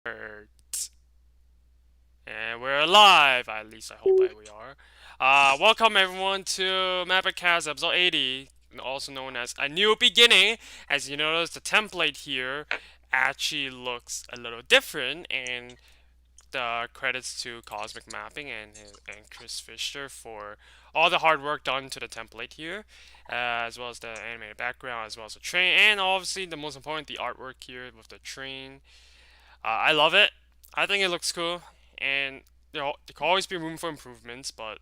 Alert. And we're alive! At least I hope that we are. Welcome everyone to MapperCast episode 80, also known as A New Beginning. As you notice, the template here actually looks a little different, and the credits to Cosmic Mapping and Chris Fischer for all the hard work done to the template here, as well as the animated background, as well as the train, and obviously the most important, the artwork here with the train. I love it. I think it looks cool, and there can always be room for improvements, but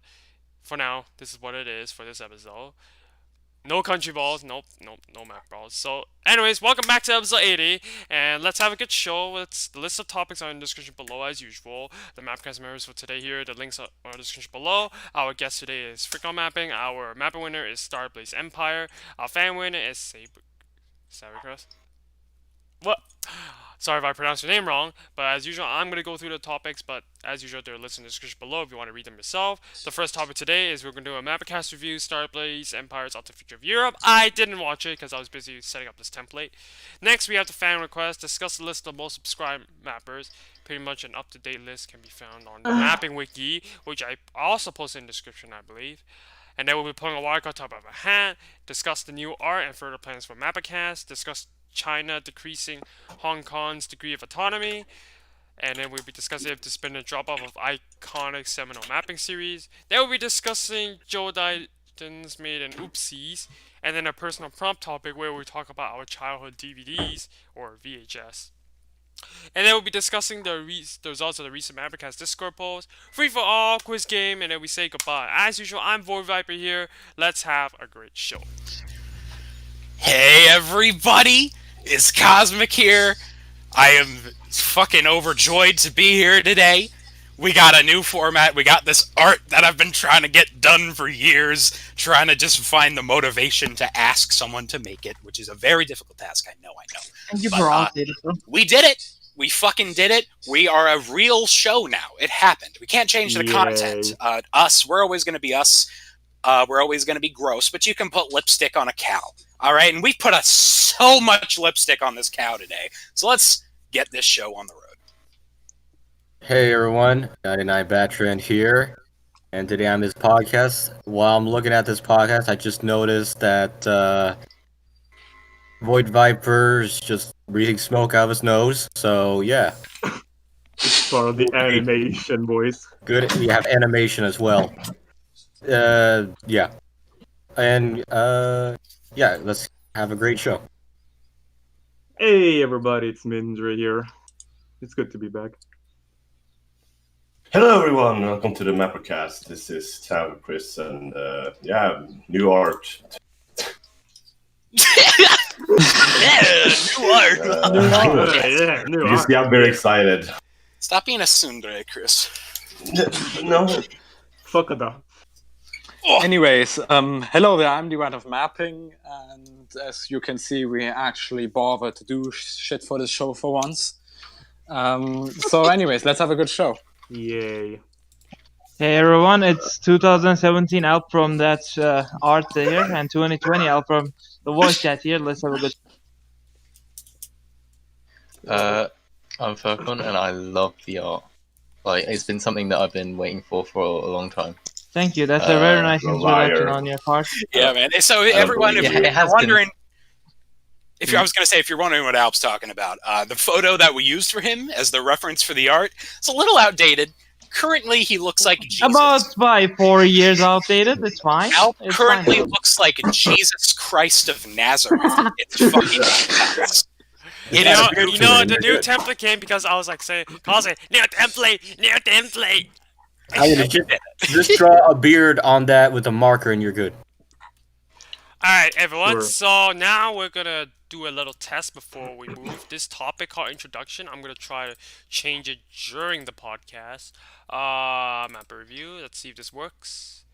for now, this is what it is for this episode. No country balls, nope, no map balls. So, anyways, welcome back to episode 80, and let's have a good show. The list of topics are in the description below as usual. The Mapcast members for today here, the links are in the description below. Our guest today is Frick Mapping. Our mapper winner is Starblaze Empire. Our fan winner is Sabercross. What? Sorry if I pronounced your name wrong, but as usual, I'm going to go through the topics, but as usual, they're listed in the description below if you want to read them yourself. The first topic today is we're going to do a MapperCast review, Starblaze Empire's Ultimate Future of Europe. I didn't watch it because I was busy setting up this template. Next, we have the fan request, discuss the list of most subscribed mappers. Pretty much an up-to-date list can be found on the Mapping Wiki, which I also posted in the description, I believe. And then we'll be pulling a wildcard top of a hat, discuss the new art and further plans for MapperCast, discuss China decreasing Hong Kong's degree of autonomy, and then we'll be discussing if there's been a drop-off of iconic Seminal mapping series. Then we'll be discussing Joe Biden's made an oopsies, and then a personal prompt topic where we talk about our childhood DVDs or VHS. And then we'll be discussing the results of the recent MapperCast Discord polls, free for all quiz game, and then we say goodbye. As usual, I'm Void Viper here. Let's have a great show. Hey everybody, it's Cosmic here. I am fucking overjoyed to be here today. We got a new format, we got this art that I've been trying to get done for years, trying to just find the motivation to ask someone to make it, which is a very difficult task, I know. Thank you for all did it. We did it! We fucking did it. We are a real show now. It happened. We can't change the content. We're always going to be us. We're always going to be gross, but you can put lipstick on a cow. All right, and we've put so much lipstick on this cow today. So let's get this show on the road. Hey everyone, 99 Batran here, and today on this podcast, while I'm looking at this podcast, I just noticed that Void Viper's just breathing smoke out of his nose, so yeah. It's part of the animation, boys. Good, we have animation as well. Yeah. And, yeah, let's have a great show. Hey everybody, it's Mindra here. It's good to be back. Hello everyone, welcome to the MapperCast. This is Tam, Chris, and new art. New art. New You see, I'm very excited. Stop being a tsundere, Chris. No. Fuck it up. Anyways, hello there, I'm the Rat of Mapping, and as you can see, we actually bothered to do shit for this show for once. So anyways, let's have a good show. Yay. Hey everyone, it's 2017 out from that art here, and 2020 out from the voice chat here. Let's have a good. I'm Furcon, and I love the art. Like, it's been something that I've been waiting for a long time. Thank you. That's a very nice introduction on your part. Yeah, man. So everyone, if Yeah, it has you're wondering, I was going to say, if you're wondering what Alp's talking about, the photo that we used for him as the reference for the art, it's a little outdated. Currently, he looks like Jesus. About 4 years outdated. It's fine. Alp It's currently fine. looks like Jesus Christ of Nazareth. It's fucking nuts. You know, the new template came because I was like saying, Cosmic, new template. I would just draw a beard on that with a marker and you're good. Alright, everyone, Sure. so now we're gonna do a little test before we move. This topic called introduction, I'm gonna try to change it during the podcast. Map review, let's see if this works.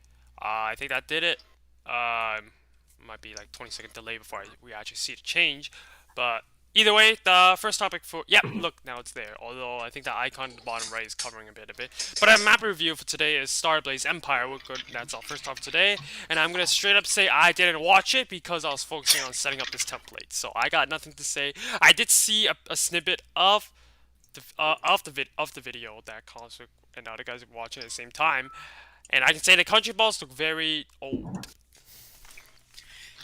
I think that did it. Might be like 20-second delay before we actually see the change, but either way, the first topic for... Yep, look, now it's there. Although, I think the icon at the bottom right is covering a bit of it. But our map review for today is Starblaze Empire. We're good. That's our first topic today. And I'm going to straight up say I didn't watch it because I was focusing on setting up this template. So I got nothing to say. I did see a snippet of of the video that Cosmic and the other guys were watching at the same time, and I can say the country balls look very old.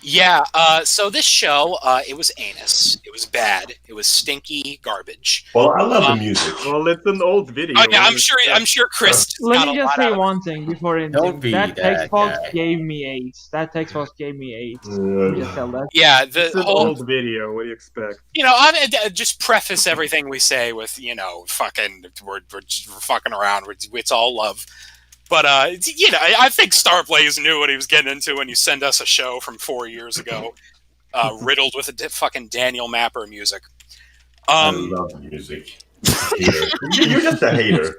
Yeah, so this show, it was anus. It was bad. It was stinky garbage. Well, I love the music. Well, it's an old video. Oh, yeah, I'm sure Chris Let got me a just lot say out of it. one thing before Don't ending. be That that text box guy. gave me AIDS. That text box gave me AIDS. Let me just tell that. Yeah, It's the an whole, old video. What do you expect? I'm just preface everything we say with, fucking, we're fucking around. It's all love. But, I think Starblaze knew what he was getting into when you send us a show from 4 years ago, riddled with fucking Daniel Mapper music. I love music. You're just a hater.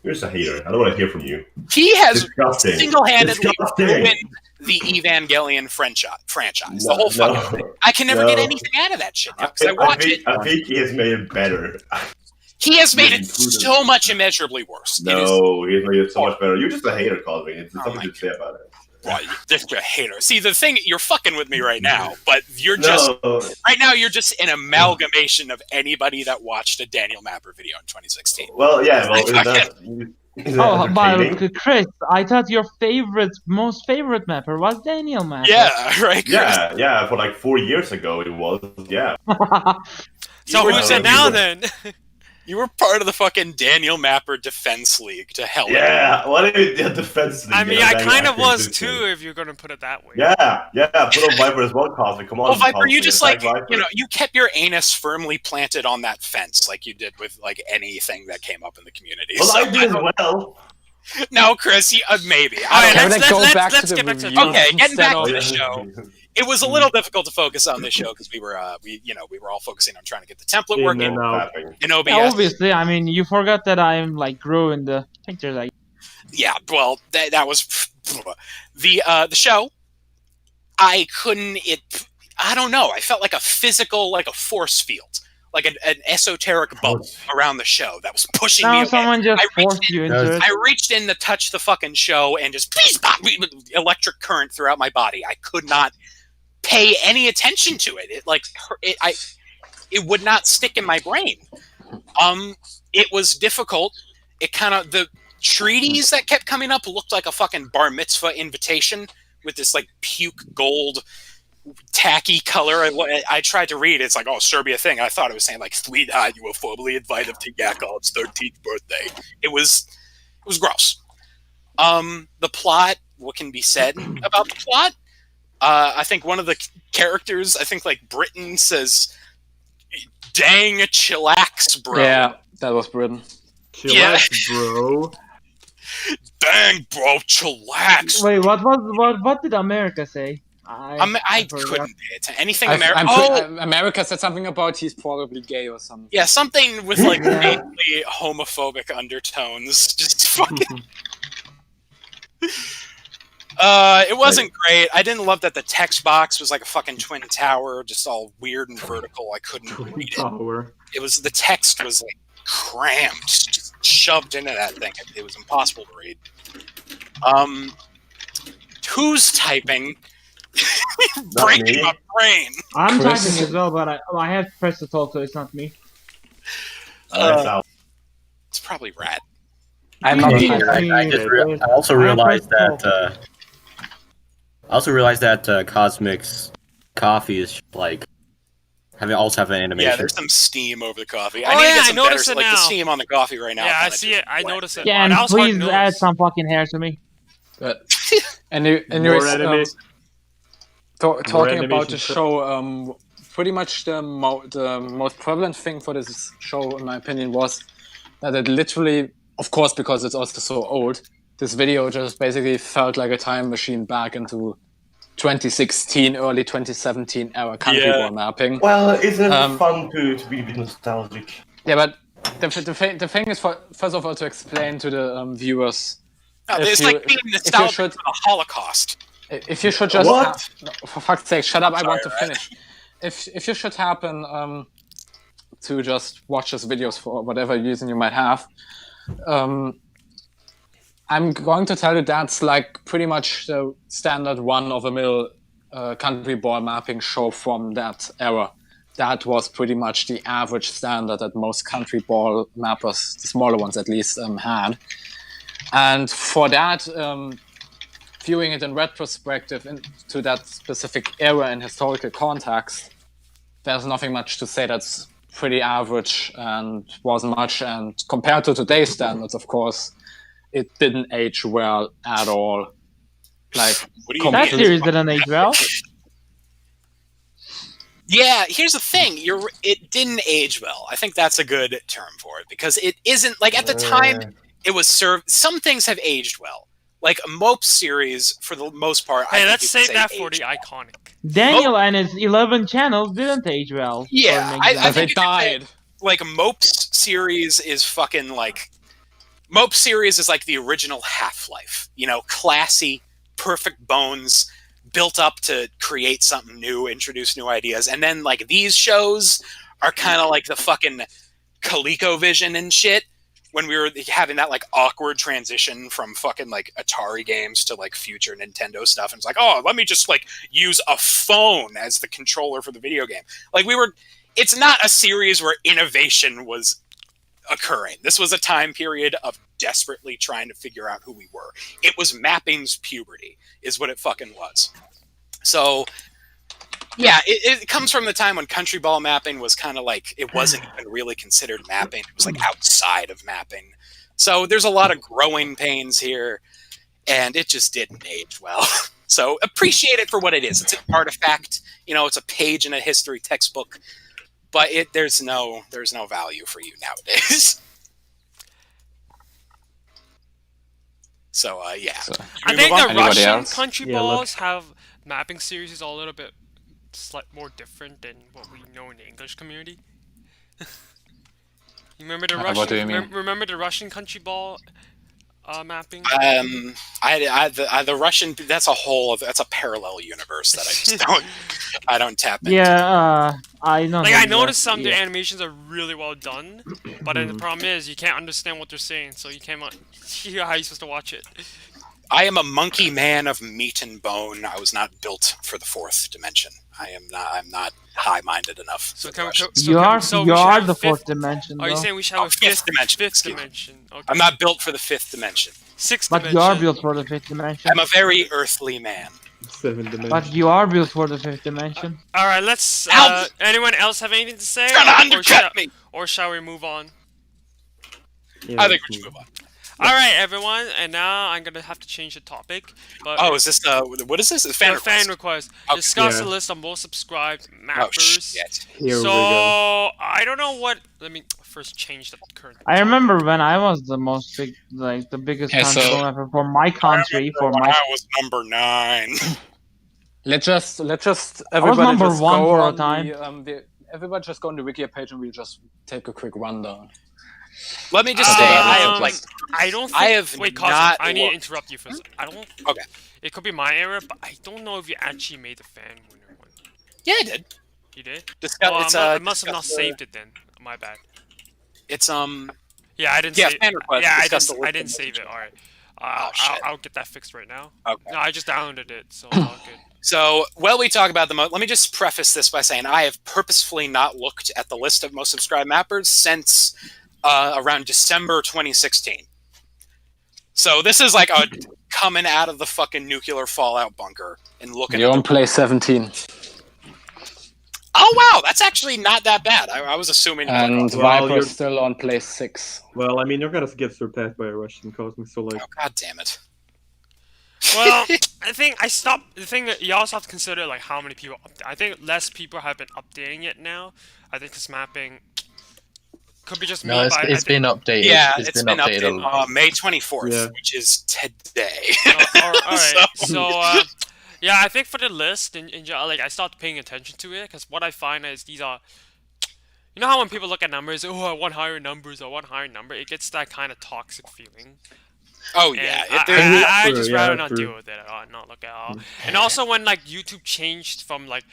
You're just a hater. I don't want to hear from you. He has Disgusting. single-handedly Disgusting. ruined the Evangelion franchise. The whole fucking thing. I can never get anything out of that shit now because I watch it. I think he has made it better. He has made it Included. so much immeasurably worse. It is, No, he has made it so much better. You're just a hater, Cosmic. There's nothing to say about it. well, you're just a hater. See, the thing, you're fucking with me right now, but you're just, right now, you're just an amalgamation of anybody that watched a Daniel Mapper video in 2016. Well, yeah, well, is that Oh, entertaining? but Chris, I thought your most favorite mapper was Daniel Mapper. Yeah, right, Chris? Yeah, for like 4 years ago it was, yeah. So You were- who's it now then? You were part of the fucking Daniel Mapper Defense League to hell. with Yeah, what if the defense league? I mean, you know, I that kind of actually was existed. too, if you're gonna put it that way. Yeah, put on Viper as well, Cosmic. Come on. Well, Viper, you Cosmic, just attack like, Viper. you kept your anus firmly planted on that fence like you did with like anything that came up in the community. Well, So I did as well. No, Chris, maybe. All right, Can we let's go let's back let's to get the back to the review? Okay, getting back Oh, to yeah. the show. It was a little difficult to focus on this show because we were all focusing on trying to get the template In working and out. in OBS. Yeah, obviously, I mean, you forgot that I'm like grew in the pictures. Like, Yeah, well, that was the show. I couldn't. I don't know. I felt like a physical, like a force field, like an esoteric bubble around the show that was pushing me now away. someone just I reached forced you into it. I reached in to touch the fucking show and just electric current throughout my body. I could not pay any attention to it. It would not stick in my brain. It was difficult. It kind of, the treaties that kept coming up looked like a fucking bar mitzvah invitation with this like puke gold tacky color. I tried to read it. It's like, oh, Serbia thing. I thought it was saying like, sweetheart, you were formally invited to Yakov's 13th birthday. It was gross. The plot, what can be said about the plot? I think one of the characters, I think like Britain says, dang, chillax, bro. Yeah, that was Britain. Chillax, bro. Dang, bro, chillax. Wait, what did America say? I forgot. couldn't pay attention. Anything I'm American. America said something about he's probably gay or something. Yeah, something with like Yeah. vaguely homophobic undertones. Just fucking. It wasn't great. I didn't love that the text box was like a fucking twin tower, just all weird and vertical. I couldn't read it. Power. It was, the text was like cramped, just shoved into that thing. It was impossible to read. Who's typing? Breaking me. my brain. I'm Chris. typing as well, but I have to press the talk, so it's not me. It's probably Rat. I'm not Yeah. typing. I also realized that Cosmic's coffee is like also have an Yeah, animation. there's some steam over the coffee. Oh, I need to yeah, get I some noticed better, it like the now. steam on the coffee right now. Yeah, I kinda see just it. I wet. noticed it. Yeah, Wow, and that was hard to please add notice. some fucking hair to me. But anyways, More anime. talking about animation the stuff. show, pretty much the most prevalent thing for this show, in my opinion, was that it literally, of course, because it's also so old, this video just basically felt like a time machine back into 2016, early 2017 era country Yeah. war mapping. Well, isn't it Um, fun to be a bit nostalgic? Yeah, but the thing is, first of all, to explain to the viewers, No, if it's you- like being if you nostalgic should- for the Holocaust. if you should just What? no, for fuck's sake, shut up! I want to Sorry, finish. If you should happen to just watch these videos for whatever reason you might have, I'm going to tell you that's like pretty much the standard one-of-a-mill country ball mapping show from that era. that was pretty much the average standard that most country ball mappers, the smaller ones at least, had. And for that, viewing it in retrospective into that specific era in historical context, there's nothing much to say. That's pretty average and wasn't much. And compared to today's standards, of course, it didn't age well at all. Like, What do you That mean? series didn't age well. Yeah, here's the thing. It didn't age well. I think that's a good term for it because it isn't like at the time it was served. Some things have aged well. Like a Mope series, for the most part. I Hey, think let's you could save say that for aged the well. iconic. Daniel and his 11 channels didn't age well. Yeah, for an I example. they think you could say, died. like Mope's series is fucking like Mope series is like the original Half-Life. You know, classy, perfect bones, built up to create something new, introduce new ideas, and then like these shows are kind of like the fucking ColecoVision and shit. When we were having that like awkward transition from fucking like Atari games to like future Nintendo stuff, and it's like, oh, let me just like use a phone as the controller for the video game. Like it's not a series where innovation was occurring. This was a time period of desperately trying to figure out who we were. It was mapping's puberty, is what it fucking was. So, yeah, it comes from the time when country ball mapping was kind of like, it wasn't even really considered mapping. It was like outside of mapping. So there's a lot of growing pains here, and it just didn't age well. So appreciate it for what it is. It's an artifact. You know, it's a page in a history textbook. But there's no value for you nowadays. So yeah. So, I think the Anybody Russian else? country Yeah, balls have mapping series a little bit more different than what we know in the English community. You remember the Russian? what do you mean? Remember the Russian country ball mapping? The Russian, that's a parallel universe that I just don't tap into. Yeah, I know. Like I him, noticed some of the yeah. animations are really well done, but then the problem is you can't understand what they're saying, so you can't see how you're supposed to watch it. I am a monkey man of meat and bone. I was not built for the fourth dimension. I'm not high-minded enough. So for can we, Russian. so You can- are so we you should are have the a fifth- fourth dimension. Are you though. saying we should have Oh, a fifth dimension, Fifth excuse me. dimension. Okay. I'm not built for the fifth dimension. Sixth But dimension. you are built for the fifth dimension. I'm a very earthly man. 7 dimension. But you are built for the fifth dimension. All right, let's. Ow! Anyone else have anything to say? Trying to undercut me. Or shall we move on? Yeah, I think we should move on. All right, everyone, and now I'm gonna have to change the topic. But Oh, is this what is this? Fan request. fan request. Okay. Discuss Yeah. the list of most subscribed Oh mappers. shit. Here we So go. I don't know what. Let me first change the current. I remember when I was the biggest Yeah, country so- ball mapper for my country, for my. I was number 9. Let's just I was everybody number just one go for a on time. everybody just go on the wiki page and we'll just take a quick rundown. Let me just say, I have like I don't. Think, I have wait, Cosmo, not I need to looked. interrupt you for a second. I don't. Okay. It could be my error, but I don't know if you actually made the fan winner one. Yeah, I did. You did? Discuss, Oh, it's, I must have not discuss saved it then. My bad. It's Yeah, I didn't. Yeah, save, fan request. Yeah, Discuss the I list didn't of save it. All right. shit. I'll get that fixed right now. Okay. No, I just downloaded it, so it's all good. So, while we talk about let me just preface this by saying I have purposefully not looked at the list of most subscribed mappers since around December 2016. So this is like a coming out of the fucking nuclear fallout bunker and looking You're at on place 17. Oh wow, that's actually not that bad. I was assuming. And Well, Viper's you're- still on place 6. Well, I mean, you're gonna get surpassed by a Russian Cosmic, so like, Oh god damn it! Well, I think I stopped. The thing that you also have to consider, like, how many people. I think less people have been updating it now. I think this mapping could be just me. No, but I it's think- been updated. Yeah, it's been updated. a lot. May 24th, Yeah. which is today. all right. So, yeah, I think for the list, like, I started paying attention to it because what I find is these are. You know how when people look at numbers, oh, I want higher numbers, I want higher number. It gets that kind of toxic feeling. Oh And yeah, I True, just yeah, rather not true. deal with it, not look at all. And also when like YouTube changed from like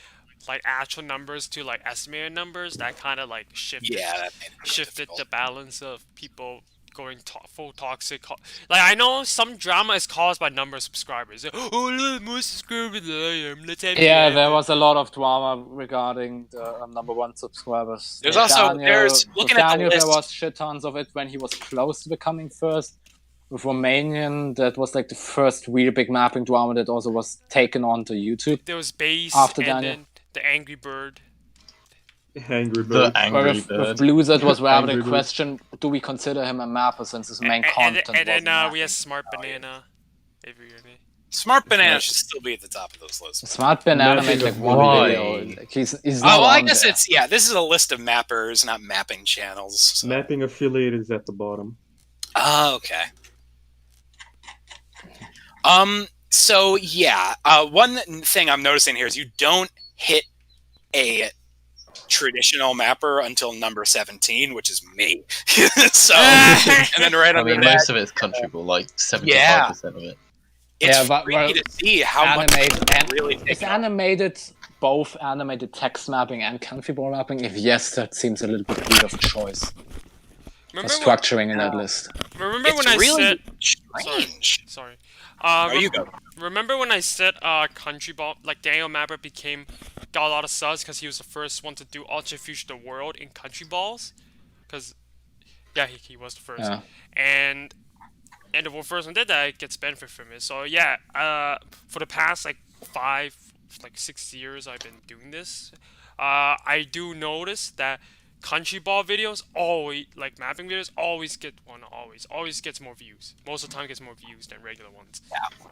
actual numbers to like estimated numbers, that kind of like shifted yeah, that made it shifted difficult. the balance of people going full toxic. Like I know some drama is caused by number of subscribers. Oh, look, more subscribers than I am. Let's have Yeah, it. there was a lot of drama regarding the number one subscribers. There's With also Daniel, looking with at the Daniel, there list. was shit tons of it when he was close to becoming first. With Romanian, that was like the first really big mapping drama that also was taken onto YouTube. There was Base After and Daniel. then the Angry Bird. Angry The Bird. angry With bird. Blizzard was rather Angry the Bird. question: do we consider him a mapper since his main And content then was mapping? we had Smart Banana. Every year. Smart Banana should still be at the top of those lists. Smart Banana Mapping made like of one why? video. Like, he's Oh, not well, I on guess there. this is a list of mappers, not mapping channels. So. Mapping affiliate is at the bottom. Oh, okay. So yeah, one thing I'm noticing here is you don't hit a traditional mapper until number 17, which is me. So, and then right I under mean, that, most of it's country ball, like 75% of it. it's Yeah, but- freaky to see how much really Is take off. animated both animated text mapping and country ball mapping? If yes, that seems a little bit weird of a choice for Remember when, structuring in that list. remember It's when I really said strange. sorry. Oh, you go. Remember when I said country ball, like Daniel Mapper got a lot of subs because he was the first one to do Ultra Future the World in country balls? Because yeah, he was the first. Yeah. And the first one did that gets benefit from it. So yeah, for the past like 6 years I've been doing this. I do notice that country ball videos always, like mapping videos, always gets more views. Most of the time gets more views than regular ones.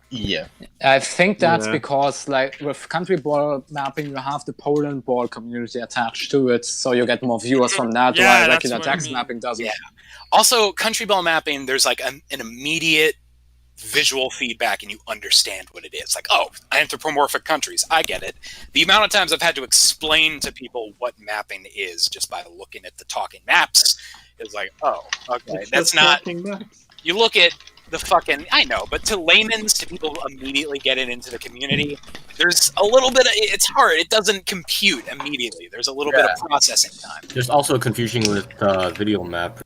Yeah. I think that's Yeah. because, like, with country ball mapping, you have the Poland ball community attached to it, so you get more viewers from that, Yeah, while that's regular what I text mean. mapping doesn't. Yeah. Also, country ball mapping, there's like an immediate visual feedback and you understand what it is. Like, oh, anthropomorphic countries, I get it. The amount of times I've had to explain to people what mapping is just by looking at the talking maps is like, oh, okay, It's that's just not. talking maps. You look at the fucking. I know, but to layman's, to people who immediately get it into the community, there's a little bit of. It's hard. It doesn't compute immediately. There's a little bit of processing time. There's also confusion with video map.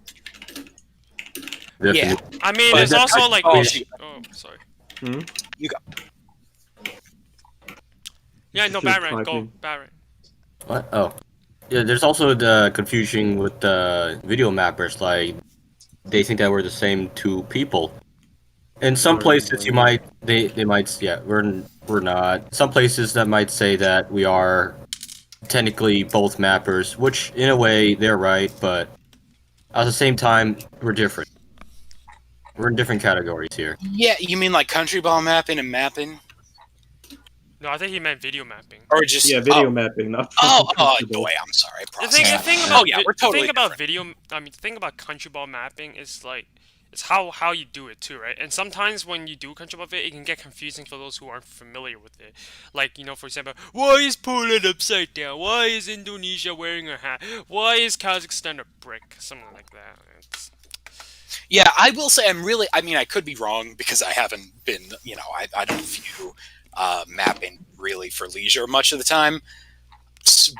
Yeah. I mean, But there's that's also like- like oh, oh, sorry. You go. Yeah, no, Keep Baron, go, typing. Baron. What? Oh. Yeah, there's also the confusion with the video mappers. Like, they think that we're the same two people. In some places, you might they might we're not. Some places that might say that we are technically both mappers, which in a way they're right, but at the same time we're different. We're in different categories here. Yeah, you mean like country ball mapping and mapping, No, I think he meant video mapping. or just Yeah, video mapping, not Oh, comfortable. boy, I'm sorry. The thing Processing. about Oh yeah, we're totally the thing about different. the thing about country ball mapping is like it's how you do it too, right? And sometimes when you do country ball it can get confusing for those who aren't familiar with it. Like, you know, for example, why is Poland upside down? Why is Indonesia wearing a hat? Why is Kazakhstan a brick? Something like that. Yeah, I will say I mean, I could be wrong because I haven't been, I don't view mapping really for leisure much of the time.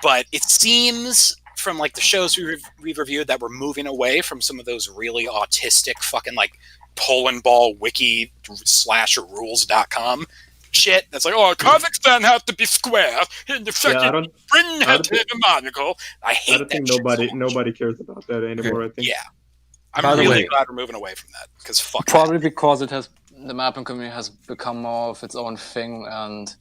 But it seems from like the shows we've reviewed that we're moving away from some of those really autistic fucking like Poland ball wiki /rules.com shit. That's like, oh, Kazakhstan has to be square and the Yeah, I fucking don't. Britain I has don't to be monocle. I I hate don't that think shit nobody so much. nobody cares about that anymore. I think. Yeah. I'm By the really way- glad we're moving away from that because fuck that. Probably because the mapping community has become more of its own thing, and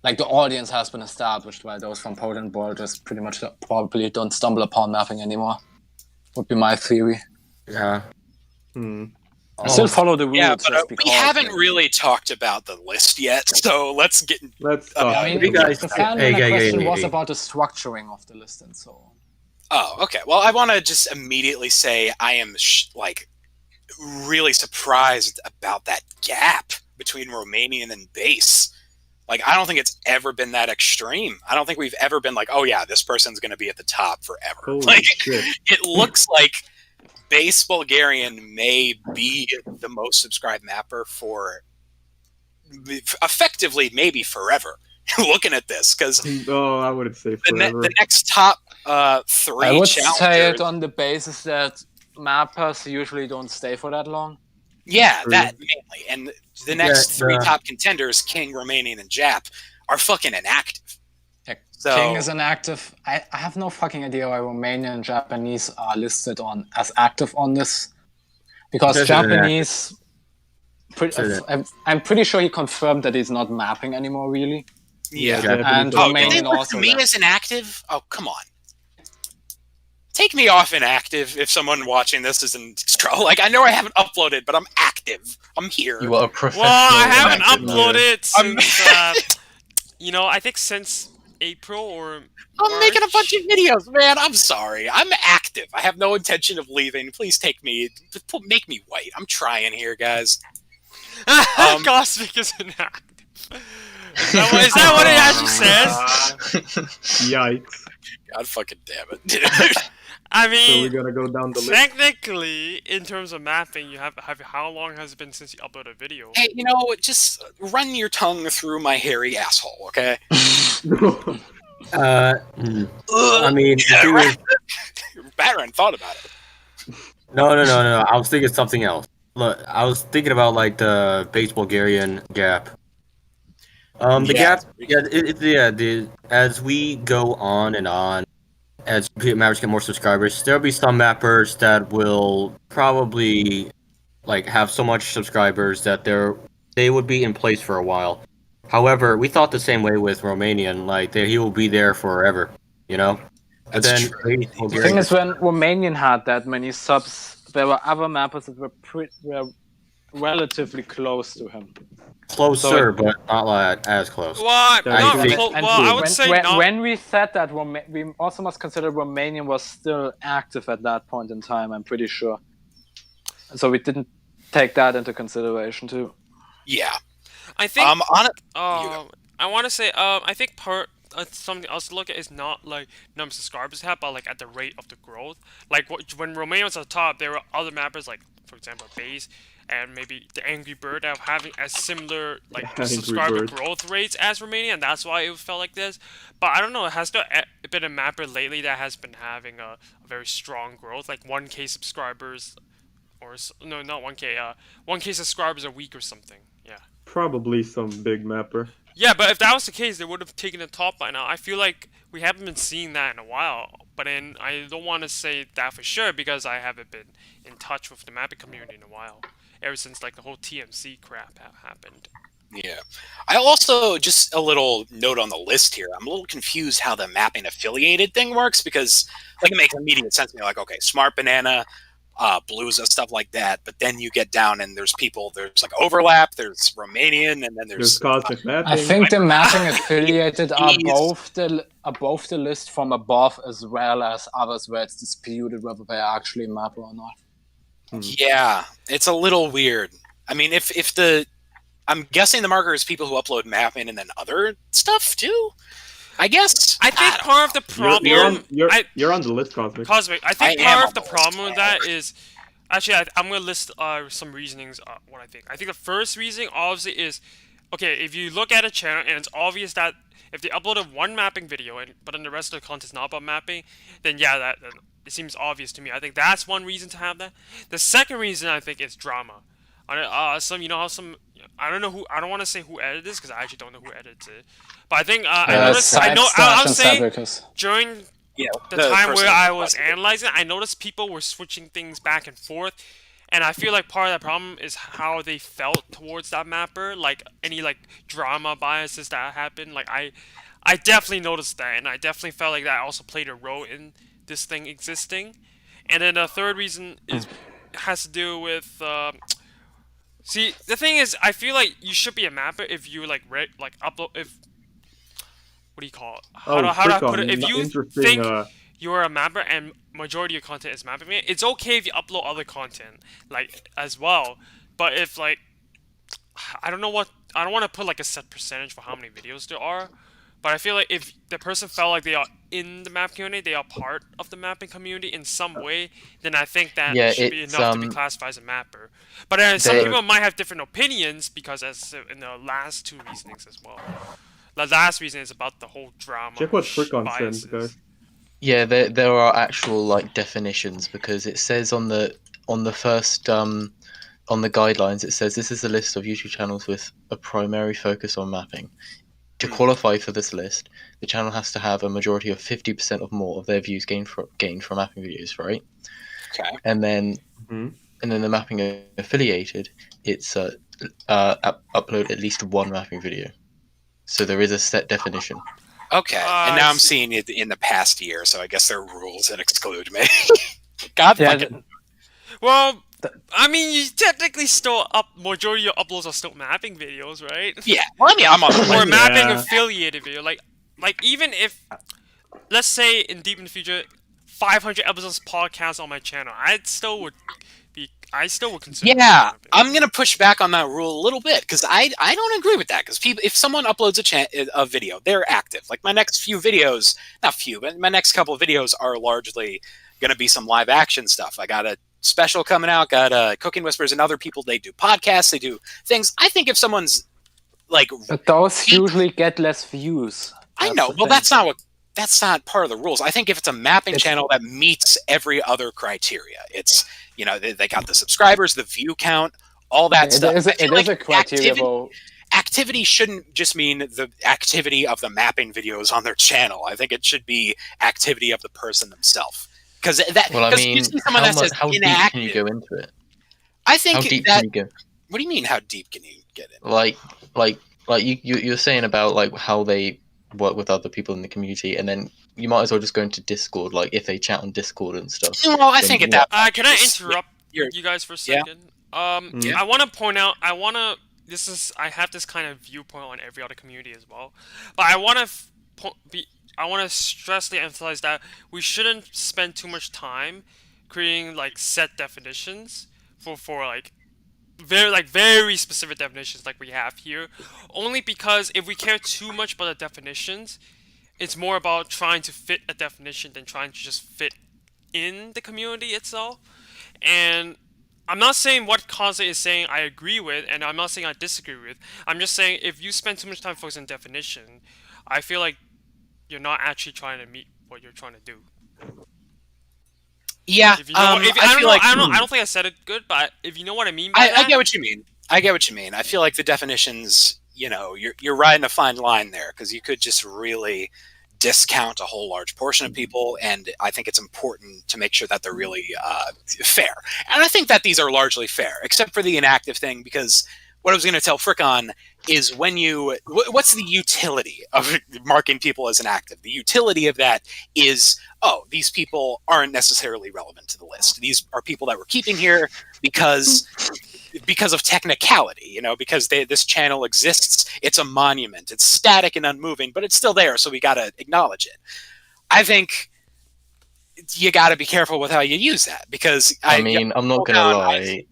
like the audience has been established, while those from Poland ball just pretty much probably don't stumble upon mapping anymore. Would be my theory. Yeah. I still follow the rules. Yeah, but just we because, haven't like, really talked about the list yet, so let's get. Let's Oh, talk. I mean, You guys- the fan hey, yeah, question yeah, was yeah. about the structuring of the list and so on. Oh, okay. Well, I want to just immediately say I am really surprised about that gap between Romanian and base. Like, I don't think it's ever been that extreme. I don't think we've ever been like, oh yeah, this person's going to be at the top forever. Holy Like, shit. it looks like base Bulgarian may be the most subscribed mapper for effectively maybe forever. Looking at this, because Oh, I wouldn't say forever. the next top three I would challengers. say it on the basis that mappers usually don't stay for that long. Yeah, True. that mainly. And the next Yeah, three top contenders, King, Romanian, and Jap, are fucking inactive. Yeah, So King is inactive. I have no fucking idea why Romanian and Japanese are listed on as active on this, because Says they're Japanese. Says I'm pretty sure he confirmed that he's not mapping anymore, really. yeah. And Oh, Romanian did they list also me left. as inactive? Oh, come on. Take me off inactive if someone watching this isn't like I know I haven't uploaded, but I'm active. I'm here. You are a professional. Well, I haven't inactive player. uploaded since, I think since April or I'm making a bunch of March. videos, man. I'm sorry. I'm active. I have no intention of leaving. Please take me. Make me white. I'm trying here, guys. Cosmic is inactive. Is that what it actually says? Yikes. God fucking damn it, dude. I So we're mean, gonna go down the list. technically, in terms of mapping, you have how long has it been since you uploaded a video? Hey, just run your tongue through my hairy asshole, okay? I mean, the thing is, Baron thought about it. no. I was thinking something else. Look, I was thinking about like the base Bulgarian gap. The Yeah. gap, as we go on and on, as mappers get more subscribers, there'll be some mappers that will probably like have so much subscribers that they would be in place for a while. However, we thought the same way with Romanian, like he will be there forever, you know. But That's then true. The Bulgarian, thing is, when Romanian had that many subs, there were other mappers that were relatively close to him. closer, but not like as close. Well, I think- I would say not. when we said that, we also must consider Romanian was still active at that point in time. I'm pretty sure. So we didn't take that into consideration too. Yeah. I think. On it. I want to say. I think something else to look at is not like number of subscribers have, but like at the rate of the growth. Like when Romania was at the top, there were other mappers like, for example, Base and maybe the Angry Bird that were having as similar like Angry subscriber Bird. growth rates as Romania, and that's why it felt like this. But I don't know. Has there been a mapper lately that has been having a very strong growth, like 1K subscribers, or no, not 1K. 1K subscribers a week or something. Yeah. Probably some big mapper. Yeah, but if that was the case, they would have taken the top by now. I feel like we haven't been seeing that in a while. But then I don't want to say that for sure because I haven't been in touch with the mapping community in a while. Ever since like the whole TMC crap happened. Yeah. I also, just a little note on the list here. I'm a little confused how the mapping affiliated thing works because like it makes immediate sense to me. Like, okay, Smart Banana, Bluesa, stuff like that. But then you get down and there's like overlap, there's Romanian, and then there's There's cosmic mapping. I think the mapping affiliated are both the list from above as well as others where it's disputed whether they are actually a mapper or not. Yeah, it's a little weird. I mean, I'm guessing the marker is people who upload mapping and then other stuff too. I guess. I think part of the problem. You're on the list, Cosmic. Cosmic. I think I am part on of the the problem list. with that is, actually, I'm gonna list some reasonings. What I think. I think the first reasoning obviously is, okay, if you look at a channel and it's obvious that if they uploaded one mapping video but then the rest of the content is not about mapping, then yeah, that it seems obvious to me. I think that's one reason to have that. The second reason I think is drama. I don't know who. I don't want to say who edited this because I actually don't know who edited it. But I think I noticed. I'll say during the time where I was analyzing, I noticed people were switching things back and forth, and I feel like part of that problem is how they felt towards that mapper. Like any like drama biases that happened. Like I definitely noticed that, and I definitely felt like that also played a role in this thing existing. And then the third reason has to do with. See, the thing is, I feel like you should be a mapper if you upload. If what do you call it? How do I put it? If you think you're a mapper and majority of your content is mapping, it's okay if you upload other content like as well. But if like, I don't want to put like a set percentage for how many videos there are. But I feel like if the person felt like they are in the map community, they are part of the mapping community in some way, then I think that should be enough to be classified as a mapper. But some people might have different opinions because, as in the last two reasonings as well. The last reason is about the whole drama. Check what Frickon biases. sends, guys. Yeah, there are actual like definitions, because it says on the first on the guidelines, it says this is a list of YouTube channels with a primary focus on mapping. To qualify for this list, the channel has to have a majority of 50% or more of their views gained from mapping videos, right? Okay. And then the mapping affiliated, it's upload at least one mapping video. So there is a set definition. Okay, and now I'm seeing it in the past year, so I guess there are rules that exclude me. God fucking. Well, I mean, you technically still majority of uploads are still mapping videos, right? Yeah, well, I mean, I'm on or mapping affiliated video. Like even if, let's say in the future, 500 episodes podcast on my channel, I still would consider. Yeah, I'm gonna push back on that rule a little bit, because I don't agree with that. Because if someone uploads a video, they're active. Like my next few videos, not few, but my next couple of videos are largely gonna be some live action stuff. I got a special coming out, got Cooking Whispers and other people. They do podcasts, they do things. I think if someone's like, but those usually get less views. I know. Well, that's not part of the rules. I think if it's a mapping channel that meets every other criteria, it's, you know, they got the subscribers, the view count, all that stuff. It is a criteria. Activity shouldn't just mean the activity of the mapping videos on their channel. I think it should be activity of the person themselves. Because well, I mean, how deep can you go into it? I think how deep can you go? What do you mean? How deep can you get in? Like you're saying about like how they work with other people in the community, and then you might as well just go into Discord, like if they chat on Discord and stuff. Well, I think at that point, can I interrupt you guys for a second? Yeah. I want to point out, I have this kind of viewpoint on every other community as well, but I want to stressly emphasize that we shouldn't spend too much time creating like set definitions for like very specific definitions like we have here, only because if we care too much about the definitions, it's more about trying to fit a definition than trying to just fit in the community itself. And I'm not saying what Kaze is saying I agree with, and I'm not saying I disagree with. I'm just saying if you spend too much time focusing on definition, I feel like you're not actually trying to meet what you're trying to do. Yeah, I don't think I said it good, but if you know what I mean by that. I get what you mean. I feel like the definitions, you know, you're riding a fine line there, because you could just really discount a whole large portion of people, and I think it's important to make sure that they're really fair. And I think that these are largely fair, except for the inactive thing, because what I was going to tell Frickon is what's the utility of marking people as inactive? The utility of that is, these people aren't necessarily relevant to the list. These are people that we're keeping here because of technicality, you know, because this channel exists. It's a monument. It's static and unmoving, but it's still there, so we got to acknowledge it. I think you got to be careful with how you use that, because I'm not going to lie.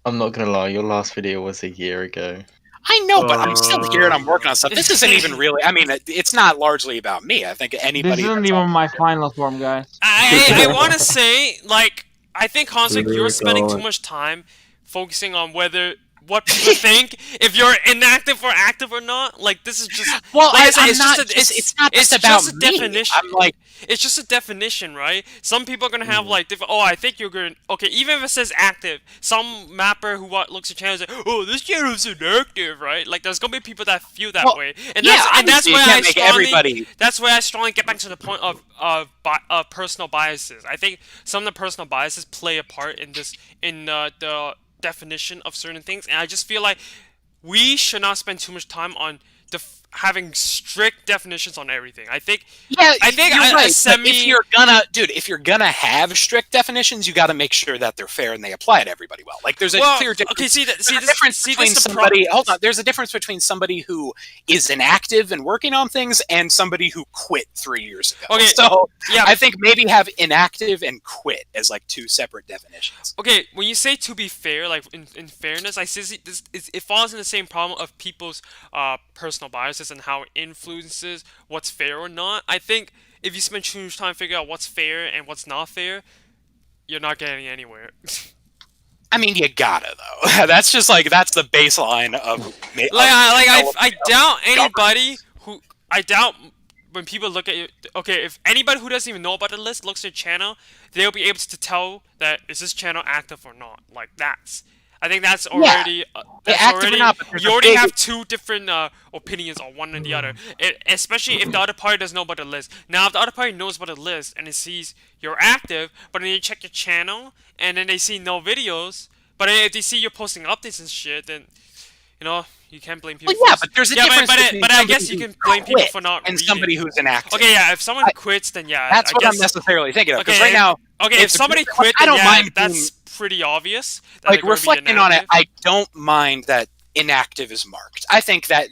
I'm not going to lie, your last video was a year ago. I know, but I'm still here and I'm working on stuff. This isn't even really, I mean, it's not largely about me. I think anybody... This isn't even my final form, guys. I want to say, like, I think, Hansik, you're spending too much time focusing on what people think, if you're inactive or active or not. Like, this is just... Well, like it's not just about me. Definition. I'm like... It's just a definition, right? Some people are going to have, like, I think you're going to... Okay, even if it says active, some mapper who looks at channels like, this channel's inactive, right? Like, there's going to be people that feel that way. And that's why I strongly get back to the point of personal biases. I think some of the personal biases play a part in the definition of certain things, and I just feel like we should not spend too much time on having strict definitions on everything. I think you're right. If you're gonna have strict definitions, you got to make sure that they're fair and they apply to everybody well. Like there's a clear difference. There's a difference between somebody who is inactive and working on things and somebody who quit 3 years ago. Okay, so I think maybe have inactive and quit as like two separate definitions. Okay, when you say to be fair, like in fairness, I see it falls in the same problem of people's personal biases and how it influences what's fair or not. I think if you spend too much time figuring out what's fair and what's not fair, you're not getting anywhere. I mean, you gotta though. That's the baseline of. I doubt anybody who when people look at you, okay, if anybody who doesn't even know about the list looks at your channel, they'll be able to tell that is this channel active or not. Like I think that's already active or not, but there's you a already big- have two different opinions on one and the other. Especially if the other party doesn't know about the list. Now, if the other party knows about the list and it sees you're active, but then you check your channel and then they see no videos, but if they see you're posting updates and shit, then you can't blame people. Well, yeah, but there's a difference between but I somebody guess you who can blame people quit for not and reading. somebody who's inactive. Okay, yeah, if someone quits, then yeah. That's I what guess, I'm necessarily thinking of. Because Okay, right now, okay, if somebody quit, I then don't yeah, mind that's pretty obvious. that like they're gonna be reflecting on it, inactive. I don't mind that inactive is marked. I think that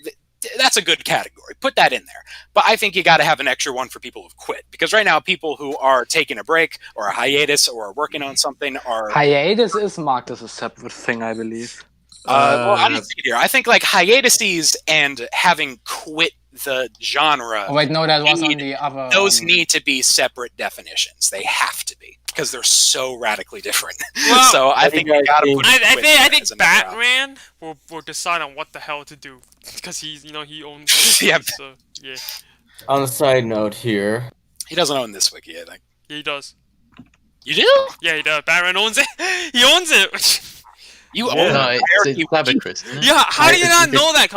that's a good category. Put that in there. But I think you got to have an extra one for people who've quit, because right now people who are taking a break or a hiatus or are working on something are. Hiatus is marked as a separate thing, I believe. Well, I don't see it here. I think like hiatuses and having quit the genre. Oh wait, no, that was on the other. Those need to be separate definitions. They have to be, because they're so radically different. Well, so I think you got to put. I think Batman will decide on what the hell to do, because he owns. Yeah. So yeah. On a side note here, He doesn't own this wiki, I think. Yeah, he does. You do? Yeah, he does. Batman owns it. He owns it. You own Yeah. No, it. it's Abacus, isn't it? Yeah, how do you not know that?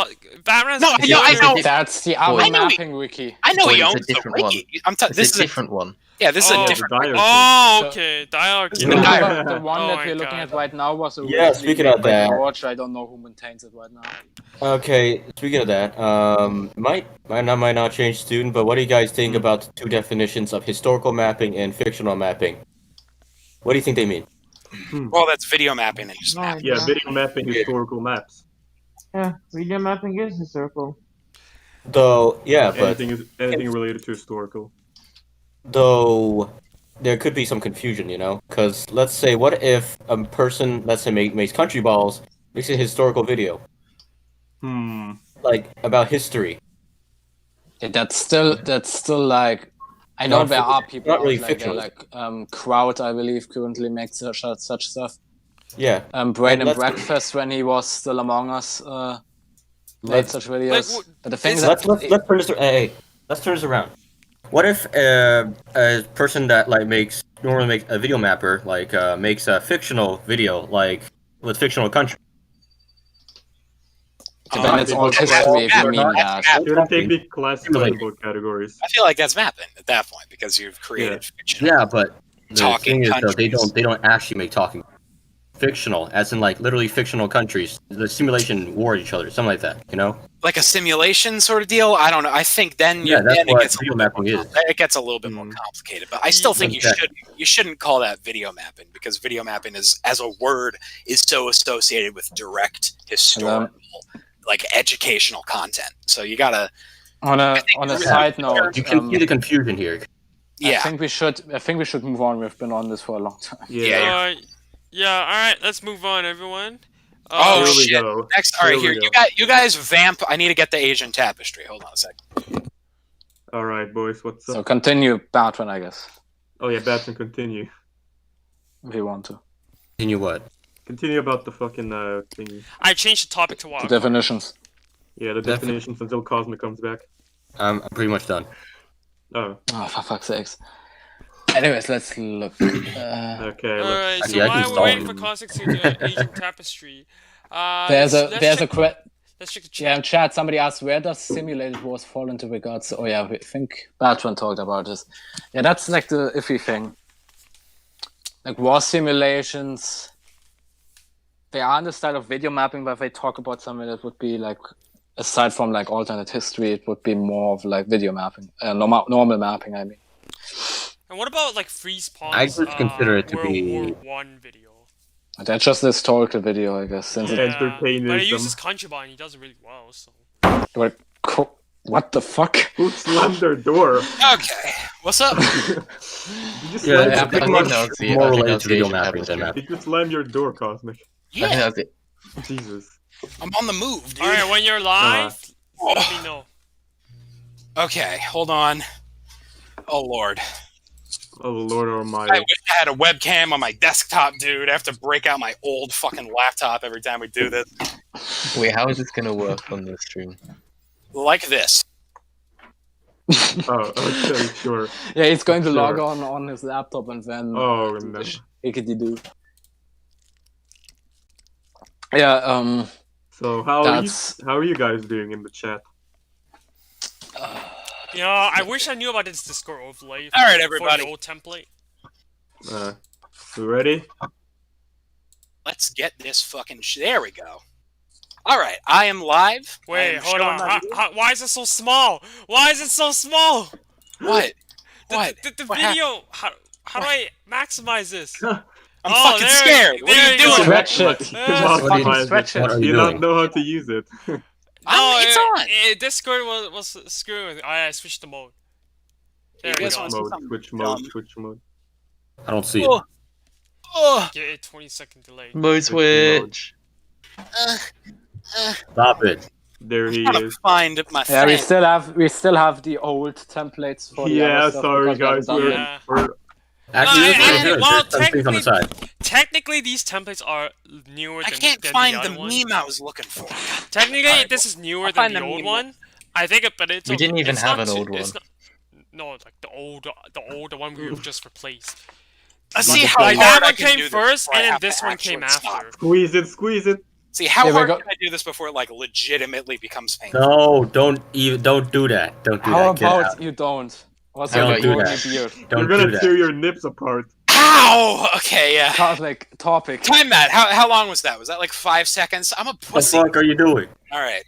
Batman's No, I know. That's the other I know mapping wiki. I know Well, he it's a owns the different wiki. It's This a is different one. yeah, this is Oh. a the different. diary. Oh, So- okay. Dialogue. The, The diary. the one Oh that my we're looking God. at right now was Yeah, originally speaking made of by that. George. I don't know who maintains it right now. okay. Speaking of that, might not change soon. But what do you guys think about the two definitions of historical mapping and fictional mapping? What do you think they mean? Well, that's video mapping and just mapping. Yeah, video mapping historical maps. Yeah, video mapping is historical. Though, yeah, but Anything related to historical. though there could be some confusion, because let's say, what if a person, let's say, makes country balls, makes a historical video, like about history. Yeah, that's still like. I know Not there are fic- people not out really there, fictional. like Crowd, I believe, currently makes such stuff. Yeah. Brain and let's- Breakfast, when he was still among us, made such videos. Like, but the thing is, Let's turn this. Hey, let's turn this around. What if a person that normally makes a video mapper makes a fictional video with fictional country? then it's all history if you mean that. Shouldn't they be classifiable categories? I feel like that's mapping at that point, because you've created fiction. Yeah, but the Talking thing is, though, they countries. don't actually make talking fictional, as in literally fictional countries. The simulation war each other, something like that. Like a simulation sort of deal. I don't know. I think then Yeah, that's then what it gets a video little bit mapping more is. it gets a little bit more complicated. But I still think Exactly. you shouldn't call that video mapping, because video mapping is, as a word, is so associated with direct historical, like educational content. So you gotta. On a side note, You can see the confusion here. Yeah. I think we should move on. We've been on this for a long time. Yeah. All right. Let's move on, everyone. Oh Here we shit! go. Next, all right, Here here we go. you guys vamp. I need to get the Asian tapestry. Hold on a second. All right, boys. What's So up? continue, Bertrand, I guess, Oh yeah, Batman. Continue. if you want to. Continue what? Continue about the fucking thingy. I changed the topic to The what? definitions. Yeah, the definitions until Cosmic comes back. I'm pretty much done. Oh, Oh, for fuck's sakes. Anyways, let's look. okay. Alright, so Actually, I can while we're stall waiting him. for Cosmic to do Asian tapestry, There's a let's check the yeah, chat. in chat. Somebody asked, where does simulated wars fall into regards? Oh yeah, I think Bertrand talked about this. Yeah, that's like the iffy thing. Like war simulations, they are in the style of video mapping, but if they talk about something that would be like, aside from like alternate history, it would be more of like video mapping, normal mapping. I mean, And what about like Freeze Pawns? I just consider it to World be- War One video. that's just a historical video, I guess. Since Yeah. it, Entertainism. But he uses Kanchiba and he does it really well. So what the fuck? Who slammed their door? Okay, what's up? You just Yeah, slammed it's I pretty think much that was the- I more think related that's to the video Asian mapping than tapestry. mapping. Did you slam your door, Cosmic? I think Yeah, that's it. Jesus. I'm on the move, dude. all right, when you're live, let me know. Okay, hold on. Oh lord, Oh Lord I Almighty. wish I had a webcam on my desktop, dude. I have to break out my old fucking laptop every time we do this. Wait, how is this gonna work on the stream? Like this. Oh, okay, sure. Yeah, he's going to Sure. log on his laptop and then Oh, no. hickety-doo. Yeah, So how That's- are you guys doing in the chat? You know, I wish I knew about this Discord overlay. All right, For everybody. the old template. You ready? Let's get this fucking there we go. All right, I am live. I Wait, am hold showing on. my video. Why is it so small? Why is it so small? What? The, What? The What video. How do I maximize this? I'm Oh, fucking there- scared. What are there you you go. doing? Stretch it. Just What fucking optimize stretch it. it. What are Do you you not doing? know how to use it? No, It's on. Discord was screwing with me. I switched the mode. There You we guys go. want something Switch dumb? mode, switch mode. I don't see it. Oh. Oh. Get a 20-second delay. Mode switch. Stop it. There he I'm trying to is. find my Yeah, we thing. still have the old templates for the Yeah, other stuff sorry because we haven't guys. done We're, them. Yeah. we're Actually, No, this is good. well, There's some things on the side. Technically, these templates are newer I than, can't than find the the other one. meme I was looking for. Technically, Alright, this is newer I'll than find the the old meme. one. I think, but it's We didn't even it's have not an too- old it's one. not- no, like the one we've just replaced. Let's Like, see how like hard that I one can came do this first, before I and then have to this one came actually after. stop. squeeze it, squeeze it. See, how Yeah, we hard got- can I do this before it like legitimately becomes painful? No, don't do that. Don't do How that. Get about out. you don't? What's Don't up do with that. your beard? Don't You're do gonna that. tear your nips apart. Ow! Okay, yeah. Topic. Time that. How long was that? Was that like 5 seconds? I'm a What the pussy. fuck are you doing? All right.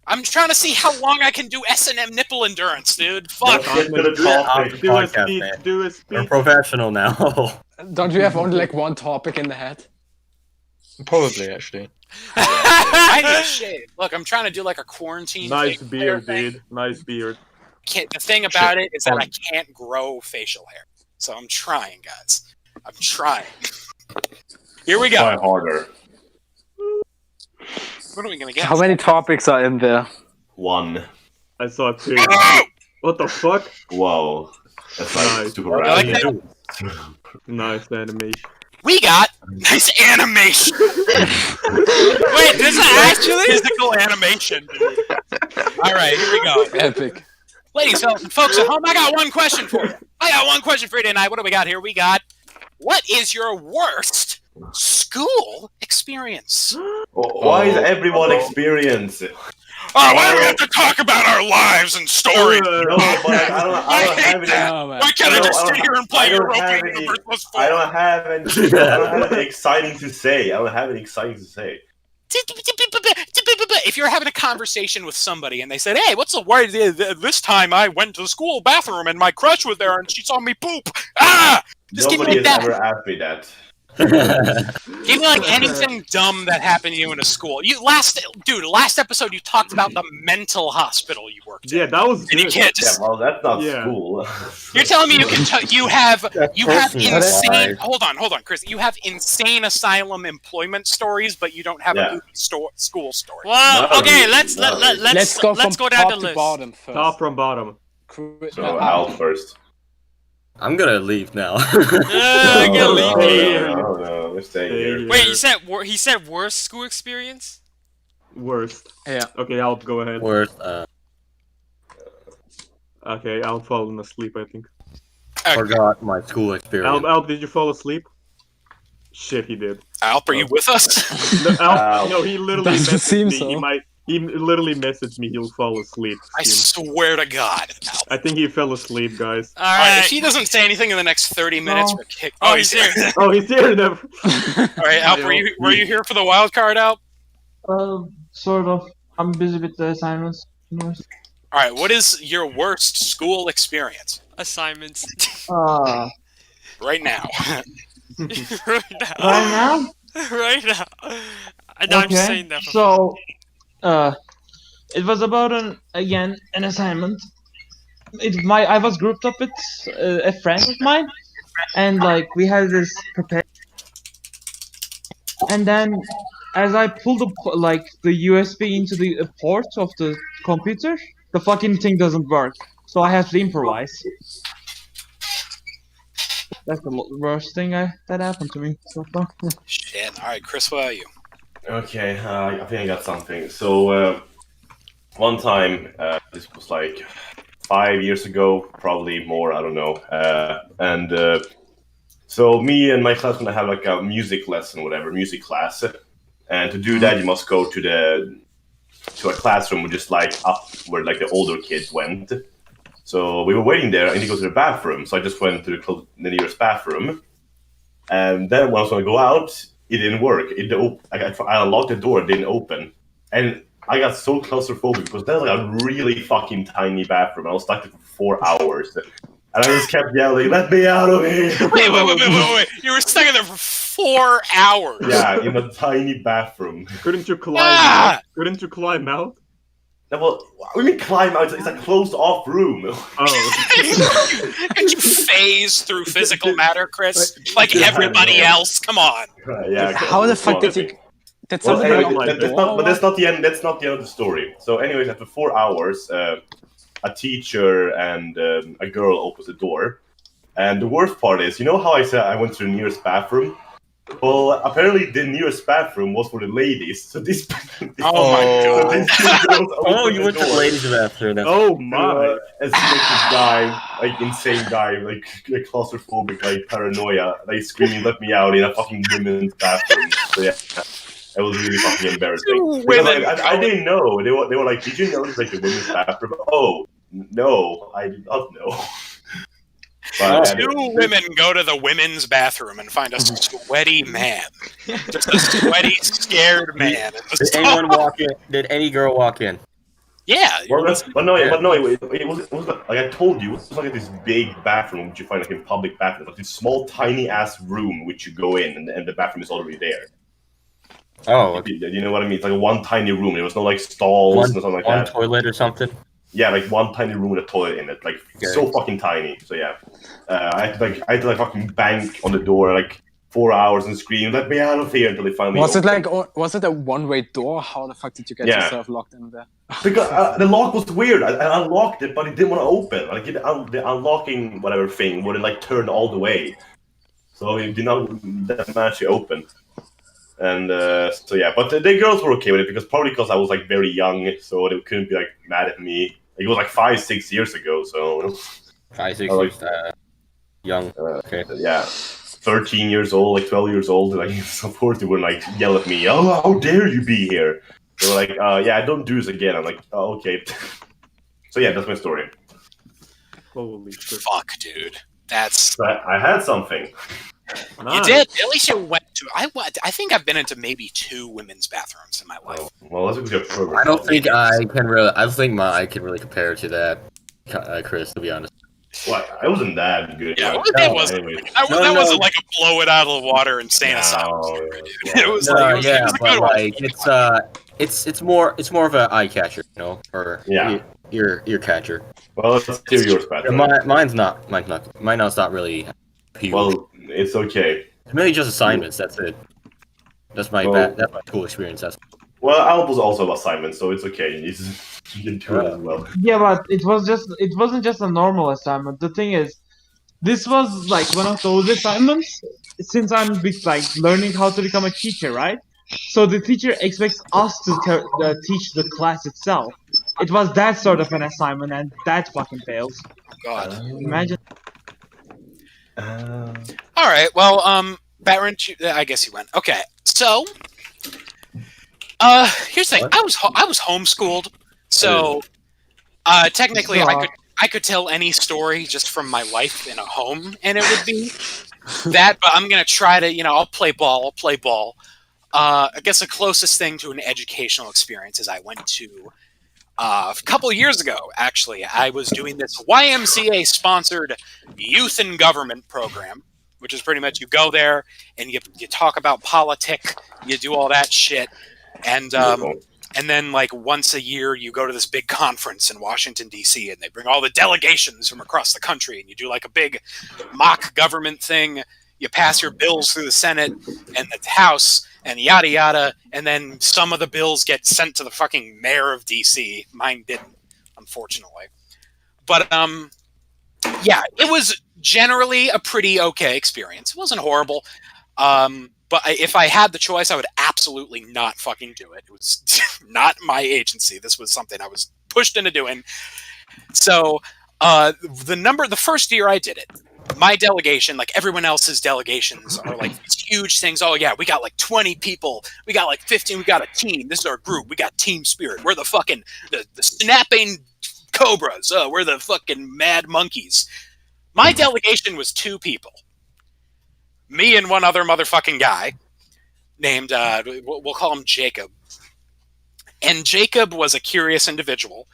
I'm trying to see how long I can do S&M nipple endurance, dude. Fuck. Let's get to the Do that topic. on Do a podcast, speech, man. do a We're speech. professional now. Don't you have only like one topic in the head? Probably, actually. I need a shave. Look, I'm trying to do like a quarantine. Nice facial beard, hair thing. dude. Nice beard. The thing about it is that I can't grow facial hair. So I'm trying, guys. I'm trying. Here we Try go. harder. What are we gonna get? How many topics are in there? One. I saw it too. What the fuck? Wow. That's like Nice. super I like rad. that. Nice animation. We got nice animation. Wait, this is actually? Physical animation. Dude. All right, here we go. Epic. Ladies and folks at home, I got one question for you. Tonight. What do we got here? We got, what is your worst school experience? Why is everyone experiencing? Oh, why do we have to talk about our lives and stories? No, but I don't have any. Oh, man. Why can't I just sit here and play I don't Europa have any- Universe Plus 4? I don't have any exciting to say. If you're having a conversation with somebody and they said, "Hey, what's the word? This time I went to the school bathroom and my crush was there and she saw me poop." Ah! Just give me Nobody like has that. ever asked me that. Give me like anything dumb that happened to you in a school. Last episode you talked about the mental hospital you worked in. Yeah, that was And you good. can't Yeah, just. well, that's not Yeah. school. You're telling me you have personal insane. life. Hold on, Chris. You have insane asylum employment stories, but you don't have Yeah. a movie school story. Well, No, okay, no. let's Let's go down top the to list. bottom first. Top from bottom. So Al first. I'm gonna leave now. I gotta leave no, here. no, let's stay here. Wait, he said worst school experience? Worst. Yeah. Okay, I'll go ahead. Worst. Okay, I'll fall asleep, I think. Forgot my school experience. Alp, did you fall asleep? Shit, he did. Alp, are you with us? No, Alp, no, he literally Doesn't messaged seem me. so. He literally messaged me he'll fall asleep. I soon. swear to God. Alp. I think he fell asleep, guys. Alright, if Alright. he doesn't say anything in the next 30 minutes, No. we're kicked. Oh, he's here. Oh, he's here now. Alright, Alp, were you here for the wild card, Alp? Sort of. I'm busy with the assignments. Alright, what is your worst school experience? Assignments. Uh, Right now. Right now. right now? Right now. I'm just saying that. So, it was about an assignment. I was grouped up with a friend of mine, and like we had this prepared. And then, as I pulled the USB into the port of the computer, the fucking thing doesn't work. So I have to improvise. That's the worst thing that happened to me so far. Shit. Alright, Chris, what are you? Okay, I think I got something. So, one time, this was like 5 years ago, probably more. I don't know. So me and my classmate have like a music lesson, whatever, music class. And to do that, you must go to a classroom, which is like up where like the older kids went. So we were waiting there. I need to go to the bathroom, so I just went to the nearest bathroom. And then when I was going to go out, it didn't work. I unlocked the door, it didn't open, and I got so claustrophobic because that was like a really fucking tiny bathroom. I was stuck there for 4 hours. And I just kept yelling, "Let me out of here!" Wait. You were stuck in there for 4 hours. Yeah, in a tiny bathroom. Couldn't you climb out? Couldn't you climb out? No, well, what do you mean climb out? It's a closed-off room. Oh. Could you phase through physical matter, Chris? Like everybody else? Come on. Yeah. How the fuck did you? Did somebody but that's not the end. That's not the end of the story. So, anyways, after 4 hours, a teacher and a girl opens the door. And the worst part is, you know how I said I went to the nearest bathroom? Well, apparently the nearest bathroom was for the ladies. So this. Oh my god! So these two girls opened you the went to the door. ladies' bathroom. Oh my! As like this guy, like insane guy, like claustrophobic, like paranoia, like screaming "Let me out" in a fucking women's bathroom. So yeah. It was really fucking embarrassing. Because, like, I didn't know. They were like, "Did you notice like the women's bathroom?" Oh, no, I did not know. But, Two women go to the women's bathroom and find a sweaty man. Just a sweaty, scared man. Did anyone walk in? Did any girl walk in? Yeah. But no, it was like I told you, it was like this big bathroom which you find like in public bathrooms, like this small, tiny ass room which you go in and the bathroom is already there. Oh, okay. You know what I mean? It's like one tiny room. There was no like stalls or something like one that. toilet or something. Yeah, like one tiny room with a toilet in it, like so fucking tiny. So yeah, I had to fucking bang on the door like 4 hours and scream, "Let me out of here!" until they finally. Was it opened. like? Was it a one-way door? How the fuck did you get Yeah. yourself locked in there? Because the lock was weird. I unlocked it, but it didn't want to open. Like the unlocking whatever thing wouldn't like turn all the way, so it did not manage to open. And so yeah, but the girls were okay with it probably because I was like very young, so they couldn't be like mad at me. It was like 5-6 years ago, so 5-6 years. Young. Okay. Yeah, 13 years old, like 12 years old. Like of course they wouldn't like yell at me. "Oh, how dare you be here?" They were like, "Yeah, don't do this again." I'm like, "Oh, okay." So yeah, that's my story. Holy shit! Fuck, dude. That's. So I had something. You did. At least you went to. I think I've been into maybe 2 women's bathrooms in my life. Oh, well, let's look at program. I don't think I can really. I don't think I can really compare to that, Chris. To be honest. Well, I wasn't that good. Yeah, Like, that wasn't. anyway. That wasn't like a blow it out of the water insane asylum. Yeah. It was No, like, it was a but good one. like it's more of an eye catcher, you know, or Yeah. ear catcher. Well, let's hear yours, Patrick. Mine's not really. Appealing. Well, it's okay. It's mainly just assignments. That's it. That's my that's my school experience. Well, Albus also have assignments, so it's okay. You can do it as well. Yeah, but it wasn't just a normal assignment. The thing is, this was like one of those assignments. Since I'm like learning how to become a teacher, right? So the teacher expects us to teach the class itself. It was that sort of an assignment, and that fucking fails. God. Imagine. All right. Well, Baron, I guess you went. Okay. So, here's the thing. I was homeschooled, so technically I could tell any story just from my life in a home, and it would be that. But I'm gonna try to, I'll play ball. I guess the closest thing to an educational experience is I went to a couple of years ago. Actually, I was doing this YMCA-sponsored youth in government program, which is pretty much you go there and you talk about politics, you do all that shit, and then like once a year you go to this big conference in Washington D.C. and they bring all the delegations from across the country and you do like a big mock government thing. You pass your bills through the Senate and the House and yada yada, and then some of the bills get sent to the fucking mayor of DC. Mine didn't, unfortunately. But yeah, it was generally a pretty okay experience. It wasn't horrible. But if I had the choice, I would absolutely not fucking do it. It was not my agency. This was something I was pushed into doing. So the first year I did it, my delegation, like everyone else's delegations, are like these huge things. Oh yeah, we got like 20 people, we got like 15, we got a team. This is our group. We got team spirit. We're the fucking the snapping cobras. We're the fucking mad monkeys. My delegation was 2 people, me and one other motherfucking guy named we'll call him Jacob. And Jacob was a curious individual.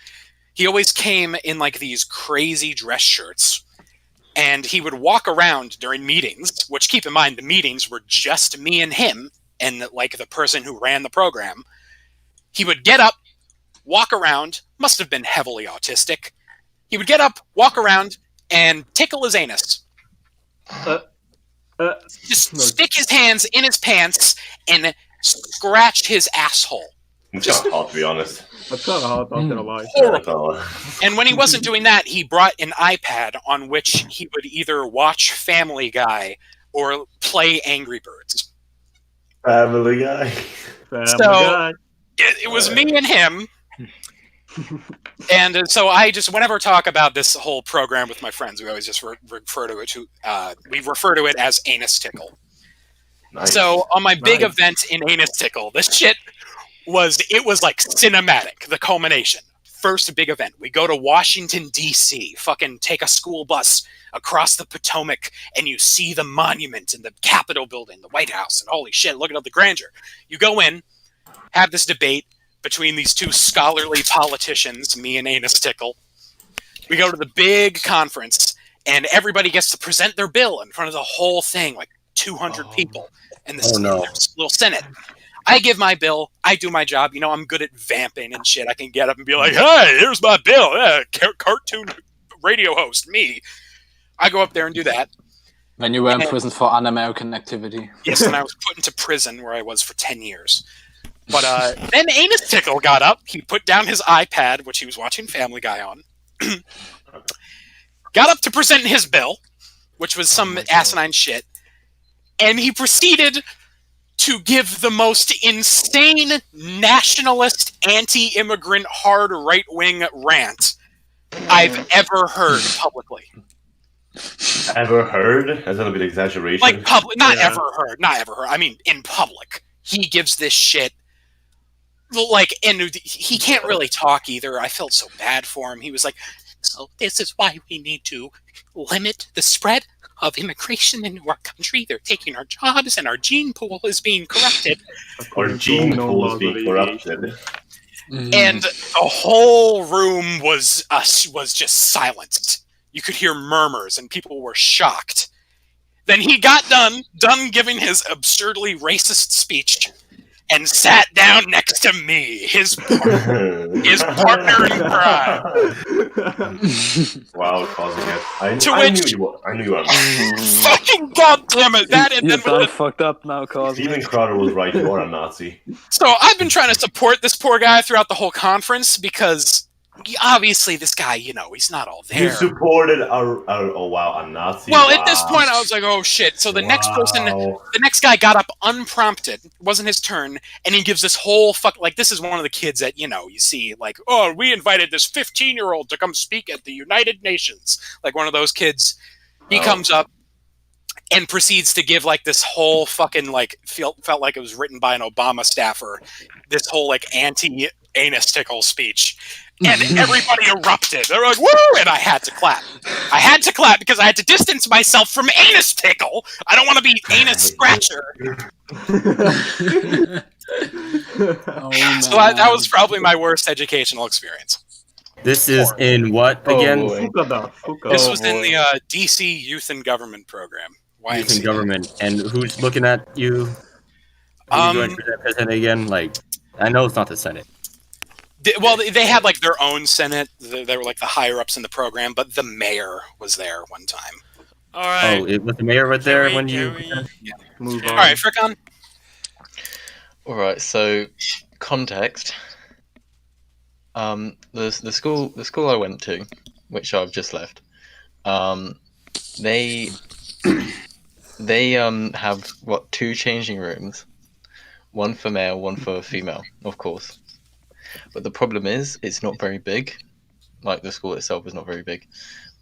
He always came in like these crazy dress shirts. And he would walk around during meetings, which, keep in mind, the meetings were just me and him and like the person who ran the program. He would get up, walk around, must have been heavily autistic. He would get up, walk around, and tickle his anus. Just stick his hands in his pants and scratch his asshole. It's kind of hot, to be honest. That's kind of hot, not gonna lie. Horrible. And when he wasn't doing that, he brought an iPad on which he would either watch Family Guy or play Angry Birds. Family Guy. Family Guy. It was me and him. And so I just, whenever I talk about this whole program with my friends, we always just refer to it as Anus Tickle. Nice. So on my big event in Anus Tickle, this shit was like cinematic, the culmination. First big event. We go to Washington, D.C., fucking take a school bus across the Potomac, and you see the monument and the Capitol building, the White House, and holy shit, look at all the grandeur. You go in, have this debate between these 2 scholarly politicians, me and Anus Tickle. We go to the big conference, and everybody gets to present their bill in front of the whole thing, like 200 people in this little Senate. I give my bill. I do my job. You know, I'm good at vamping and shit. I can get up and be like, hey, here's my bill. Cartoon radio host, me. I go up there and do that. When you were in prison for un-American activity. Yes, and I was put into prison where I was for 10 years. But then Anus Tickle got up. He put down his iPad, which he was watching Family Guy on. Got up to present his bill, which was some asinine shit. And he proceeded to give the most insane nationalist, anti-immigrant, hard right-wing rant I've ever heard publicly. Ever heard? That's a little bit exaggeration. Like public, not ever heard. I mean, in public, he gives this shit. Like, and he can't really talk either. I felt so bad for him. He was like, "So this is why we need to limit the spread of immigration into our country. They're taking our jobs, and our gene pool is being corrupted." Our gene pool is being corrupted. And the whole room was just silenced. You could hear murmurs, and people were shocked. Then he got done giving his absurdly racist speech, and sat down next to me, his partner in crime. Wow, causing it. I knew you were. Fucking goddamn it! That and You're then done fucked up now, Cosmo. Steven Crowder was right. You are a Nazi. So I've been trying to support this poor guy throughout the whole conference because obviously this guy, you know, he's not all there. You supported a Nazi. Well, at this point, I was like, oh shit. So the next guy got up unprompted. It wasn't his turn. And he gives this whole like, this is one of the kids that, you know, you see, like, oh, we invited this 15-year-old to come speak at the United Nations. Like one of those kids. He comes up and proceeds to give like this whole fucking like, felt like it was written by an Obama staffer. This whole like anti-anus tickle speech. And everybody erupted. They were like, woo! And I had to clap. I had to clap because I had to distance myself from Anus Tickle. I don't want to be Anus Scratcher. So that was probably my worst educational experience. This is in what again? This was in the DC Youth and Government Program. Youth and Government. And who's looking at you? Who are you going to present again? Like, I know it's not the Senate. Well, they had like their own Senate. They were like the higher ups in the program, but the mayor was there one time. All right. Oh, was the mayor right there when you move on? All right, Frickon. All right. So, context. The school I went to, which I've just left. They have 2 changing rooms, one for male, one for female, of course. But the problem is, it's not very big. like the school itself is not very big,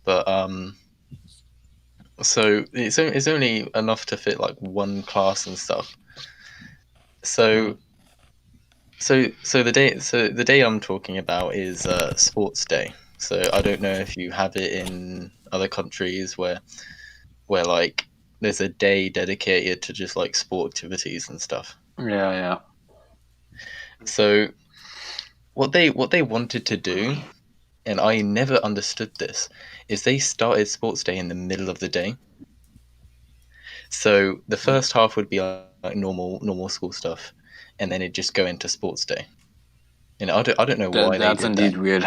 but so it's only enough to fit like one class and stuff. So the day I'm talking about is sports day. So I don't know if you have it in other countries where like there's a day dedicated to just like sport activities and stuff. Yeah. So what they wanted to do, and I never understood this, is they started sports day in the middle of the day. So the first half would be like normal school stuff, and then it'd just go into sports day. And I don't know why That's they did indeed that. weird.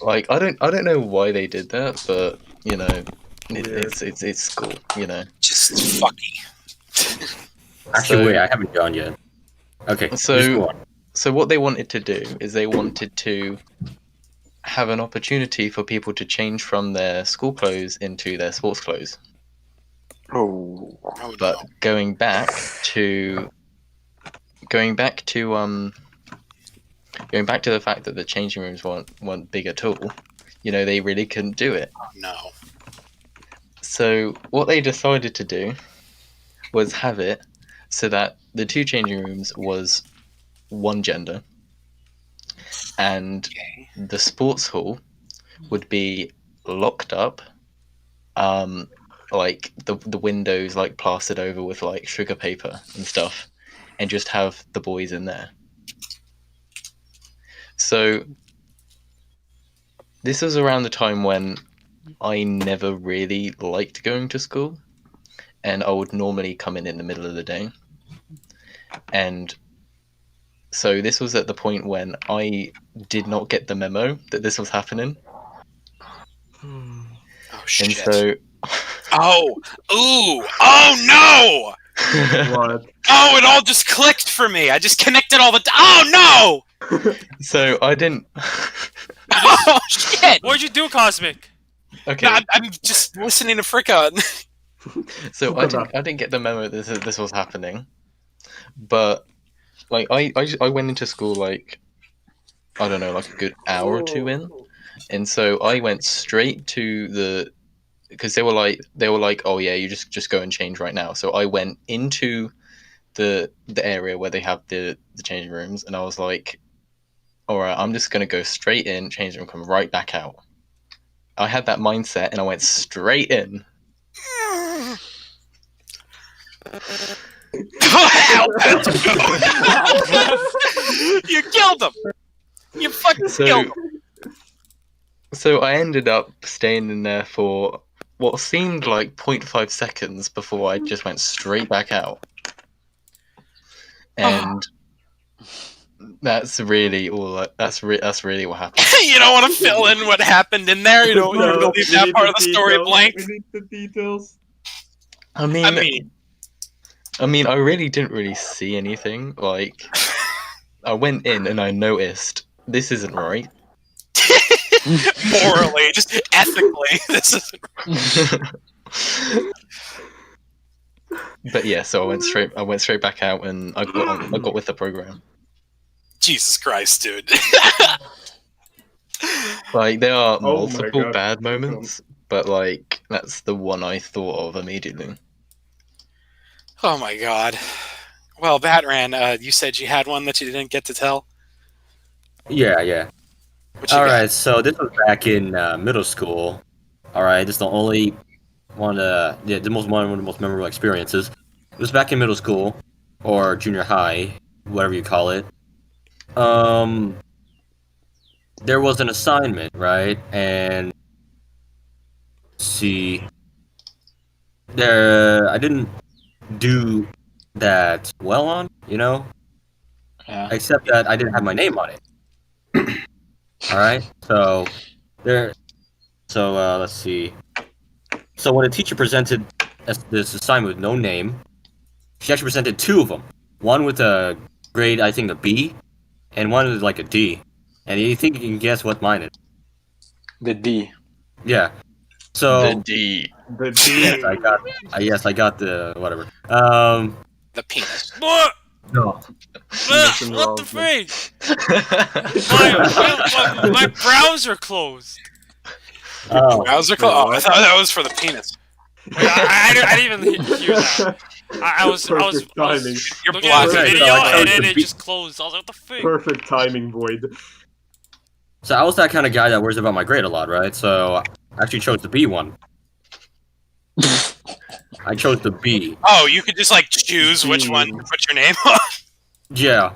Like I don't know why they did that, but you know, it's school, you know. Just fucky. Actually, So- wait, I haven't gone yet. Okay, So- just go on. So what they wanted to do is they wanted to have an opportunity for people to change from their school clothes into their sports clothes. Oh. Oh, But no. going back to the fact that the changing rooms weren't big at all, you know, they really couldn't do it. Oh, no. So what they decided to do was have it so that the two changing rooms was one gender, and Okay. the sports hall would be locked up, like the windows like plastered over with like sugar paper and stuff, and just have the boys in there. So this was around the time when I never really liked going to school, and I would normally come in the middle of the day. And so this was at the point when I did not get the memo that this was happening. Oh, And shit. so Oh! Ooh! Oh, no! What? Oh, it all just clicked for me. I just connected all the... Oh, no! so I didn't Oh, shit! What'd you do, Cosmic? okay. No, I'm just listening to Fricka. So I didn't get the memo that this was happening, but like I went into school like I don't know, like a good hour or two in, and so I went straight to the because they were like oh yeah, you just go and change right now. So I went into the area where they have the changing rooms, and I was like, all right, I'm just gonna go straight in, change and come right back out. I had that mindset, and I went straight in. You killed him! You fucking killed him! So I ended up staying in there for what seemed like 0.5 seconds before I just went straight back out. And that's really all. That's really what happened. You don't want to fill in what happened in there? You don't want to leave we that need part of the story details. blank? We need the details. I mean, I mean, I really didn't really see anything. Like, I went in and I noticed this isn't right. morally, just ethically, this is... But yeah, so I went straight back out and I got with the program. Jesus Christ, dude. Like there are Oh my multiple God. bad moments, but like that's the one I thought of immediately. Oh my god. Well, Batran, you said you had one that you didn't get to tell? Yeah. What you All got? right, so this was back in middle school. All right, this is the only one of the most memorable experiences. It was back in middle school or junior high, whatever you call it. There was an assignment, right? And let's see, I didn't do that well on, you know, Yeah. except that I didn't have my name on it. All right, so let's see. So when a teacher presented this assignment with no name, she actually presented two of them. One with a grade, I think a B, and one with like a D. And you think you can guess what mine is? The D. Yeah. So The D. The D. yes, I got the whatever. The penis. What? No. Nothing What wrong the with freak? My browser closed. Oh. Browser close. Oh, I thought that was for the penis. Wait, I didn't even hear that. I was Perfect timing. You're looking at the blocking. video So I and chose then to it be- just closed. I was like, what the freak? Perfect timing, Void. So I was that kind of guy that worries about my grade a lot, right? So I actually chose the B one. I chose the B. Oh, you could just like choose which one to put your name on. Yeah.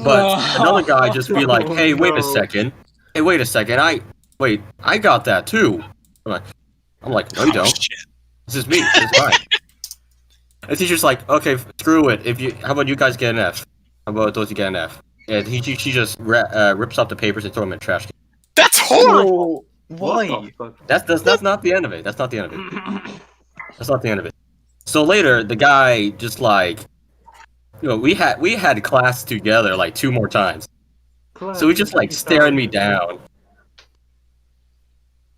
But another guy just be like, hey, wait No. a second. Hey, wait a second. I got that too. I'm like, no, you Oh, don't. shit. This is me. This is mine. The teacher's like, okay, screw it. How about you guys get an F? How about those you get an F? And she just rips up the papers and throw them in the trash can. That's horrible. What the fuck? That's not the end of it. That's not the end of it. That's not the end of it. So later, the guy just like, we had class together like 2 more times. So he just like staring me down.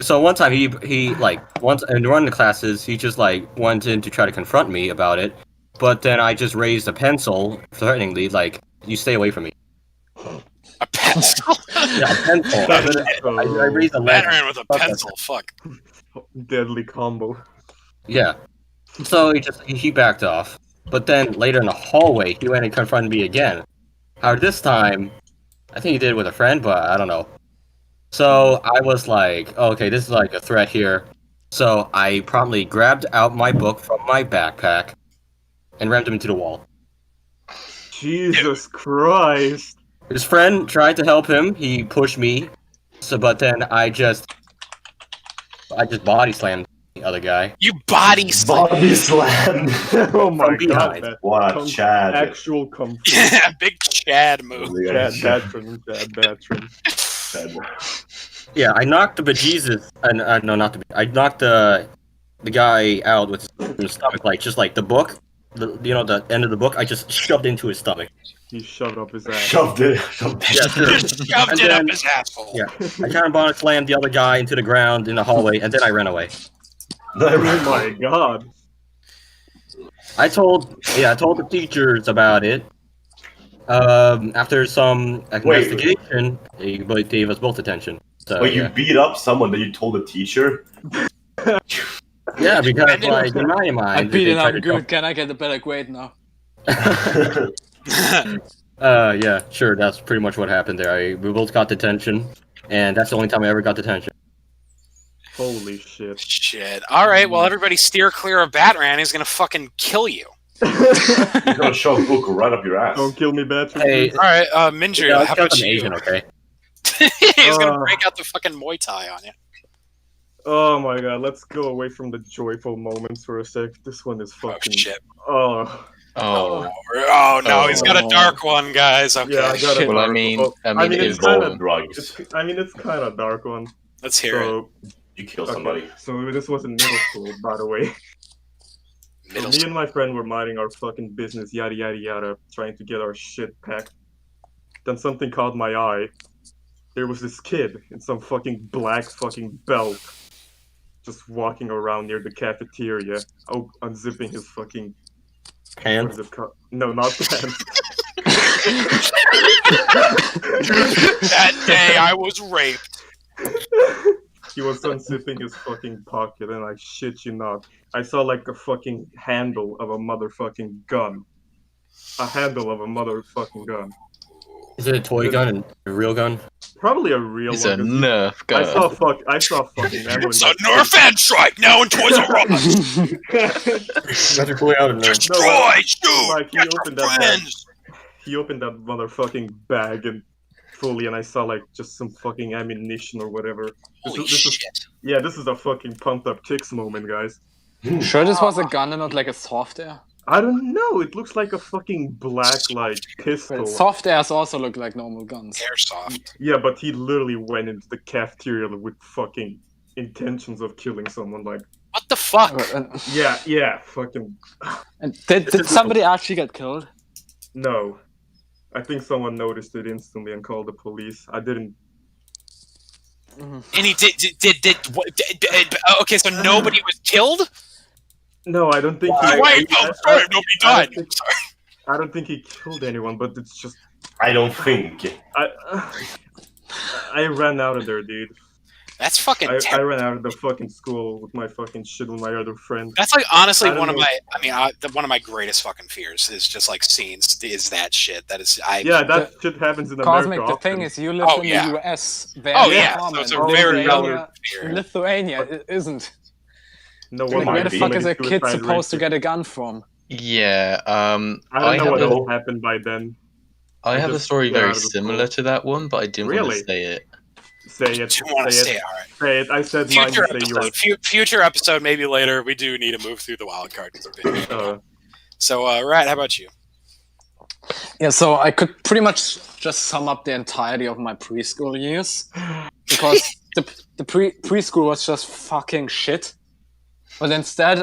So one time he like once in one of the classes he just like went in to try to confront me about it, but then I just raised a pencil threateningly like, you stay away from me. A pencil. Yeah, a pencil. I raised a lead. Veteran with a pencil. Fuck. Deadly combo. Yeah. So he backed off. But then later in the hallway, he went and confronted me again. However, this time, I think he did it with a friend, but I don't know. So I was like, okay, this is like a threat here. So I promptly grabbed out my book from my backpack and rammed him into the wall. Jesus Christ. His friend tried to help him. He pushed me. But then I just body slammed the other guy. You body slam. Body slam. Oh my From behind. god. That What a Chad. actual comfort. Yeah, big Chad move. Chad Batron. Yeah, I knocked the bejesus. No, not the. I knocked the guy out with his stomach, like just like the book, the end of the book. I just shoved into his stomach. He shoved up his ass. Shoved it. Yeah, sure. Just shoved And it then- up his asshole. Yeah, I kind of body slammed the other guy into the ground in the hallway, and then I ran away. Oh my god. I told the teachers about it. After some investigation, they gave us both attention. So Wait, you yeah. beat up someone that you told a teacher? Yeah, because like in my mind, I'm beating they tried up to good. Can I get a better grade now? Yeah, sure. That's pretty much what happened there. We both got detention, and that's the only time I ever got detention. Holy shit. Shit. All right. Well, everybody steer clear of Batran. He's gonna fucking kill you. You're gonna shove a book right up your ass. Don't kill me, Batron. Hey, All right, Minju. yeah, How about I'm you? Asian, okay? He's gonna break out the fucking Muay Thai on you. Oh my god, let's go away from the joyful moments for a sec. This one is Oh fucking. shit. Oh. Oh, Oh no, he's got a dark one, guys. Okay. Yeah, I got shit. it. Well, I mean, it it's is kind wrong. of. Drugs. It's kind of dark one. Let's hear it. So, You kill somebody. so this was in middle school, by the way. So Middle me school. and my friend were minding our fucking business, yada yada yada, trying to get our shit packed. Then something caught my eye. There was this kid in some fucking black fucking belt, just walking around near the cafeteria, unzipping his fucking. What Hands. is it called? No, not pants. That day I was raped. He was unzipping his fucking pocket, and I shit you not, I saw like a fucking handle of a motherfucking gun. A handle of a motherfucking gun. Is it a toy gun and a real gun? Probably a real It's a one. 'cause Nerf gun. I saw fucking ammo in So that Nerf and Strike now in Toys R Us. That's fully out of Nerf. Destroy, shoot, Like, he get opened your that bag. friends. He opened that motherfucking bag and fully, and I saw like just some fucking ammunition or whatever. Holy this is shit. yeah, this is a fucking pumped up chicks moment, guys. Sure, this was a gun and not like a soft air. I don't know. It looks like a fucking black like pistol. But soft airs also look like normal guns. Airsoft. Yeah, but he literally went into the cafeteria with fucking intentions of killing someone. Like, What the fuck? yeah, fucking And did somebody actually get killed? no. I think someone noticed it instantly and called the police. I didn't. And he okay, so nobody was killed? No, I don't think. Wait, no, sorry, nobody I died. don't think- I don't think he killed anyone, but it's just I don't think. I ran out of there, dude. That's fucking I terrible. ran out of the fucking school with my fucking shit with my other friend. That's like honestly I don't one of know. my. I mean, one of my greatest fucking fears is just like scenes. Is that shit? That is. Yeah, that shit happens in Cosmic, America. the thing often. is, you live Oh, in yeah. the US. Oh, Very yeah, common. so it's a very Lithuania, fear. Lithuania it isn't. No Like, one where might the be. fuck is a committed kid suicide supposed to rate. get a gun from? Yeah, I don't know have what a- all happened by then. I have a just story get out very of the similar school. to that one, but I didn't want Really? to say it. Say it. Do you want to Say say it. it? All right. Say it. I said mine. Future You say yours. episode. Future episode. Maybe later. We do need to move through the wild card. So, Rat, how about you? Yeah, so I could pretty much just sum up the entirety of my preschool years because the preschool was just fucking shit. But instead,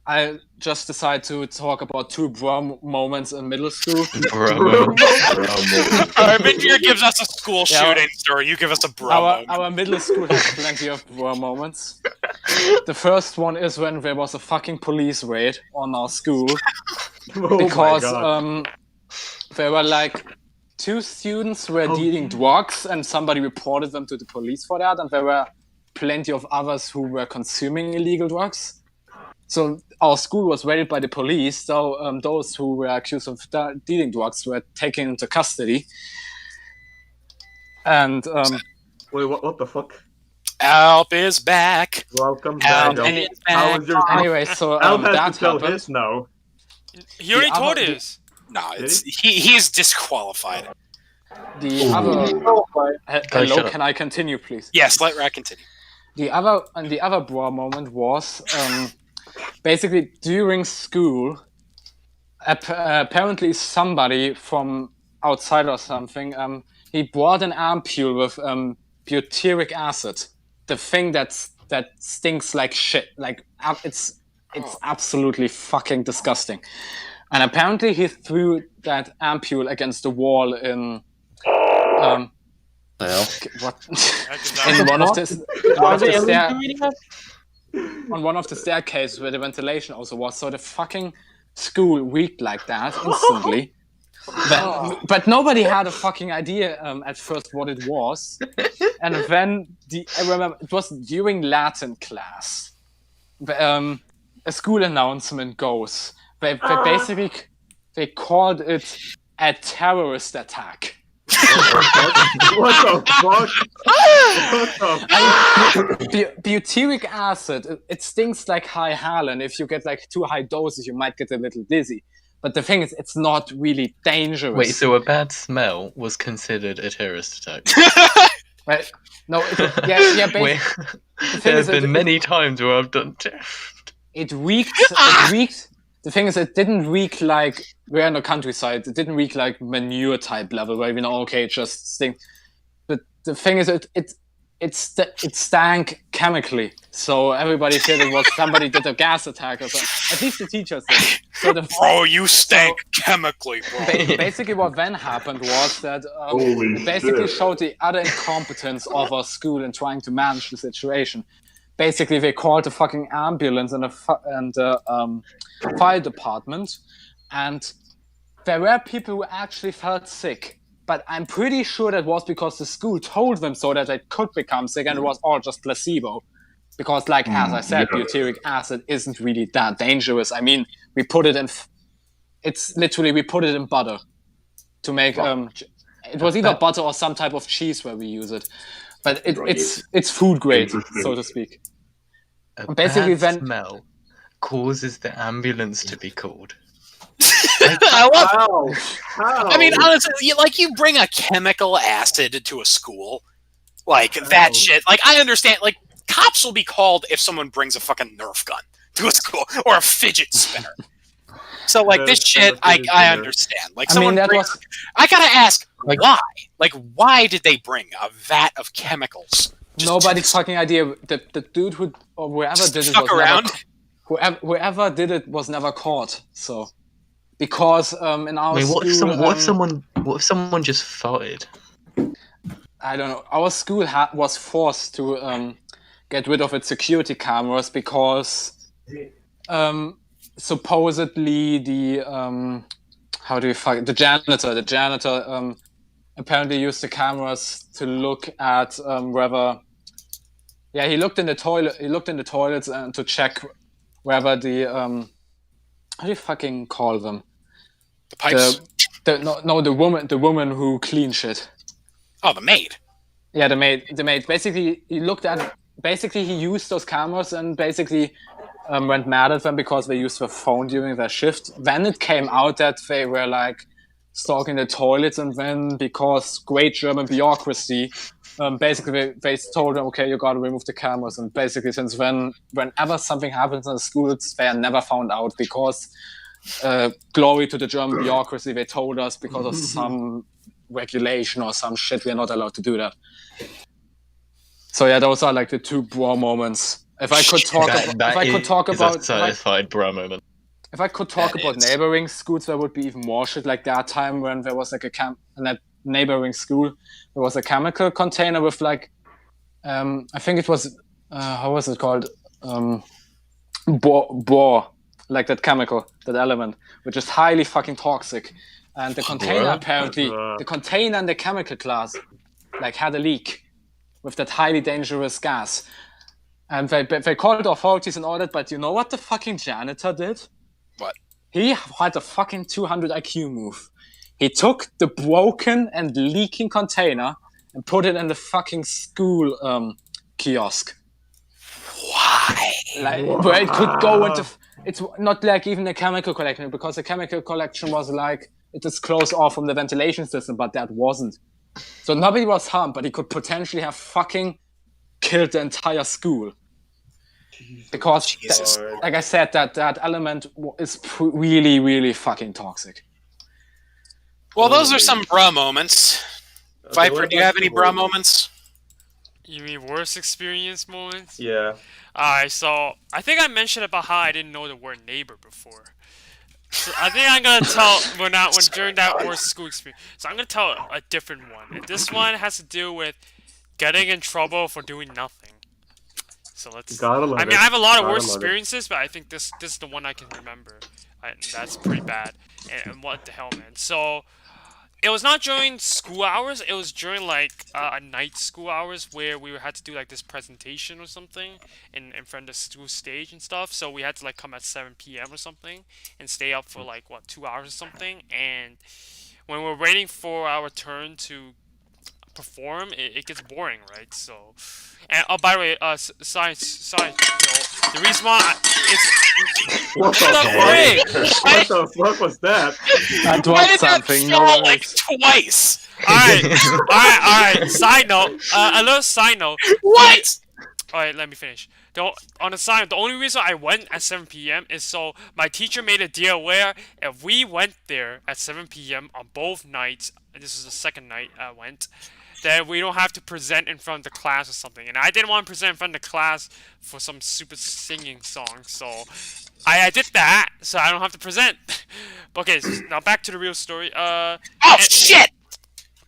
I just decided to talk about two bro moments in middle school. Bro. All right, Midgear gives us a school Yeah. shooting story. You give us a bro moment. Our middle school has plenty of bro moments. The first one is when there was a fucking police raid on our school Oh because my God. there were like two students were dealing drugs and somebody reported them to the police for that, and there were plenty of others who were consuming illegal drugs. So our school was raided by the police. So those who were accused of dealing drugs were taken into custody. And Wait, what the fuck? Alp is back. Welcome back. Alp Alp. is How back. was your? anyway, so Alp has that to tell happened. his now. He already The told other- his. No, it's he's disqualified. The other. Guys, Hello, shut up. can I continue, please? Yes, let Rat continue. The other bra moment was basically during school. Apparently, somebody from outside or something he brought an ampule with butyric acid, the thing that stinks like shit. Like it's absolutely fucking disgusting. And apparently, he threw that ampule against the wall in what in one of the Are they illuminating us? on one of the staircases where the ventilation also was. So the fucking school reeked like that instantly. But nobody had a fucking idea at first what it was. And then I remember it was during Latin class. A school announcement goes. They basically they called it a terrorist attack. What the fuck? What the Butyric acid, it stinks like high Halen. If you get like too high doses, you might get a little dizzy. But the thing is, it's not really dangerous. Wait, so a bad smell was considered a terrorist attack? Right? No, Wait, there have been many times where I've done. It reeked. It reeked. The thing is, it didn't reek like we're in the countryside. It didn't reek like manure type level where we know, okay, it just stinks. But the thing is, it stank chemically. So everybody said it was somebody did a gas attack or something. At least the teachers did. So Bro, you stank chemically, bro. basically what then happened was that Holy it basically shit. showed the utter incompetence of our school in trying to manage the situation. Basically, they called the fucking ambulance and the fire department, and there were people who actually felt sick. But I'm pretty sure that was because the school told them so that they could become sick, and it was all just placebo. Because, like as I said, butyric acid isn't really that dangerous. I mean, we put it in. It's literally we put it in butter to make. It was either butter or some type of cheese where we use it, but it's food grade, so to speak. A Basically, bad then- smell causes the ambulance to be called. I love. How? I mean, honestly, you bring a chemical acid to a school, like that shit. Like, I understand. Like, cops will be called if someone brings a fucking Nerf gun to a school or a fidget spinner. So, like, this shit, I understand. Like, I someone mean, that brings. was I gotta ask, Like- why? Like, why did they bring a vat of chemicals? nobody's fucking idea. The dude who or whoever did it Stuck was around. whoever did it was never caught. So because in our I mean, what school, if someone just farted? I don't know. Our school was forced to get rid of its security cameras because supposedly the the janitor apparently used the cameras to look at whether he looked in the toilets and to check whether the how do you fucking call them, The pipes. the woman who cleaned shit. Oh, the maid. Yeah, the maid. Basically, he used those cameras and basically went mad at them because they used their phone during their shift. Then it came out that they were like stalking the toilets, and then because great German bureaucracy, basically they told them, okay, you got to remove the cameras. And basically, since then, whenever something happens in the schools, they are never found out because glory to the German bureaucracy. They told us because of some regulation or some shit, we are not allowed to do that. So yeah, those are like the two bro moments. If I could talk about a certified bro moment. If I could talk about neighboring schools, there would be even more shit. Like that time when there was like in that neighboring school, there was a chemical container with like, I think it was, how was it called? Bor, like that chemical, that element, which is highly fucking toxic. And the container the container in the chemical class, like had a leak with that highly dangerous gas. And they called the authorities and all that, but you know what the fucking janitor did? What? He had a fucking 200 IQ move. He took the broken and leaking container and put it in the fucking school kiosk. Why? Like, where it could go into... It's not like even a chemical collection, because the chemical collection was like... It is closed off from the ventilation system, but that wasn't. So nobody was harmed, but he could potentially have fucking killed the entire school. Because, like I said, that element is really, really fucking toxic. Well, those are some bra moments. Viper, do you have any bra moments? You mean worst experience moments? Yeah. Alright, so I think I mentioned about how I didn't know the word neighbor before. So I think I'm gonna tell during that worst school experience. So I'm gonna tell a different one. And this one has to do with getting in trouble for doing nothing. So let's. I have a lot of worse experiences, but I think this is the one I can remember. That's pretty bad. And what the hell, man? So it was not during school hours. It was during like a night school hours where we had to do like this presentation or something in front of the school stage and stuff. So we had to like come at 7 p.m. or something and stay up for like 2 hours or something. And when we're waiting for our turn to perform, it gets boring, right? So, and oh, by the way, side note, the reason why What the fuck was that? That was something. No, like twice. Alright. Side note, a little side note. What? Alright, let me finish. On the side, the only reason I went at 7 p.m. is so my teacher made a deal where if we went there at 7 p.m. on both nights, this is the second night I went, then we don't have to present in front of the class or something. And I didn't want to present in front of the class for some stupid singing song, so I did that, so I don't have to present. Okay, so now back to the real story. Shit!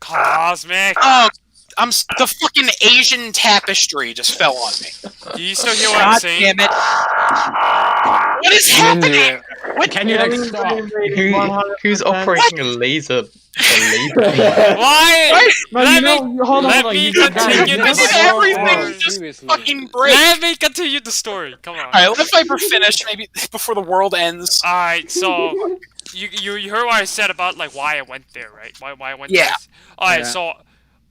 Cosmic! Oh, the fucking Asian tapestry just fell on me. Do you still hear what I'm saying? Damn it! What is happening? What can you like stop? Who's operating a laser? Why? Let me continue the story. Everything just fucking break. Let me continue the story. Come on. Alright, let Viper finish maybe before the world ends. Alright, so you heard what I said about like why I went there, right? Why I went there. there. Alright, so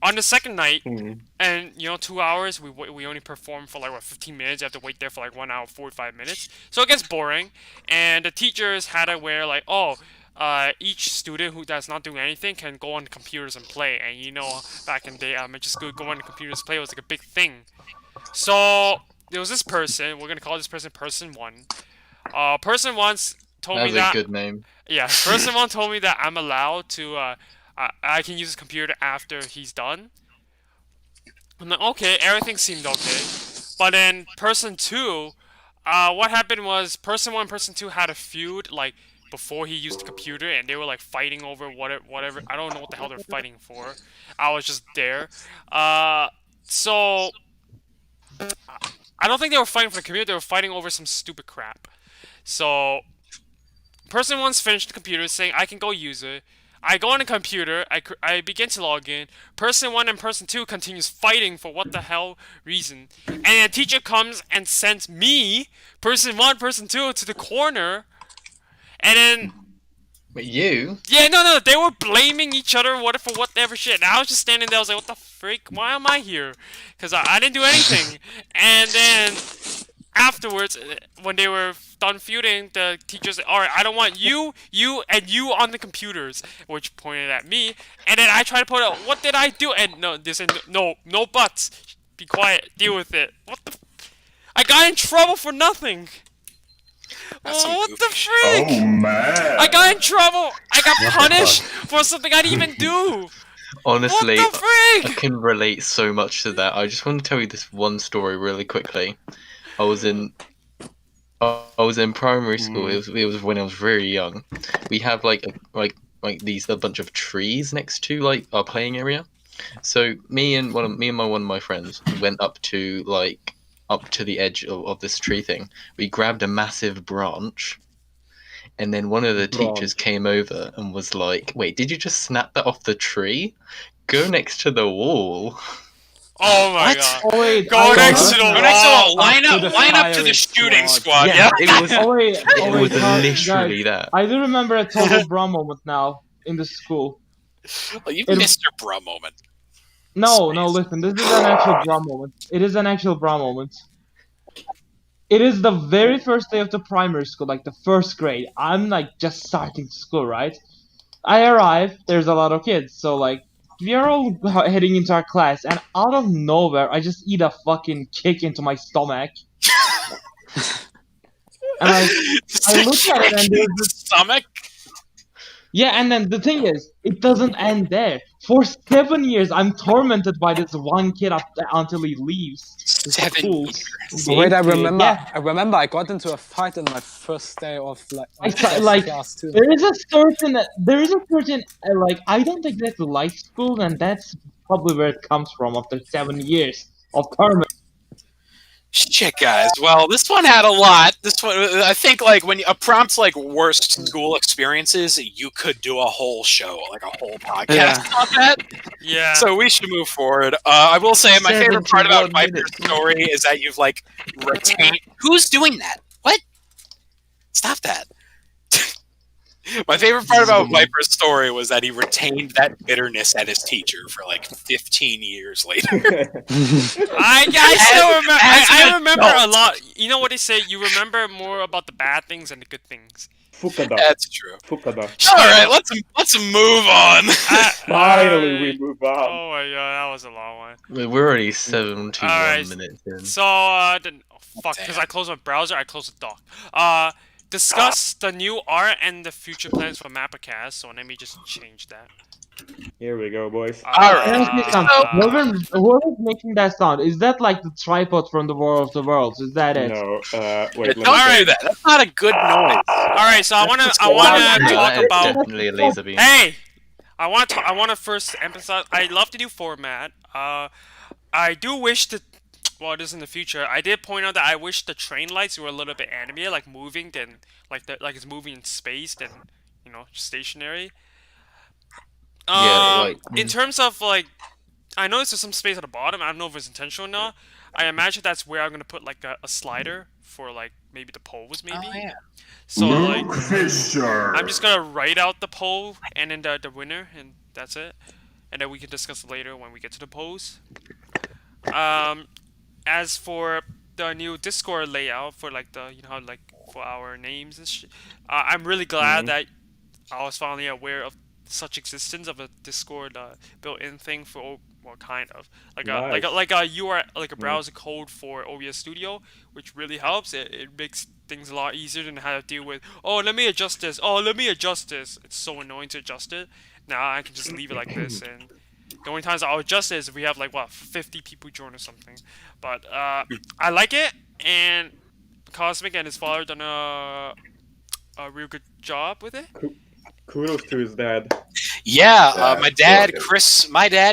on the second night, and 2 hours, we only perform for like 15 minutes. You have to wait there for like 1 hour 45 minutes. So it gets boring, and the teachers had to wear like, each student who that's not doing anything can go on the computers and play. And back in the day, just go on the computers play was like a big thing. So there was this person. We're gonna call this person Person 1. Person 1 told me that. That's a good name. Yeah, Person 1 told me that I'm allowed to. I can use his computer after he's done. I'm like, okay, everything seemed okay. But then Person 2, what happened was Person 1 and Person 2 had a feud, like, before he used the computer, and they were, like, fighting over whatever. I don't know what the hell they're fighting for. I was just there. So, I don't think they were fighting for the computer, they were fighting over some stupid crap. So, person one's finished the computer saying I can go use it. I go on the computer, I begin to log in. Person 1 and person 2 continues fighting for what the hell reason. And the teacher comes and sends me, person 1, person 2, to the corner. And then... But you? Yeah, no, they were blaming each other for whatever shit. And I was just standing there, I was like, what the freak? Why am I here? Because I didn't do anything. And then... afterwards, when they were done feuding, the teacher said, alright, I don't want you, and you on the computers, which pointed at me, and then I tried to point out, what did I do? And no, they said, no buts, be quiet, deal with it. What the I got in trouble for nothing! What the freak? Oh man! I got in trouble! I got punished for something I didn't even do! Honestly, What the freak? I can relate so much to that. I just want to tell you this one story really quickly. I was in primary school. It was when I was very young. We have like a bunch of trees next to like our playing area. So me and one of my friends went up to the edge of this tree thing. We grabbed a massive branch, and then one of the teachers came over and was like, "Wait, did you just snap that off the tree? Go next to the wall." Oh my god. Oh, wait, Go next to the wall! Line up to the shooting squad. Yeah, it was. It was literally that. I do remember a total bra moment now in the school. Well, you missed your bra moment. No, listen, this is an actual bra moment. It is an actual bra moment. It is the very first day of the primary school, like the first grade. I'm like just starting school, right? I arrive, there's a lot of kids, so like we are all heading into our class, and out of nowhere, I just eat a fucking kick into my stomach. And I look at it, and there's this... stomach. Yeah, and then the thing is, it doesn't end there. For 7 years, I'm tormented by this one kid until he leaves. 7 years. Wait, I remember. Yeah. I remember I got into a fight on my first day of class too. There is a certain like I don't exactly like school, and that's probably where it comes from after 7 years of torment. Shit, guys. Well, this one had a lot. This one, I think, like when a prompt's like worst school experiences, you could do a whole show, like a whole podcast on that. Yeah. So we should move forward. I will say my favorite part about Viper's story is that you've like retained. Who's doing that? What? Stop that. My favorite part about Viper's story was that he retained that bitterness at his teacher for like 15 years later. I still remember. I remember a lot. You know what they say? You remember more about the bad things than the good things. Fukada. That's true. Fukada. All right, let's move on. Finally, we move on. Oh my god, that was a long one. We're already 71 minutes in. So fuck, because I closed my browser, I closed the dock. Discuss the new art and the future plans for MapperCast. So let me just change that. Here we go, boys. Alright. Whoever's making that sound, is that like the tripod from the War of the Worlds? Is that it? No, wait. Don't do that. That's not a good noise. Alright, so I wanna talk about. Definitely a laser beam. Hey, I wanna first emphasize. I love the new format. I do wish that. Well, it is in the future. I did point out that I wish the train lights were a little bit animated, like moving, than like it's moving in space, than stationary. In terms of like, I noticed there's some space at the bottom. I don't know if it's intentional or not. I imagine that's where I'm gonna put like a slider for like maybe the poles, maybe. Oh, yeah. So like, Fischer. I'm just gonna write out the pole and then the winner, and that's it. And then we can discuss it later when we get to the polls. As for the new Discord layout for like the for our names and shit, I'm really glad that I was finally aware of such existence of a Discord built-in thing for kind of like a URL, like a browser code for OBS Studio, which really helps. It makes things a lot easier than how to deal with let me adjust this. It's so annoying to adjust it. Now I can just leave it like this, and the only times I'll adjust it is if we have like 50 people join or something. But I like it, and Cosmic and his father done a real good job with it. Kudos to his dad. Yeah, my dad,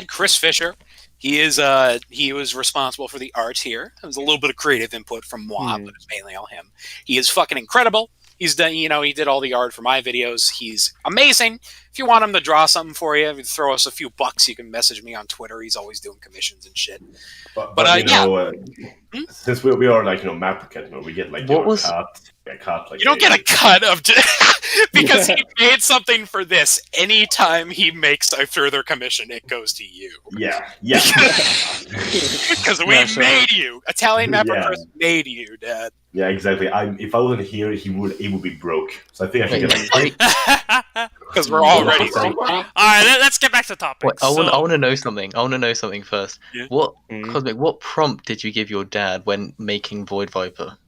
Chris Fischer. He was responsible for the art here. There was a little bit of creative input from moi, but it's mainly all him. He is fucking incredible. He's done, he did all the art for my videos. He's amazing. If you want him to draw something for you, throw us a few bucks. You can message me on Twitter. He's always doing commissions and shit. But since we are like MapperCast, we get like cut. Like you don't get a cut of because he made something for this. Anytime he makes a further commission, it goes to you. Yeah. Because we made you. Italian MapperCast made you, Dad. Yeah, exactly. If I wasn't here, he would be broke. So I think I should get like because we're already. All right, let's get back to the topic. Wait, I want to know something. I want to know something first. Yeah. Cosmic, what prompt did you give your dad when making Void Viper?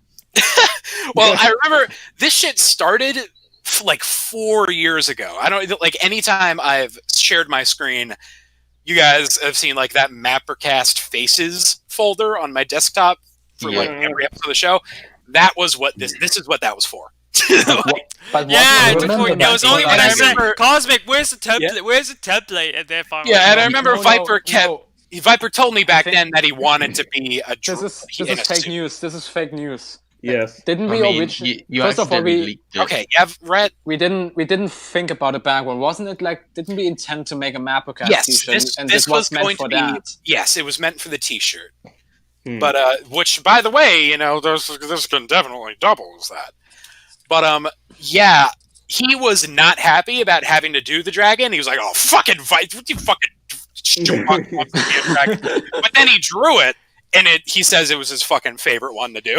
Well, I remember this shit started like 4 years ago. I don't like anytime I've shared my screen, you guys have seen like that MapperCast Faces folder on my desktop for like every episode of the show. That was what this is what that was for. It was only when I said, remember, Cosmic, where's the template? Yeah. Where's the template? And then finally, and I remember Viper told me back then that he wanted to be a. This is fake news. This is fake news. Yes. Didn't we originally? First of all, we didn't think about it back when, wasn't it? Like, didn't we intend to make a MapperCast t-shirt? This was meant for that. Yes, it was meant for the t-shirt. But which, by the way, this can definitely doubles that. But he was not happy about having to do the dragon. He was like, "Oh, fucking Viper, what you fucking dragon?" But then he drew it. And he says it was his fucking favorite one to do.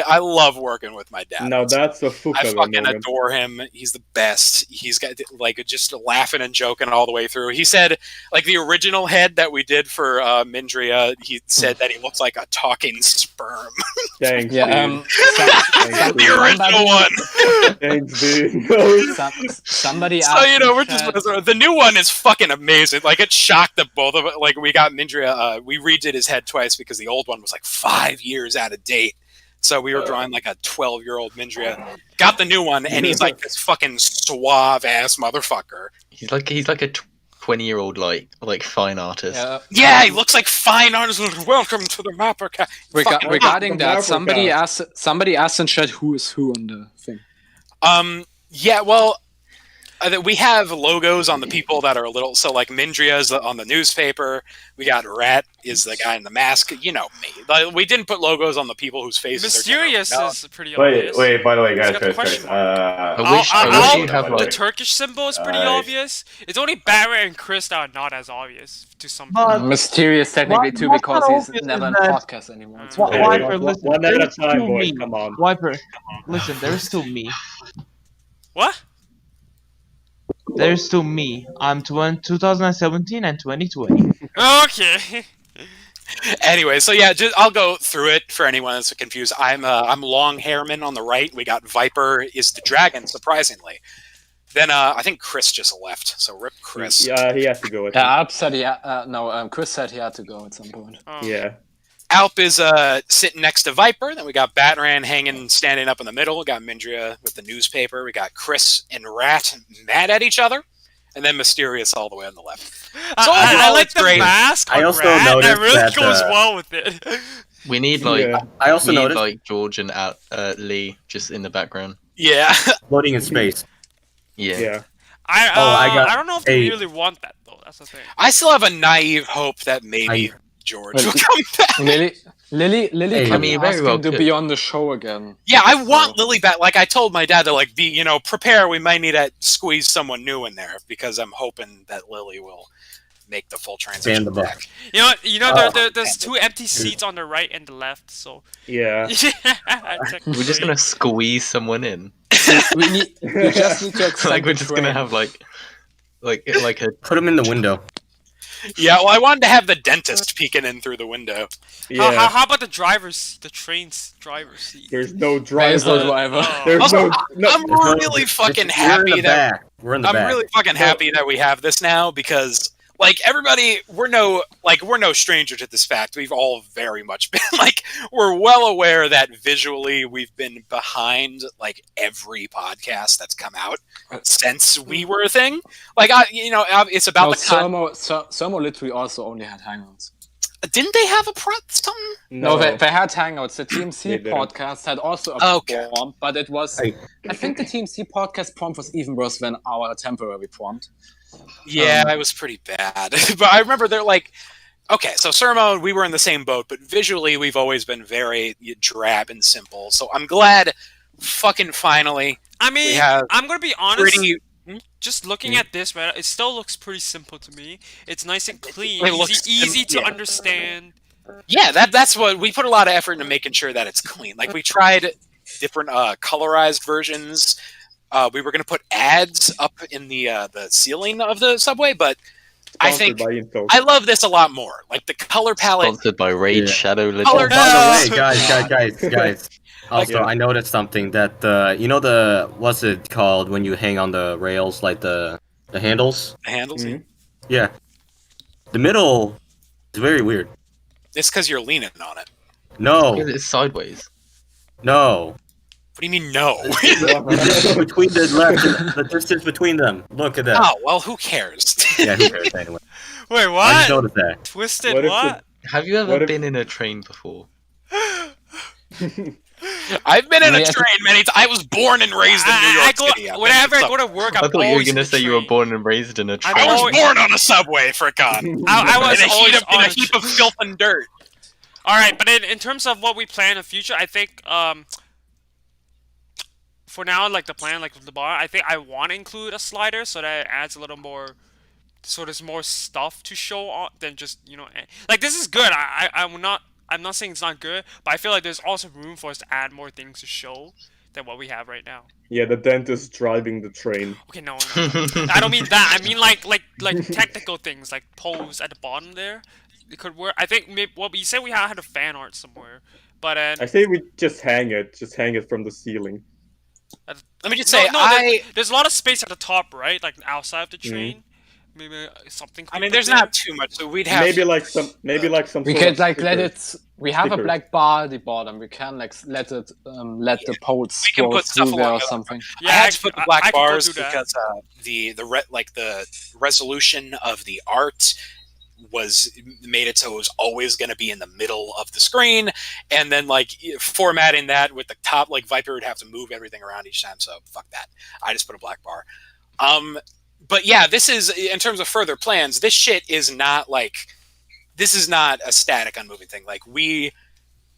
I love working with my dad. No, that's a fuck. I fucking adore him. He's the best. He's got like just laughing and joking all the way through. He said, like the original head that we did for Mindria, he said that he looks like a talking sperm. Thanks. Yeah. The original one. Thanks, dude. Somebody so asked. we're just the new one is fucking amazing. Like it shocked the both of us. Like we got Mindria, we redid his head twice because the old one was like 5 years out of date. So we were drawing like a 12-year-old Mindria. Got the new one, and he's like this fucking suave ass motherfucker. He's like a 20-year-old like fine artist. Yeah, he looks like fine artist. Welcome to the MapperCast. Regarding that, somebody asked in chat who is who on the thing. Yeah, well. We have logos on the people that are a little... So, like, Mindria's on the newspaper. We got Rat is the guy in the mask. You know me. Like, we didn't put logos on the people whose faces Mysterious is pretty obvious. obvious. Wait, by the way, guys. The Turkish symbol is pretty obvious. It's only Barrett and Chris that are not as obvious to some people. Mysterious technically too, because he's never in podcast anymore. Viper, listen. One at a time, boys. Come on. Viper, listen, there's still me. What? There's still me. I'm 2017 and 2020. Okay. Anyway, so yeah, I'll go through it for anyone that's confused. I'm Long Hairman on the right. We got Viper is the dragon, surprisingly. Then I think Chris just left, so rip Chris. Yeah, he has to go. Alp said Chris said he had to go at some point. Oh. Yeah. Alp is sitting next to Viper. Then we got Batran standing up in the middle. We got Mindria with the newspaper. We got Chris and Rat mad at each other. And then Mysterious all the way on the left. So I like the great. mask on I also Rat. noticed That really that, goes well with it. We need like I also noticed like George and Lee just in the background. Yeah. floating in space. Yeah. I don't know if they really want that though. That's the thing. I still have a naive hope that maybe George will come back. Lily Hey, can very ask well him to could. be on the show again. Yeah, I want Lily back. Like I told my dad to like be, prepare. We might need to squeeze someone new in there because I'm hoping that Lily will make the full transition Stand the back. There's two empty seats on the right and the left, so Yeah. We're just gonna squeeze someone in. We just need to accept Like we're the just trend. gonna have like a Put him in the window. Yeah, well, I wanted to have the dentist peeking in through the window. Yeah. How about the train's driver's seat? There's no There is no driver. driver. There's Also, no. I'm really fucking We're in happy the that back. We're in the I'm back. really fucking happy that we have this now because like everybody, we're no stranger to this fact. We've all very much been we're well aware that visually we've been behind like every podcast that's come out since we were a thing. Like it's about the Sermo literally also only had hangouts. Didn't they have a something? No, they had Hangouts. The TMC They didn't. podcast had also a Okay. prompt, but it was. Hey. I think the TMC podcast prompt was even worse than our temporary prompt. Yeah, it was pretty bad. But I remember they're like, okay, so Sermo, we were in the same boat, but visually we've always been very drab and simple. So I'm glad, fucking finally, I we mean, have I'm gonna be honest. pretty. Just looking at this, right, it still looks pretty simple to me. It's nice and clean, It looks easy to yeah. understand. Yeah, that's what we put a lot of effort into making sure that it's clean. Like we tried different colorized versions. We were going to put ads up in the ceiling of the subway, but I think Sponsored by Intel. I love this a lot more. Like the color palette. Sponsored by Raid Yeah. Shadow Legends. Color- By the way, guys. Also, Yeah. I noticed something that you know what's it called when you hang on the rails, like the handles? The handles. Mhm. Yeah. The middle is very weird. It's because you're leaning on it. No, It's sideways. no. What do you mean no? The distance between the distance between them. Look at that. Oh well, who cares? Yeah, who cares anyway? Wait, I what? just noticed that. Twisted What if what? Have you ever What if- been in a train before? I've been in a Yeah. train many times. I was born and raised in New York City. Whenever I go to work, I I'm thought you were always gonna in say a you were train. born and raised in a train. I was always- born on a subway, for God. I was in a always heap on of, heap of filth and dirt. All right, but in terms of what we plan in the future, I think for now, like the plan, like with the bar, I think I want to include a slider so that it adds a little more, so there's more stuff to show on than just like this is good. I'm not saying it's not good, but I feel like there's also room for us to add more things to show than what we have right now. Yeah, the dentist driving the train. Okay, no. I don't mean that. I mean like technical things, like pose at the bottom there. It could work. I think maybe, well, you said we had a fan art somewhere, but then I say we just hang it from the ceiling. Let me just say, there's a lot of space at the top, right? Like outside of the train. Maybe something. I could mean, put there's there. not too much, so we'd have Maybe like some We sort could of like let stickers. it. We have a stickers. black bar at the bottom. We can like let it let the poles We can scroll put stuff through there along or the- something. I had to put the black I could go bars do that. because the resolution of the art made it so it was always going to be in the middle of the screen, and then like formatting that with the top, like Viper would have to move everything around each time. So fuck that. I just put a black bar. But yeah, this is in terms of further plans. This shit is not like this is not a static, unmoving thing. Like we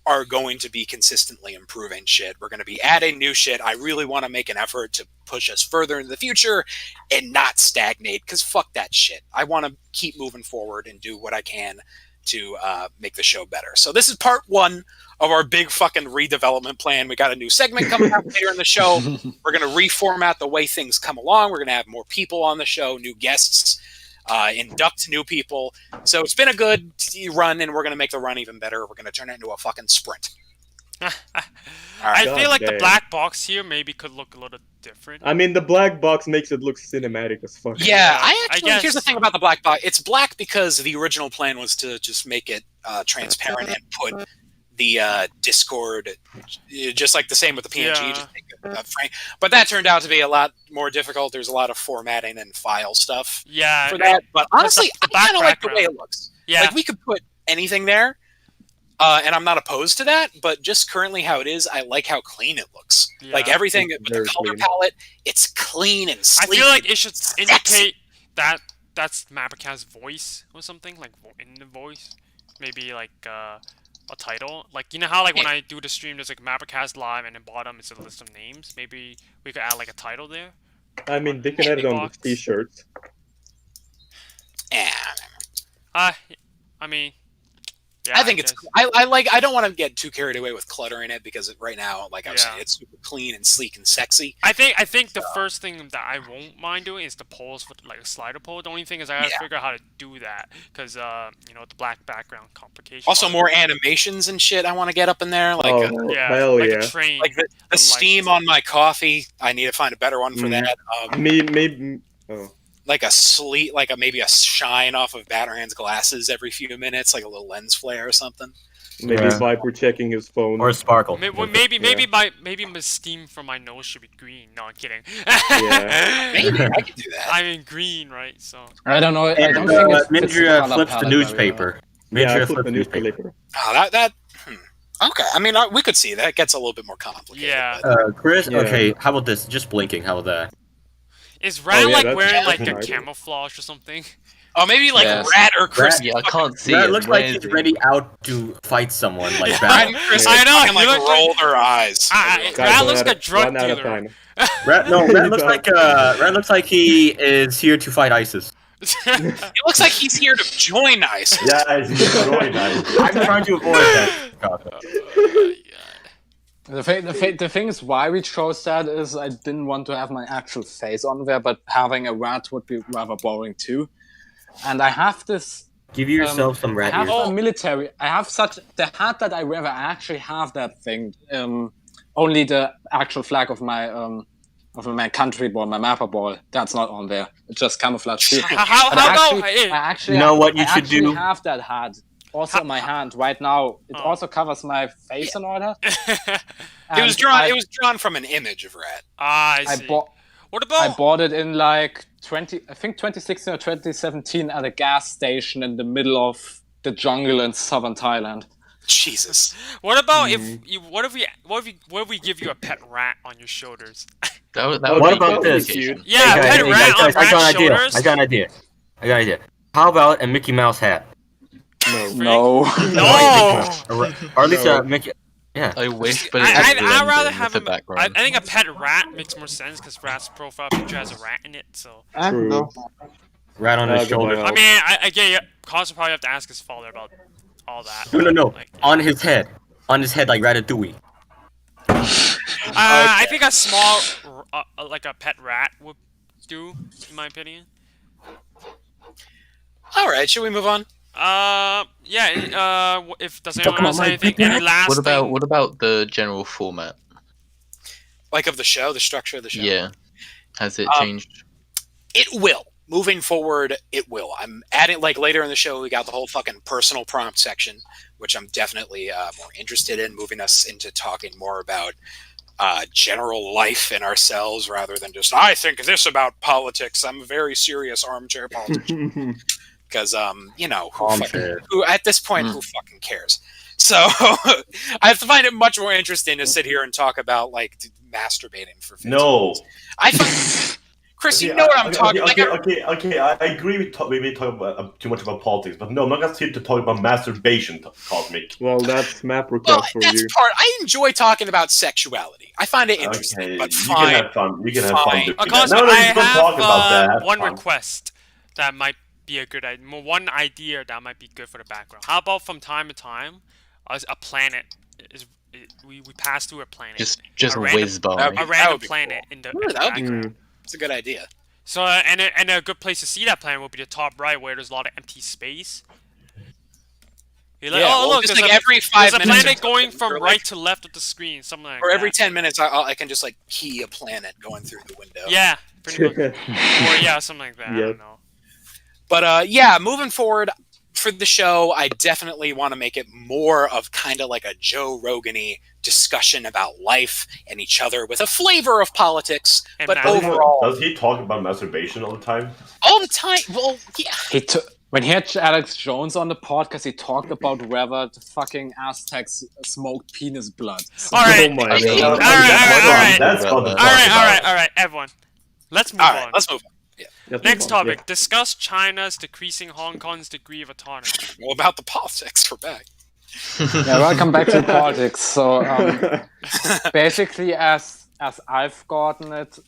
are going to be consistently improving shit. We're going to be adding new shit. I really want to make an effort to push us further into the future and not stagnate, because fuck that shit. I want to keep moving forward and do what I can to make the show better. So this is part one of our big fucking redevelopment plan. We got a new segment coming up later in the show. We're going to reformat the way things come along. We're going to have more people on the show, new guests, induct new people. So it's been a good run, and we're going to make the run even better. We're going to turn it into a fucking sprint. I God feel like the damn. black box here maybe could look a little different. I mean, the black box makes it look cinematic as fuck. Yeah, I guess. here's the thing about the black box. It's black because the original plan was to just make it transparent and put the Discord, just like the same with the PNG, Yeah. just make a frame. But that turned out to be a lot more difficult. There's a lot of formatting and file stuff Yeah. for that. But honestly, the I black kind of like the way background. it looks. Yeah. Like we could put anything there, and I'm not opposed to that. But just currently how it is, I like how clean it looks. Yeah. Like everything It's with the very color clean. palette, it's clean and I sleek. feel like it should sexy. indicate that that's MapperCast's voice or something, like in the voice. Maybe like a title. Like, you know how like when I do the stream there's like MapperCast live and then bottom is a list of names? Maybe we could add like a title there. I mean, they can add it on the Box. t-shirts. Yeah. I mean, yeah, I think it's guess. I don't want to get too carried away with cluttering it, because right now, like I was Yeah. saying, it's super clean and sleek and sexy. I think the first thing that I won't mind doing is the polls for like a slider poll. The only thing is I gotta figure out how to do that, because the black background complication. Also, more animations and shit I want to get up in there, like Oh, yeah, hell like yeah. a train. like the lights. steam on my coffee. I need to find a better one for Mm. that. Maybe. Oh. Like maybe a shine off of Batterhand's glasses every few minutes, like a little lens flare or something. Maybe Yeah. Viper checking his phone. Or sparkle. Maybe my steam from my nose should be green. No, I'm kidding. Yeah. Maybe I could do that. I'm in green, right? So I don't know. I And don't think it fits the Ninja color flips the palette very newspaper. Major I flipped flip the newspaper. newspaper. Oh, okay. I mean, we could see that. It gets a little bit more complicated. Yeah. but- Chris. Yeah. Okay, how about this? Just blinking. How about that? Is Rat yeah, like that's- wearing that's like a nice. camouflage or something? Oh, maybe like Yes. Rat or Chris. Yeah, I can't see Rat it. looks Where like is he's he? ready out to fight someone. Like Yeah. Rat and Batman. Chris I know, fucking, he like looks roll their eyes. Rat Guys, looks like a drug run out of dealer. time. Rat He looks does. like Rat looks like he is here to fight ISIS. It looks like he's here to join ISIS. Yeah, he's destroyed that. I'm trying to avoid that. The thing is, why we chose that is I didn't want to have my actual face on there, but having a rat would be rather boring too. And I have this. Give yourself some I rat have ears. a military. I have the hat that I wear. I actually have that thing. Only the actual flag of my country ball, my mapper ball. That's not on there. It's just camouflage too. How But I about actually, You know what you I should actually do? have that hat also in my hand right now. It also covers my face and all that. It was And drawn. I- It was drawn from an image of Rat. I I see. bought. What I about bought it in like 2016 or 2017 at a gas station in the middle of the jungle in southern Thailand. Jesus. what about if you what if we give you a pet rat on your shoulders? That would What be about good this? communication. Yeah, Hey, pet guys, rat on I got rat an idea. shoulders. I got an idea. How about a Mickey Mouse hat? No. No. No. Or at least No. a Mickey. Yeah. I wish, but I'd it's rather have the him. background. I think a pet rat makes more sense because rat's profile picture has a rat in it. So I don't know. Rat on his shoulder. goodbye. I mean, I get you. Cos will probably have to ask his father about all that. No. Like, On his head. On his head like Ratatouille. I think a small, like a pet rat would do, in my opinion. All right, should we move on? Yeah. If does anyone Talking else about say my anything? big Any rat? last thing? What about the general format? Like of the show, the structure of the show. Yeah. Has it Um, changed? It will. Moving forward, it will. I'm adding, like, later in the show, we got the whole fucking personal prompt section, which I'm definitely more interested in, moving us into talking more about general life and ourselves rather than just, I think this about politics. I'm a very serious armchair politician. Because, Armchair. who at this point, who fucking cares? So I find it much more interesting to sit here and talk about, like, masturbating for 15 No. minutes. I find... Chris, you know what I'm talking about. Okay. I agree with maybe talking about too much about politics, but no, I'm not gonna here to talk about masturbation, Cosmic. Well, that's MapperCast Well, for that's you. part. I enjoy talking about sexuality. I find it interesting, Okay, but you fine. can have fun. You can have fun Fine. doing that. Cos, No, I don't talk about have that. one Fine. request that might be a good idea. One idea that might be good for the background. How about from time to time, a planet we pass through a planet. Just a random- whiz by. That a would random be planet cool. in the That would be background. It's a good idea. So and a good place to see that planet will be the top right, where there's a lot of empty space. You're like, Yeah, oh well, look, just there's like a, every 5 there's a minutes, planet going or from like- right to left of the screen, something like or that. every 10 minutes, I can just like key a planet going through the window. Yeah, pretty much. Or yeah, something like that. I Yeah. don't know. But yeah, moving forward for the show, I definitely want to make it more of kind of like a Joe Rogan-y discussion about life and each other with a flavor of politics, And but math. overall, Does he talk about masturbation all the time? all the time. Well, yeah. When he had Alex Jones on the podcast, he talked about whether the fucking Aztecs smoked penis blood. So- All right, Oh my I mean, god. all right. That's fun to talk all about. right, everyone. Let's move All right, on. let's move on. Let's Next move on. topic: discuss China's decreasing Hong Kong's degree of autonomy. Well, about the politics, we're back. Yeah, welcome back to politics. So basically, as I've gotten it,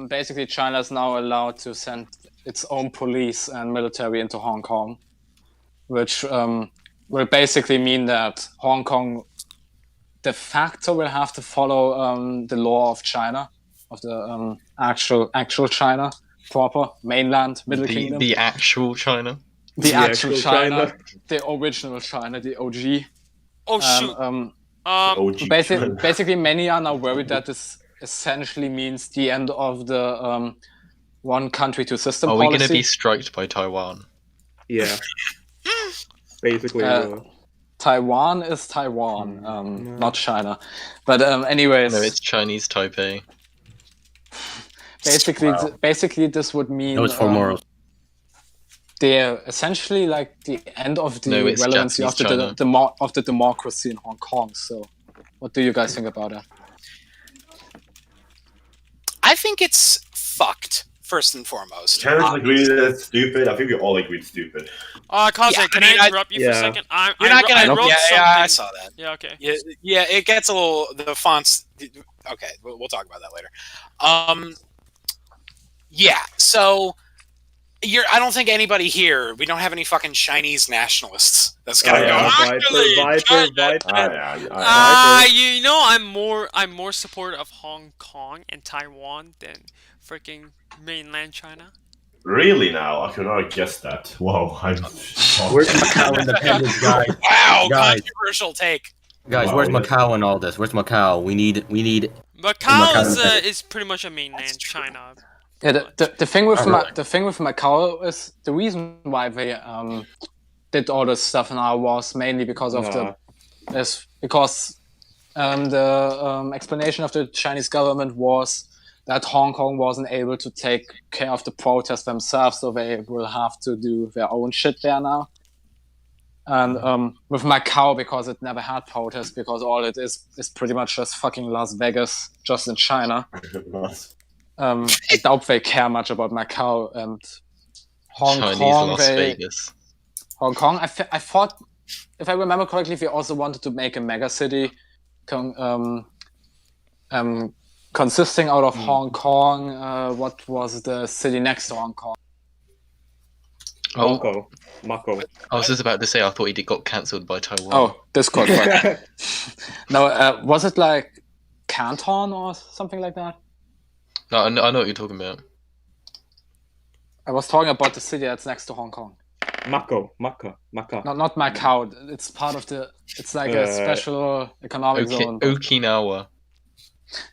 basically China is now allowed to send its own police and military into Hong Kong, which will basically mean that Hong Kong de facto will have to follow the law of China, of the actual China proper, mainland, Middle Kingdom. The actual China. The actual actual China, China. the original China, the OG. Oh shoot. OG. Basically, many are now worried that this essentially means the end of the one country, two system Are we policy. going to be striked by Taiwan? Yeah. Basically, Taiwan is Taiwan, not China. But anyways, No, it's Chinese Taipei. basically this would mean No, it's for morals. they're essentially like the end of the No, it's relevancy of Japanese the democracy in Hong Kong. So, what do you guys think about that? I think it's fucked, first and foremost. China's agree that it's stupid. I think we all agree it's stupid. Cosmic, Yeah, can I mean, I interrupt you for a second? You're not gonna. I wrote Yeah, something. I saw that. Yeah, okay. Yeah, it gets a little. The fonts. Okay, we'll talk about that later. Yeah. So, I don't think anybody here. We don't have any fucking Chinese nationalists. That's gonna go. Actually, Viper. You know, I'm more supportive of Hong Kong and Taiwan than freaking mainland China. Really now? I could not have guessed that. Whoa, I'm Where's Macau independence, guys? Wow, Guys. controversial take. Guys, Wow, where's yeah. Macau in all this? Where's Macau? We need. Macau is pretty much a mainland China. Yeah, the thing with Alright. the thing with Macau is the reason why they did all this stuff now was mainly because of the explanation of the Chinese government was that Hong Kong wasn't able to take care of the protests themselves, so they will have to do their own shit there now. And with Macau, because it never had protests, because all it is pretty much just fucking Las Vegas, just in China. I doubt they care much about Macau and Hong Chinese Kong. Las Vegas. Hong Kong, I thought, if I remember correctly, they also wanted to make a mega city consisting out of Hong Kong. What was the city next to Hong Kong? Mako. I was just about to say I thought he got cancelled by Taiwan. Oh, Discord. Right. No, was it like Canton or something like that? No, I know what you're talking about. I was talking about the city that's next to Hong Kong. Mako. Not Macau. It's part of the. It's like a special economic zone. Okinawa.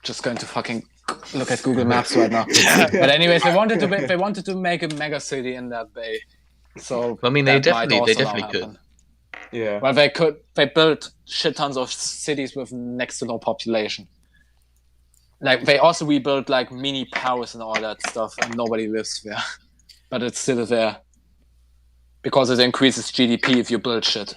Just going to fucking look at Google Maps right now. But anyways, they wanted to make a mega city in that bay. So I mean, they that might definitely also now could. happen. Yeah. Well, they could. They built shit tons of cities with next to no population. Like they also rebuilt like mini Paris and all that stuff, and nobody lives there. But it's still there because it increases GDP if you build shit.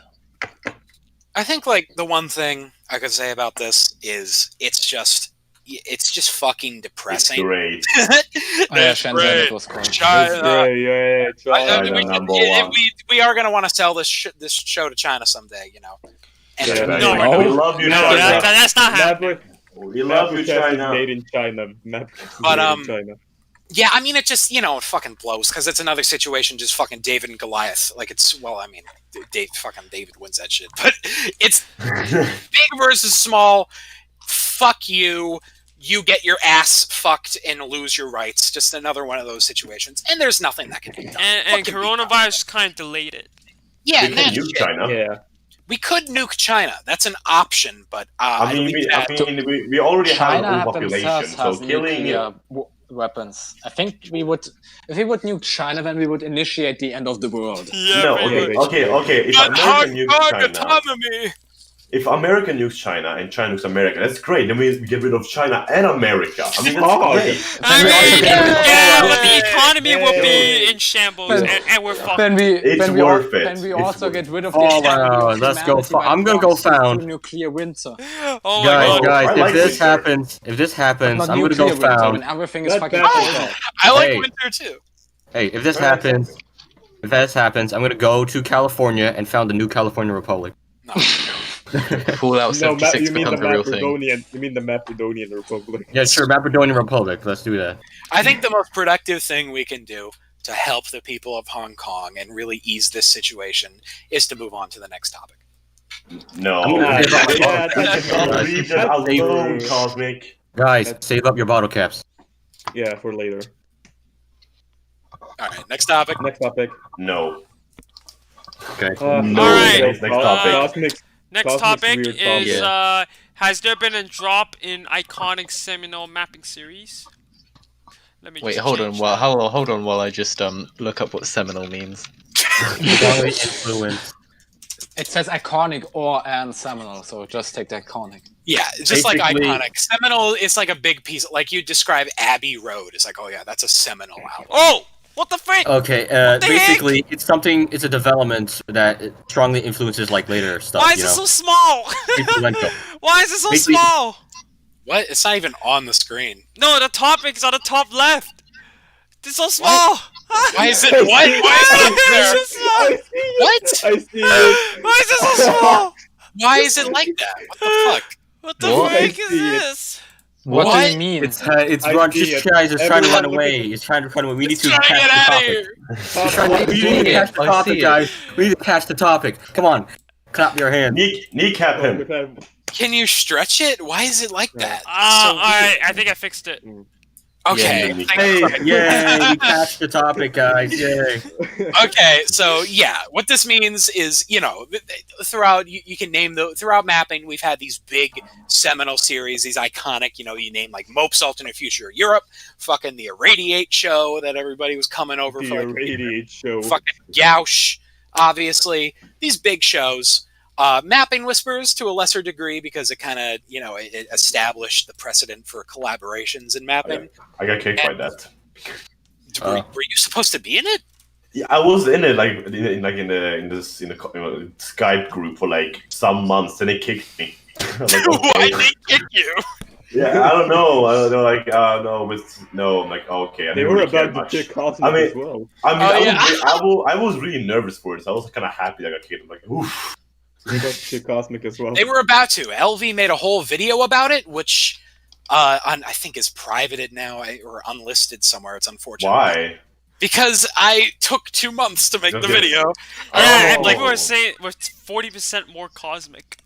I think like the one thing I could say about this is it's just fucking It's depressing. great. Shenzhen, it was called. We are going to want to sell this show to China someday, you know. And Yeah. No, We love you, No, China. that's not happening. We love you, China. Made in China. But, Made in China. yeah, I mean, it just, it fucking blows because it's another situation, just fucking David and Goliath. Like, David wins that shit. But it's big versus small. Fuck you. You get your ass fucked and lose your rights. Just another one of those situations. And there's nothing that can be done. And What can be done? coronavirus kind of delayed it. Yeah, We and can that's use shit. China. Yeah. We could nuke China. That's an option, but I mean, we already China have a have population, themselves so have killing nuclear weapons. I think if we would nuke China, then we would initiate the end of the world. Yeah, No, pretty okay, much. okay. If America nukes China, autonomy. if America nukes China and China nukes America, that's great. Then we get rid of China and America. I mean, that's great. I mean, yeah, but the economy Yeah. will be in shambles, But- and we're fucked. Then It's we worth it. Then we It's also worth get rid of Oh, the wow, let's go I'm gonna go found. nuclear winter. Oh my Guys, god. guys, I if like this winter. happens, Not I'm gonna nuclear go winter, found. when everything is Not fucking bad. cold. I like Hey. winter too. Hey, if this happens, I'm gonna go to California and found the new California Republic. No. Fallout No, 76 you mean the becomes a real thing. Macedonian. You mean the Macedonian Republic? Yeah, sure, Macedonian Republic. Let's do that. I think the most productive thing we can do to help the people of Hong Kong and really ease this situation is to move on to the next topic. No. I'm gonna Leave save up- them alone, Cosmic. Guys, save up your bottle caps. Yeah, for later. All right, next topic. Next topic. No. Okay. No. Alright. Next topic. Next Cosmic's topic weird is topic. has there been a drop in iconic Seminal mapping series? Let me Wait, just hold on. change Well, that. hold on while I just look up what Seminal means. Strongly influenced. It says iconic or and seminal, so just take the iconic. Yeah, just like Basically- iconic. Seminal is like a big piece. Like you describe Abbey Road. It's like, oh yeah, that's a seminal album. Oh, What the frick? Okay, the basically, it's something. It's a development that strongly influences like later stuff. Why is it so small? Influential. Why is it so Basically- small? What? It's not even on the screen. No, the topic's on the top left. It's so small. Why is it? What? Why is it there? What? I see it. Why is it so small? Why is it like that? What the fuck? What the What? frick I is see it. this? What do What? you mean? It's I run. see Just it. trying to run Everyone look away. at- It's trying to run away. We need to Trying to catch get the out of topic. here. We need to catch the I topic, see it. guys. We need to catch the topic. Come on, clap your hands. Kneecap him. Can you stretch it? Why is it like that? It's so Alright, weird. I think I fixed it. Okay. Yeah, thank Hey, Christ. yay! We catch the topic, guys. Yay! Okay, so yeah, what this means is, throughout you can name throughout mapping, we've had these big seminal series, these iconic, you name like Mope's Alternate Future Europe, fucking the Irradiate show that everybody was coming over The for, like, Irradiate show. fucking Gauche, obviously, these big shows. Mapping Whispers to a lesser degree because it kind of, it established the precedent for collaborations in mapping. I got kicked by that. Were you supposed to be in it? Yeah, I was in it in the Skype group for like some months, and they kicked me. I'm like, Why okay. did they kick you? Yeah, I don't know. Like, no, but no. I'm like, okay. I They didn't were really care about to much. kick Cosmic I mean- as well. I was really nervous for it. So I was kind of happy I got kicked. I'm like, oof. They got to kick Cosmic as well. They were about to. LV made a whole video about it, which I think is privated now or unlisted somewhere. It's unfortunate. Why? Because I took 2 months to make the Okay. video. Yeah, Oh. like we were saying, we're 40% more cosmic.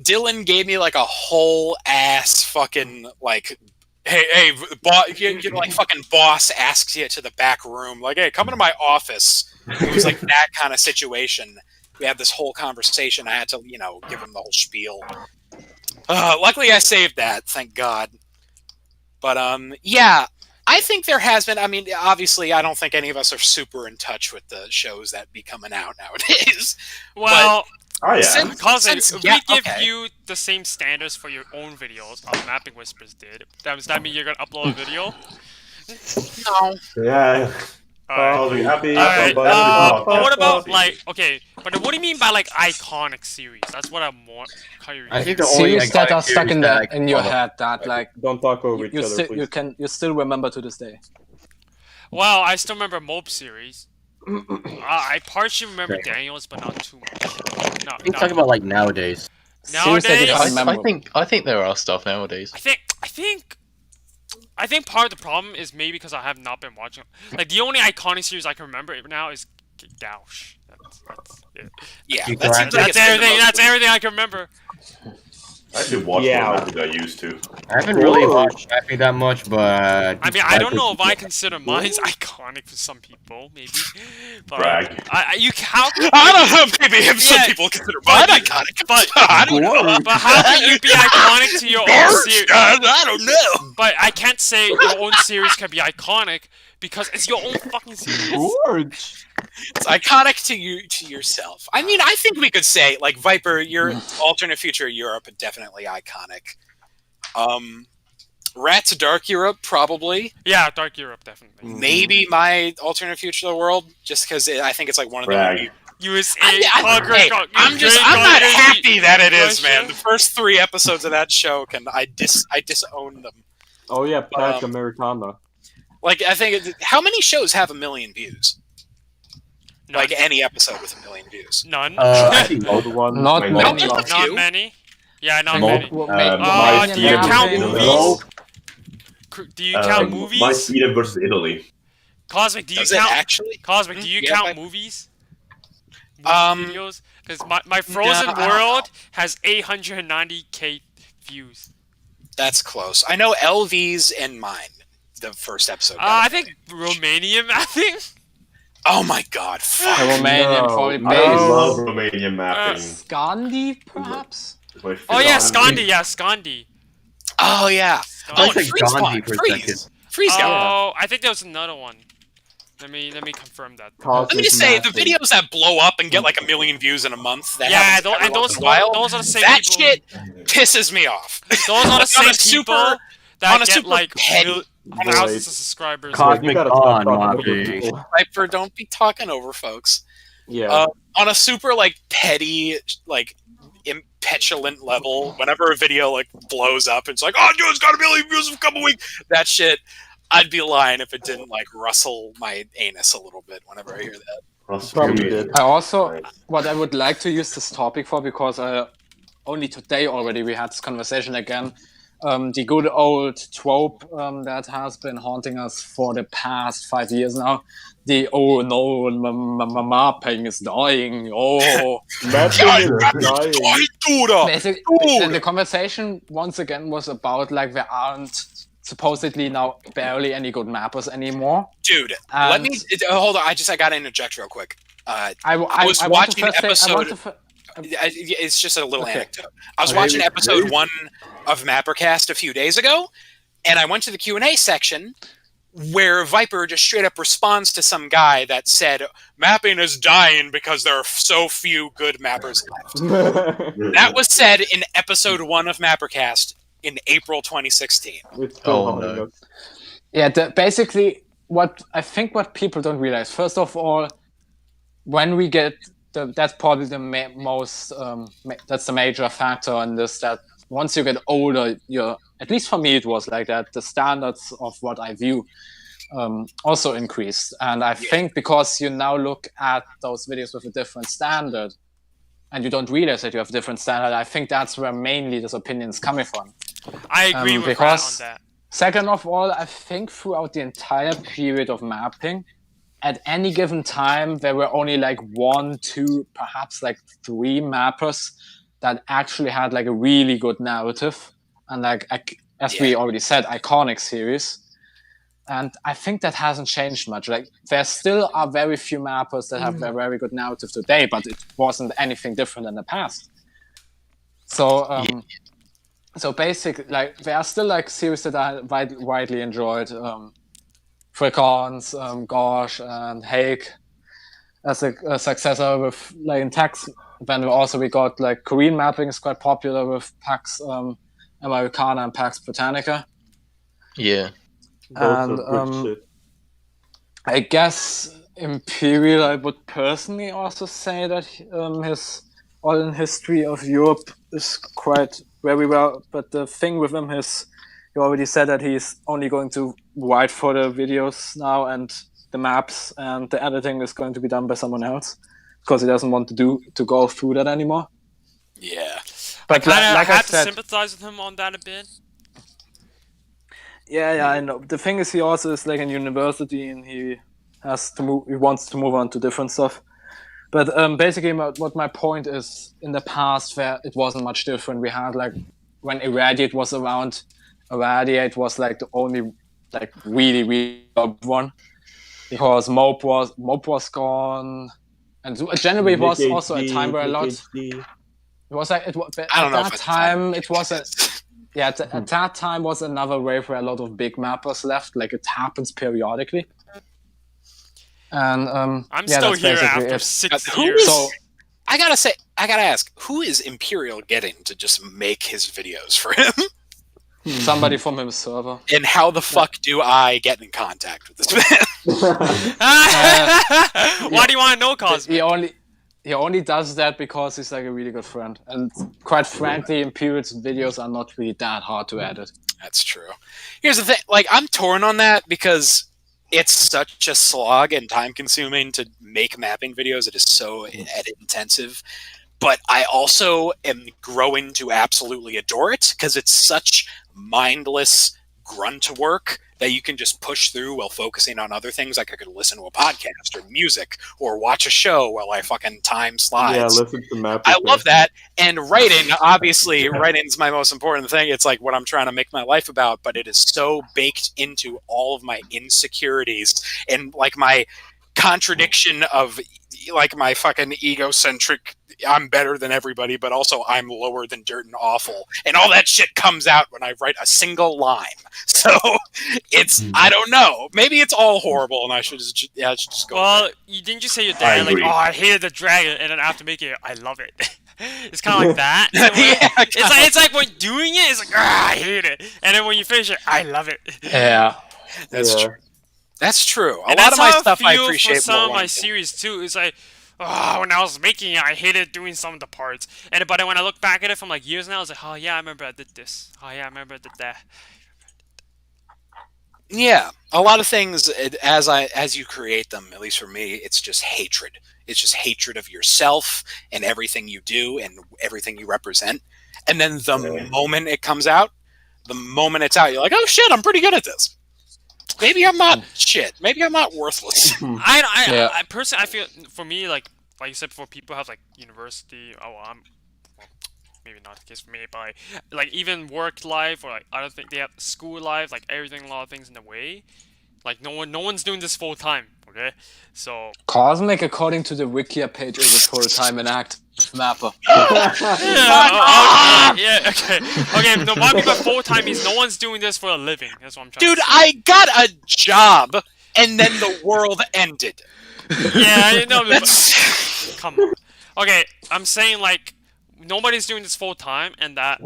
Dylan gave me like a whole ass fucking like, hey, like fucking boss asks you to the back room, like, hey, come into my office. It was like that kind of situation. We had this whole conversation. I had to, give him the whole spiel. Luckily, I saved that, thank God. But yeah, I think there has been. I mean, obviously, I don't think any of us are super in touch with the shows that be coming out nowadays. Well, Oh yeah. Since- Cosmic, since- we yeah, give okay. you the same standards for your own videos. Mapping Whispers did. Does that mean you're gonna upload a video? No. Yeah. Alright. Alright, but what about like but what do you mean by like iconic series? That's what I'm more curious. I think the only Series that are iconic stuck in series that I in your follow- head that like Don't talk over each you other, please. you still remember to this day. Well, I still remember Mope series. I partially remember Daniels, but not too much. No, We talk about like nowadays. Series that you Nowadays, find memorable. I think there are stuff nowadays. I think part of the problem is maybe because I have not been watching. Like the only iconic series I can remember now is Gauche. That's it. Yeah, You that correct. seems like That's it's been the everything. most- That's everything I can remember. I should watch Yeah. more than I used to. I haven't really Whoa. watched mapping that much, but I mean, I don't know if I consider mine's iconic for some people, maybe. But Brag. you how? I don't know. Maybe if some Yeah, people consider mine but- iconic. but- I don't know. But how can you be iconic to your own series? I don't know. But I can't say your own series can be iconic because it's your own fucking series. George! It's iconic to you, to yourself. I mean, I think we could say like Viper, your alternate future Europe, definitely iconic. Rat to Dark Europe, probably. Yeah, Dark Europe definitely. Maybe my alternate future world, just because I think it's like one of the. Brag. USA. I'm Conquer- not Conquer- happy that it is, Russia. man. The first 3 episodes of that show I disown them. Oh yeah, Patch Americana. Like I think how many shows have 1 million views? None. Like any episode with 1 million views. None. I think Old one. Not My many. Not Like, few. Not many. Yeah, not Mo- many. well, My do you count Sweden- movies? Do you count My movies? Sweden versus Italy. Cosmic, do you Does it count? actually? Cosmic, do you Yeah, count but- movies? Um, Videos? Because my Frozen no, I don't World has 890k views. That's close. I know LV's and mine. The first episode. I think Romanian mapping. Oh my god! Fuck. the Romanian probably I based. love Romanian mapping. Scandi, perhaps? It's my Oh yeah, favorite. Scandi. Yeah, Scandi. Oh yeah. Scandi. Oh, like and Freeze Gandhi Spawn. for a Freeze. Freeze guy. Oh, I think there was another one. Let me confirm that. Let me just say, the videos that blow up and get like 1 million views in a month. That Yeah, happens and every once those in a while. those are the same That people. shit pisses me off. Those are the On same a super- people on that a get super like petty- thousands of subscribers. Cosmic you gotta on, stop talking over Monty. people. Viper, don't be talking over folks. Yeah. On a super like petty, like impetulant level, whenever a video like blows up, it's like, oh, dude, it's got a million views in a couple weeks. That shit, I'd be lying if it didn't like rustle my anus a little bit whenever I hear that. Probably did. I also, what I would like to use this topic for, because only today already we had this conversation again, the good old trope that has been haunting us for the past 5 years now. The, oh no, mapping is dying, oh. Mapping is dying. Basically, the conversation once again was about like there aren't supposedly now barely any good mappers anymore. Dude, And- let me hold on. I got to interject real quick. I was want watching to first episode. say, I want to It's just a little Okay. anecdote. I was watching episode 1 of MapperCast a few days ago, and I went to the Q&A section where Viper just straight up responds to some guy that said, mapping is dying because there are so few good mappers left. That was said in episode 1 of MapperCast in April 2016. It's still Oh, haunting no. us. Yeah, basically, what people don't realize. First of all, when we get that's probably the most that's the major factor in this. That once you get older, at least for me it was like that. The standards of what I view also increased, and I think because you now look at those videos with a different standard, and you don't realize that you have a different standard. I think that's where mainly this opinion is coming from. I agree with Rat because- on that. Second of all, I think throughout the entire period of mapping, at any given time, there were only like 1, 2, perhaps like 3 mappers that actually had like a really good narrative and like, as we already said, iconic series. And I think that hasn't changed much. Like there still are very few mappers that have a very good narrative today, but it wasn't anything different in the past. So, so basically, like there are still like series that are widely enjoyed. Frequence, Gosh, and Hake as a successor with like in Tax. Then we got like Korean mapping is quite popular with Pax Americana and Pax Britannica. Yeah. Those And, are good shit. I guess Imperial, I would personally also say that his all in history of Europe is quite very well. But the thing with him is, he already said that he's only going to write for the videos now, and the maps and the editing is going to be done by someone else because he doesn't want to go through that anymore. Yeah. But I like I had to said, sympathize with him on that a bit. yeah, I know. The thing is, he also is like in university, and he has to move. He wants to move on to different stuff. But basically, what my point is, in the past, where it wasn't much different. We had like when Irradiate was around. Irradiate was like the only like really top one, because Mope was gone, and generally it was Nick also a HD, time where a lot. Nick HD. It was like I don't at know. that If time it was a yeah at that time was another wave where a lot of big mappers left. Like it happens periodically, and I'm yeah, still that's here basically after it. 6 Who years. is- So I gotta ask, who is Imperial getting to just make his videos for him? somebody from his server. And how the fuck do I get in contact with this man? Why do you want to know, Cosmic? He only does that because he's like a really good friend, and quite frankly, Imperial's videos are not really that hard to edit. That's true. Here's the thing, like, I'm torn on that because it's such a slog and time consuming to make mapping videos. It is so edit intensive. But I also am growing to absolutely adore it because it's such mindless grunt work that you can just push through while focusing on other things. Like I could listen to a podcast or music or watch a show while I fucking time slides. Yeah, listen to Mapper. I love that. And writing, obviously, writing's my most important thing. It's like what I'm trying to make my life about, but it is so baked into all of my insecurities and like my contradiction of like my fucking egocentric, I'm better than everybody, but also I'm lower than dirt and awful. And all that shit comes out when I write a single line. So it's, I don't know. Maybe it's all horrible and I should just go. Well, didn't you say your dad, like, agree. oh, I hated the dragon, and then after making it, I love it. It's kind of like that. Yeah, It's like when doing it, it's like, ah, I hate it. And then when you finish it, I love it. Yeah. That's Yeah. true. That's true. A And lot that's of my how stuff I feel for appreciate some more of when my I'm doing. series too. It's like, oh, when I was making it, I hated doing some of the parts. But then when I look back at it from like years now, I was like, oh yeah, I remember I did this. Oh yeah, I remember I did that. Yeah, a lot of things as you create them, at least for me, it's just hatred. It's just hatred of yourself and everything you do and everything you represent. And then the moment it comes out, the moment it's out, you're like, oh shit, I'm pretty good at this. Maybe I'm not shit. Maybe I'm not worthless. I personally, I feel for me, like you said before, people have like university. Oh, well, maybe not the case for me, but like even work life or like other things, they have school life, like everything, a lot of things in the way. Like no one's doing this full time. Okay, so Cosmic, according to the Wikia page, is a full-time and active mapper. okay. No, what I mean by full time means no one's doing this for a living. That's what I'm trying Dude, to say. I got a job and then the world ended. Yeah, I know. That's Come on. Okay, I'm saying like nobody's doing this full time, and that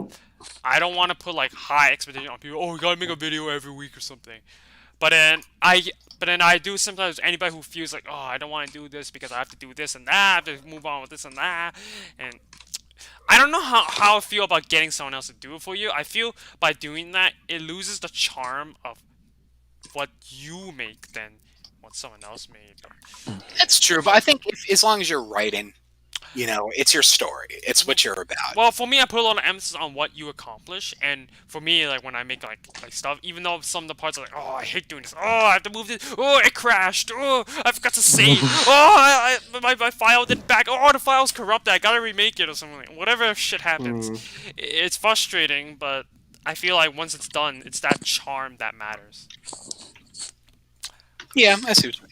I don't want to put like high expectation on people. Oh, we gotta make a video every week or something. But then I do sometimes. Anybody who feels like, oh, I don't want to do this because I have to do this and that, I have to move on with this and that, and I don't know how I feel about getting someone else to do it for you. I feel by doing that, it loses the charm of what you make than what someone else made. That's true, but I think as long as you're writing, you know, it's your story. It's what you're about. Well, for me, I put a lot of emphasis on what you accomplish, and for me, like when I make like stuff, even though some of the parts are like, oh, I hate doing this. Oh, I have to move this. Oh, it crashed. Oh, I forgot to save. Oh, my file didn't back. Oh, the file's corrupted. I gotta remake it or something. Whatever shit happens, it's frustrating, but I feel like once it's done, it's that charm that matters. Yeah, I see what you mean.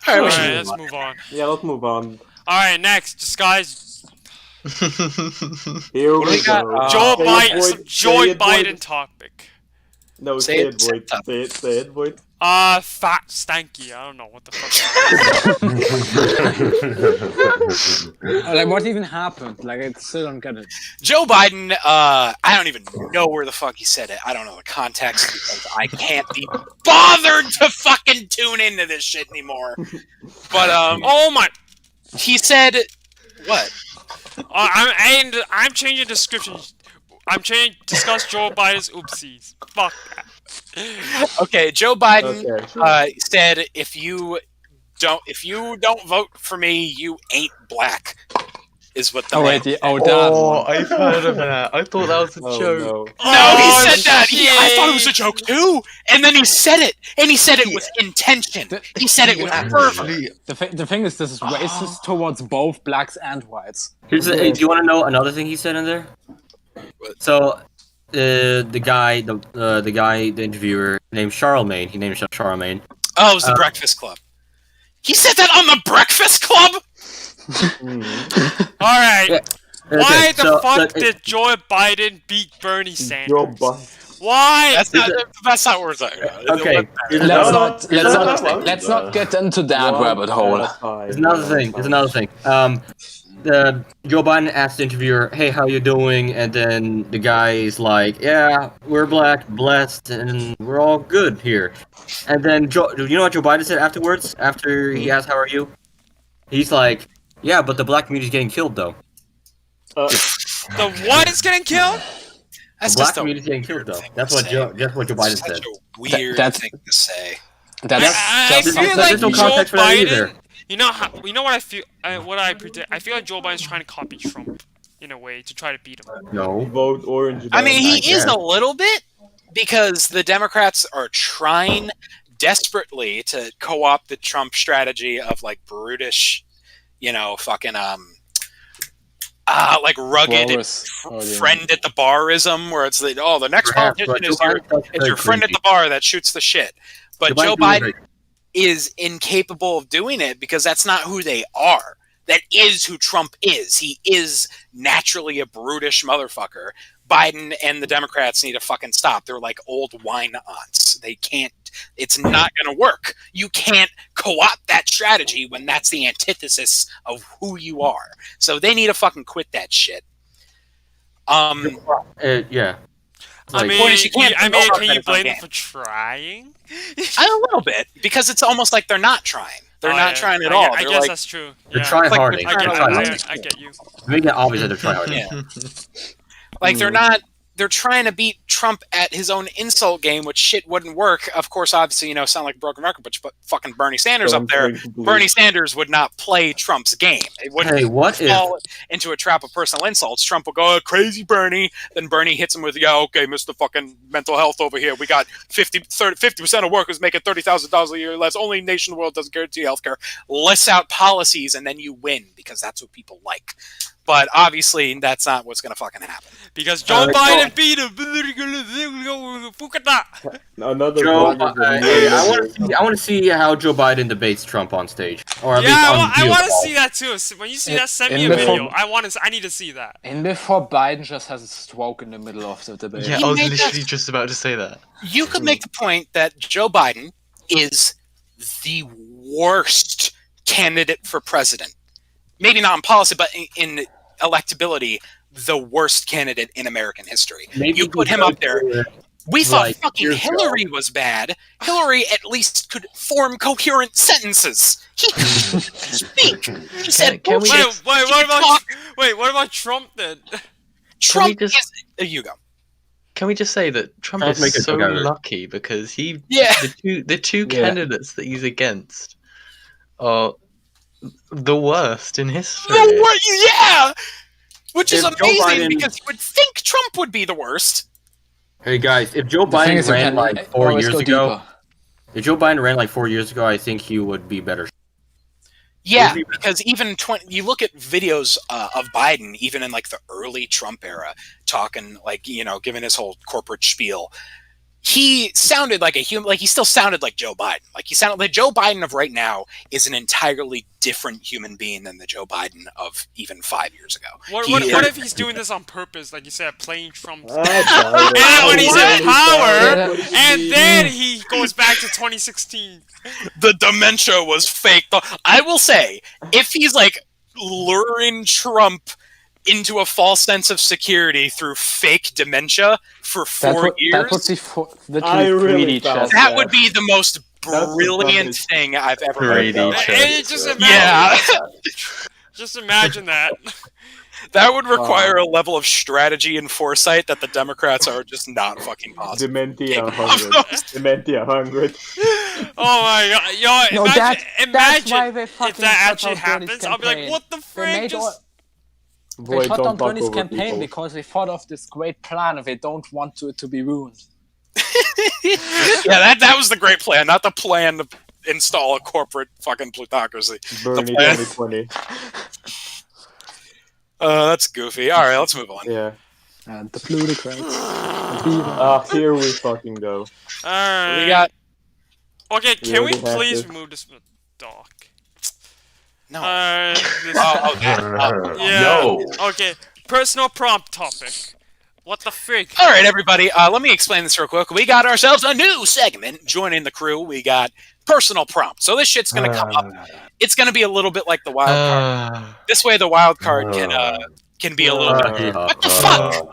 All Alright, right, let's move on. Yeah, let's move on. All right, next, disguise. Here What do we we got? go. Joe Say it, Biden. Boyd. Some Joe Say it, Boyd. Biden topic. No, Say say it, it, say Boyd. it tough. Say it, Boyd. Fat stanky. I don't know what the fuck. Like, what even happened? Like, I still don't get it. Joe Biden, I don't even know where the fuck he said it. I don't know the context because I can't be bothered to fucking tune into this shit anymore. But Oh my! he said what? I'm changing description. I'm changing. Discuss Joe Biden's oopsies. Fuck that. Okay, Joe Biden Okay, sure. said if you don't vote for me, you ain't black. Is what the Oh, man wait, said. that one. I've heard of that. I thought that was a Oh, joke. no. No, Oh, he said that. I thought it was a shit. joke too. And then he said it, and he said it with intention. He said it with fervor. Actually, The thing is, this is racist towards both blacks and whites. Hey, do you want to know another thing he said in there? So, the interviewer named Charlemagne. He named himself Charlemagne. Oh, it was the Breakfast Club. He said that on the Breakfast Club? All right. Yeah. Why Okay, the so, fuck look, did Joe Biden beat Bernie Joe Sanders? Biden. Why? That's not what we're talking about. Okay, here's Let's not get into that rabbit hole. There's another thing. Joe Biden asked the interviewer, "Hey, how you doing?" And then the guy is like, "Yeah, we're black, blessed, and we're all good here." And then you know what Joe Biden said afterwards? After he asked, "How are you?" He's like, "Yeah, but the black community's getting killed, though. The what is getting killed? That's The black just a community's getting killed, weird though." thing That's to what say. Joe Biden Such said. a weird That's- thing to say. That's I just feel there's like no Joe context for that Biden. either. You know what I feel. What I predict. I feel like Joe Biden's trying to copy Trump in a way to try to beat him. No. Vote orange. I mean, he guess. is a little bit because the Democrats are trying desperately to co-opt the Trump strategy of like brutish, you know, fucking like rugged Walrus. Oh, yeah. friend at the barism, where it's the next Perhaps, politician but is Joe your Biden's like very friend at crazy. the bar that shoots the shit. But Joe Biden's really Biden very- is incapable of doing it because that's not who they are. That is who Trump is. He is naturally a brutish motherfucker. Biden and the Democrats need to fucking stop. They're like old wine aunts. They can't. It's not going to work. You can't co-opt that strategy when that's the antithesis of who you are. So they need to fucking quit that shit. Yeah. I Like, mean, point is you can't I blame mean, Trump can at you his own blame them game. for trying? A little bit, because it's almost like they're not trying. They're Oh, not yeah. trying at I all. I They're guess like, that's true. they're Yeah. trying like, harding. they're They're trying trying to- harding. I get you. Make it obvious that they're trying harding. Yeah. Like they're not. They're trying to beat Trump at his own insult game, which shit wouldn't work. Of course, obviously, sound like a broken record, but you put fucking Bernie Sanders up there. Bernie Sanders would not play Trump's game. It wouldn't Hey, what if fall into a trap of personal insults. Trump will go, crazy Bernie. Then Bernie hits him with, yeah, okay, Mr. fucking mental health over here. We got 50% of workers making $30,000 a year less. Only nation in the world doesn't guarantee healthcare. Lists out policies, and then you win because that's what people like. But obviously, that's not what's going to fucking happen. Because Joe Biden beat him. Another Joe? bloggers Hey, and I want to see how Joe Biden debates Trump on stage, or at Yeah, least on I video want to call. see that too. When you see that, send me a in the video. form- I need to see that. And before Biden just has a stroke in the middle of the debate. Yeah, He I was made literally just about to say that. You could make the point that Joe Biden is the worst candidate for president. Maybe not in policy, but in electability, the worst candidate in American history. Maybe You put him up there. We thought like, fucking years ago. Hillary was bad. Hillary at least could form coherent sentences. He could speak. He said, Can we bullshit. What about Trump then? Trump we just- is... You go. Can we just say that Trump Let's make is it so together. lucky because Yeah. the two Yeah. candidates that he's against are the worst in history. Yeah! Which is If Joe amazing Biden- because you would think Trump would be the worst. Hey guys, if Joe The thing Biden is, you ran can like 4 always years go ago, deeper. if Joe Biden ran like 4 years ago, I think he would be better. Yeah, because even you look at videos of Biden, even in like the early Trump era, talking like giving his whole corporate spiel. He sounded like a human, like he still sounded like Joe Biden. Like he sounded like Joe Biden of right now is an entirely different human being than the Joe Biden of even 5 years ago. What He- if he's doing this on purpose, like you said, playing Trump? And And when he's in power, What? and then he goes back to 2016. The dementia was fake. I will say, if he's like luring Trump into a false sense of security through fake dementia for 4 years, That would be I literally really 3D felt chess. that would be the most That's the brilliant dumbest- thing I've ever heard. 3D And chess. just imagine, Yeah, just imagine that. that would require a level of strategy and foresight that the Democrats are just not fucking possible. Dementia 100. Dementia 100. Oh my god, yo! No, Imagine, that's why imagine they if fucking that shut actually down Bernie's happens. I'll be like, campaign. what the They frick? made Just They Boy, shut down don't talk Bernie's over campaign people. because they thought of this great plan and they don't want it to be ruined. Yeah, that was the great plan, not the plan to install a corporate fucking plutocracy. Bernie plan. 2020. That's goofy. All right, let's move on. Yeah. And the plutocrats. Here we fucking go. alright. We got Okay, We can we already have please this. remove this from the dock? no. This, Oh, okay. yeah. No. Okay, personal prompt topic. What the frick? All right, everybody. Let me explain this real quick. We got ourselves a new segment. Joining the crew, we got personal prompt. So this shit's gonna come up. It's gonna be a little bit like the wild card. This way, the wild card can be a little bit. What the fuck?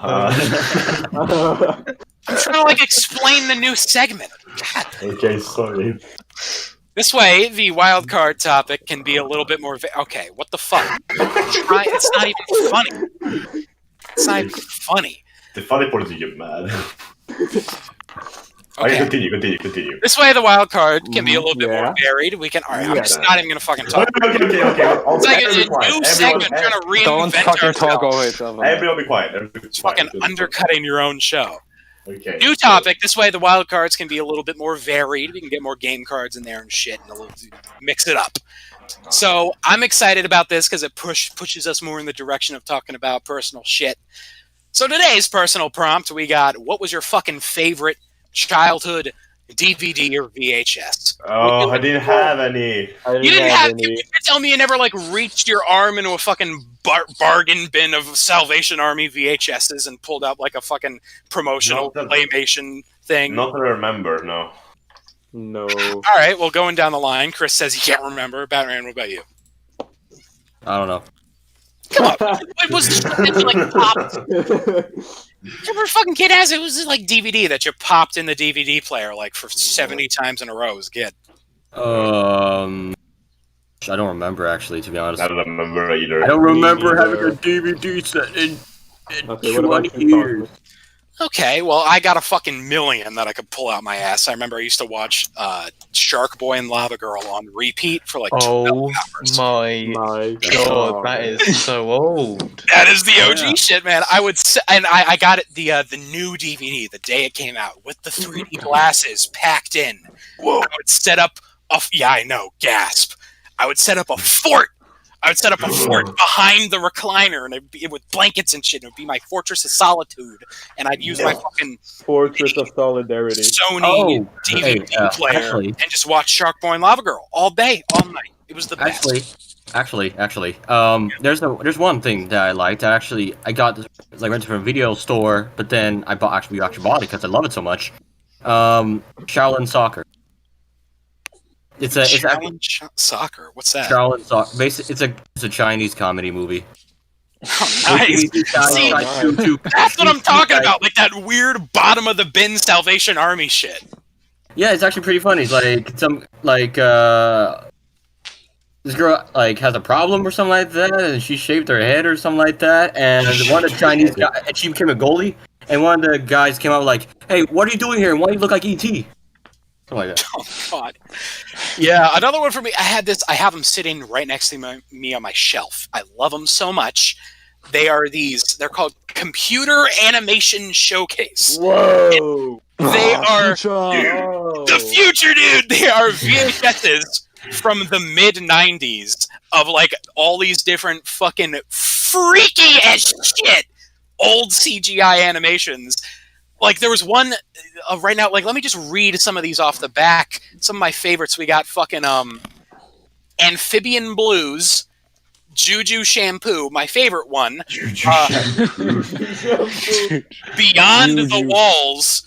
I'm trying to like explain the new segment. God. Okay, sorry. This way, the wild card topic can be a little bit more. Okay, what the fuck? It's not even funny. It's not even funny. The funny part is you get mad. Okay, Okay. continue. This way, the wild card can be a little bit Yeah. more varied. We can. All right, I'm Yeah. just not even gonna fucking talk. Okay. It's like a Everyone be quiet. new Everyone- segment trying to Don't reinvent fucking talk ourselves. over each other. Everyone be quiet. Everyone be It's quiet. fucking undercutting your own show. Okay. New topic. This way, the wild cards can be a little bit more varied. We can get more game cards in there and shit, and a little mix it up. So I'm excited about this because it pushes us more in the direction of talking about personal shit. So today's personal prompt, we got: what was your fucking favorite childhood DVD or VHS? Oh, I didn't have any. I You didn't have have. any. You tell me you never like reached your arm into a fucking bargain bin of Salvation Army VHSs and pulled out like a fucking promotional No, that- claymation thing. Not that I remember, no. No. All right, well, going down the line, Chris says he can't remember. Batman, what about you? I don't know. Come on, it was just like popped. Every fucking kid has it. It was just like DVD that you popped in the DVD player like for 70 times in a row. It was good. I don't remember actually, to be honest. I don't remember either. I don't remember neither. having a DVD set in Okay, what about 20 you, years. Okay, well, I got a fucking million that I could pull out my ass. I remember I used to watch Shark Boy and Lava Girl on repeat for like 12 Oh hours. my My god, that is so old. That is the OG Yeah. shit, man. I got it the new DVD the day it came out with the 3D glasses packed in. Whoa. I would set up I know, gasp. I would set up a fort. I would set up a fort behind the recliner, and it'd be with blankets and shit. It would be my fortress of solitude, and I'd use my fucking Fortress of Solidarity. Sony DVD hey, player actually- and just watch Shark Boy and Lava Girl all day, all night. It was the best. Actually, there's one thing that I liked. I got this, like, rented from a video store, but then we actually bought it because I love it so much. Shaolin Soccer. It's actually Soccer. What's that? Shaolin Soccer. Basically, it's a Chinese comedy movie. Oh, nice. See, See, that's what I'm talking about. Like that weird bottom of the bin Salvation Army shit. Yeah, it's actually pretty funny. It's like this girl like has a problem or something like that, and she shaved her head or something like that, and one of the Chinese guys, and she became a goalie, and one of the guys came out like, "Hey, what are you doing here? Why do you look like ET?" Something like that. Oh God. Yeah, another one for me. I have them sitting right next to me on my shelf. I love them so much. They're called Computer Animation Showcase. Whoa! They are Oh. the future, dude. They are VHSs from the mid 90s of like all these different fucking freaky as shit old CGI animations. Like there was one right now. Like let me just read some of these off the back. Some of my favorites. We got fucking Amphibian Blues, Juju Shampoo, my favorite one. Beyond the Walls,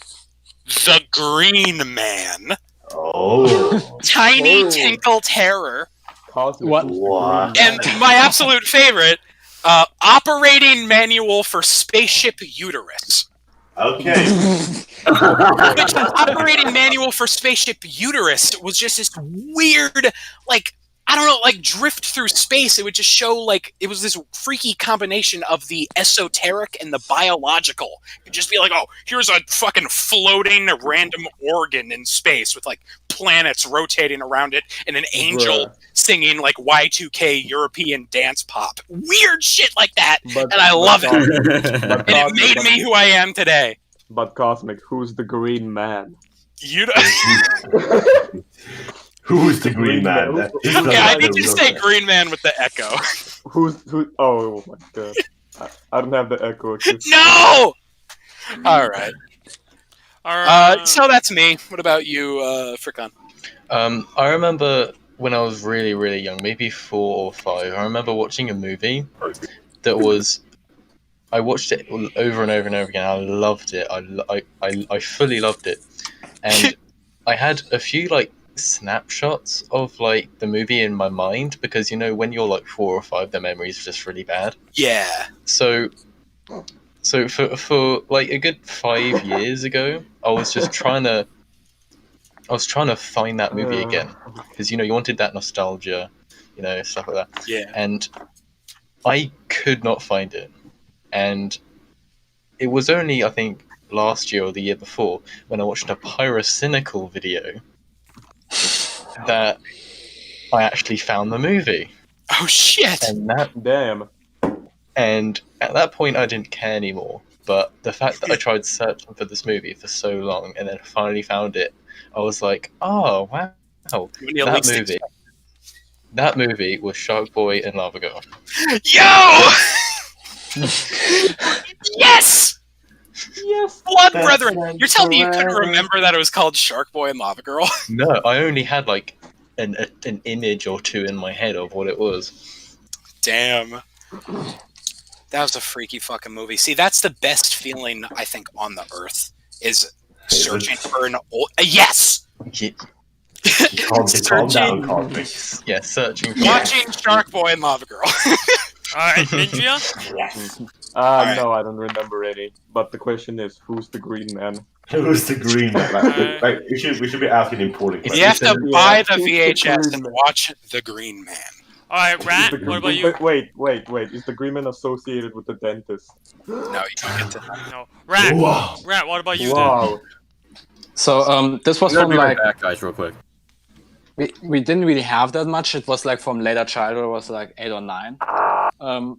The Green Man, Oh. Tiny Oh. Tinkle Terror, Cosmic. What? and my absolute favorite, Operating Manual for Spaceship Uterus. Okay. Which Operating Manual for Spaceship Uterus was just this weird, like, I don't know, like drift through space. It would just show like it was this freaky combination of the esoteric and the biological. It'd just be like, oh, here's a fucking floating random organ in space with like planets rotating around it and an angel singing like Y2K European dance pop. Weird shit like that. And I love it. And it made me who I am today. But Cosmic, who's the Green Man? You know. Who's the Green Man? Okay, I need you to say Green Man with the echo. Who? Oh my god! I don't have the echo. No. All right. All right. So that's me. What about you, Fricon? I remember when I was really, really young, maybe 4 or 5. I remember watching a movie that was. I watched it over and over and over again. I loved it. I fully loved it, and I had a few like snapshots of like the movie in my mind because you know when you're like 4 or 5, the memory's just really bad. Yeah. So for like a good 5 years ago, I was trying to find that movie again because you know you wanted that nostalgia, you know, stuff like that. Yeah. And I could not find it, and it was only I think last year or the year before when I watched a Pyrocynical video that I actually found the movie. Oh shit! Damn. And at that point, I didn't care anymore. But the fact that I tried searching for this movie for so long and then finally found it, I was like, "Oh wow!" That movie was Shark Boy and Lava Girl. Yo! Yes! Yes. Blood Brethren! You're telling me you couldn't remember that it was called Shark Boy and Lava Girl? No, I only had like an image or two in my head of what it was. Damn. That was a freaky fucking movie. See, that's the best feeling, I think, on the earth, is searching for an old... yes! Yeah, Calm down, Cosmic. searching for Watching Shark Boy and Lava Girl. All right, Ninja. Yes. Alright. No, I don't remember any. But the question is, who's the Green Man? Who's the green man? Like, we should be asking important You questions. have to Yeah, buy the who's the VHS Green and Man? watch The Green Man. Alright, Is Rat, the what Green- about you? Wait. Is the Green Man associated with the dentist? No, you don't get to that. No. Rat, Wow. Rat, what about you Wow. So this was I'm gonna from be right like back, guys, real quick. we didn't really have that much. It was like from later childhood. It was like 8 or 9.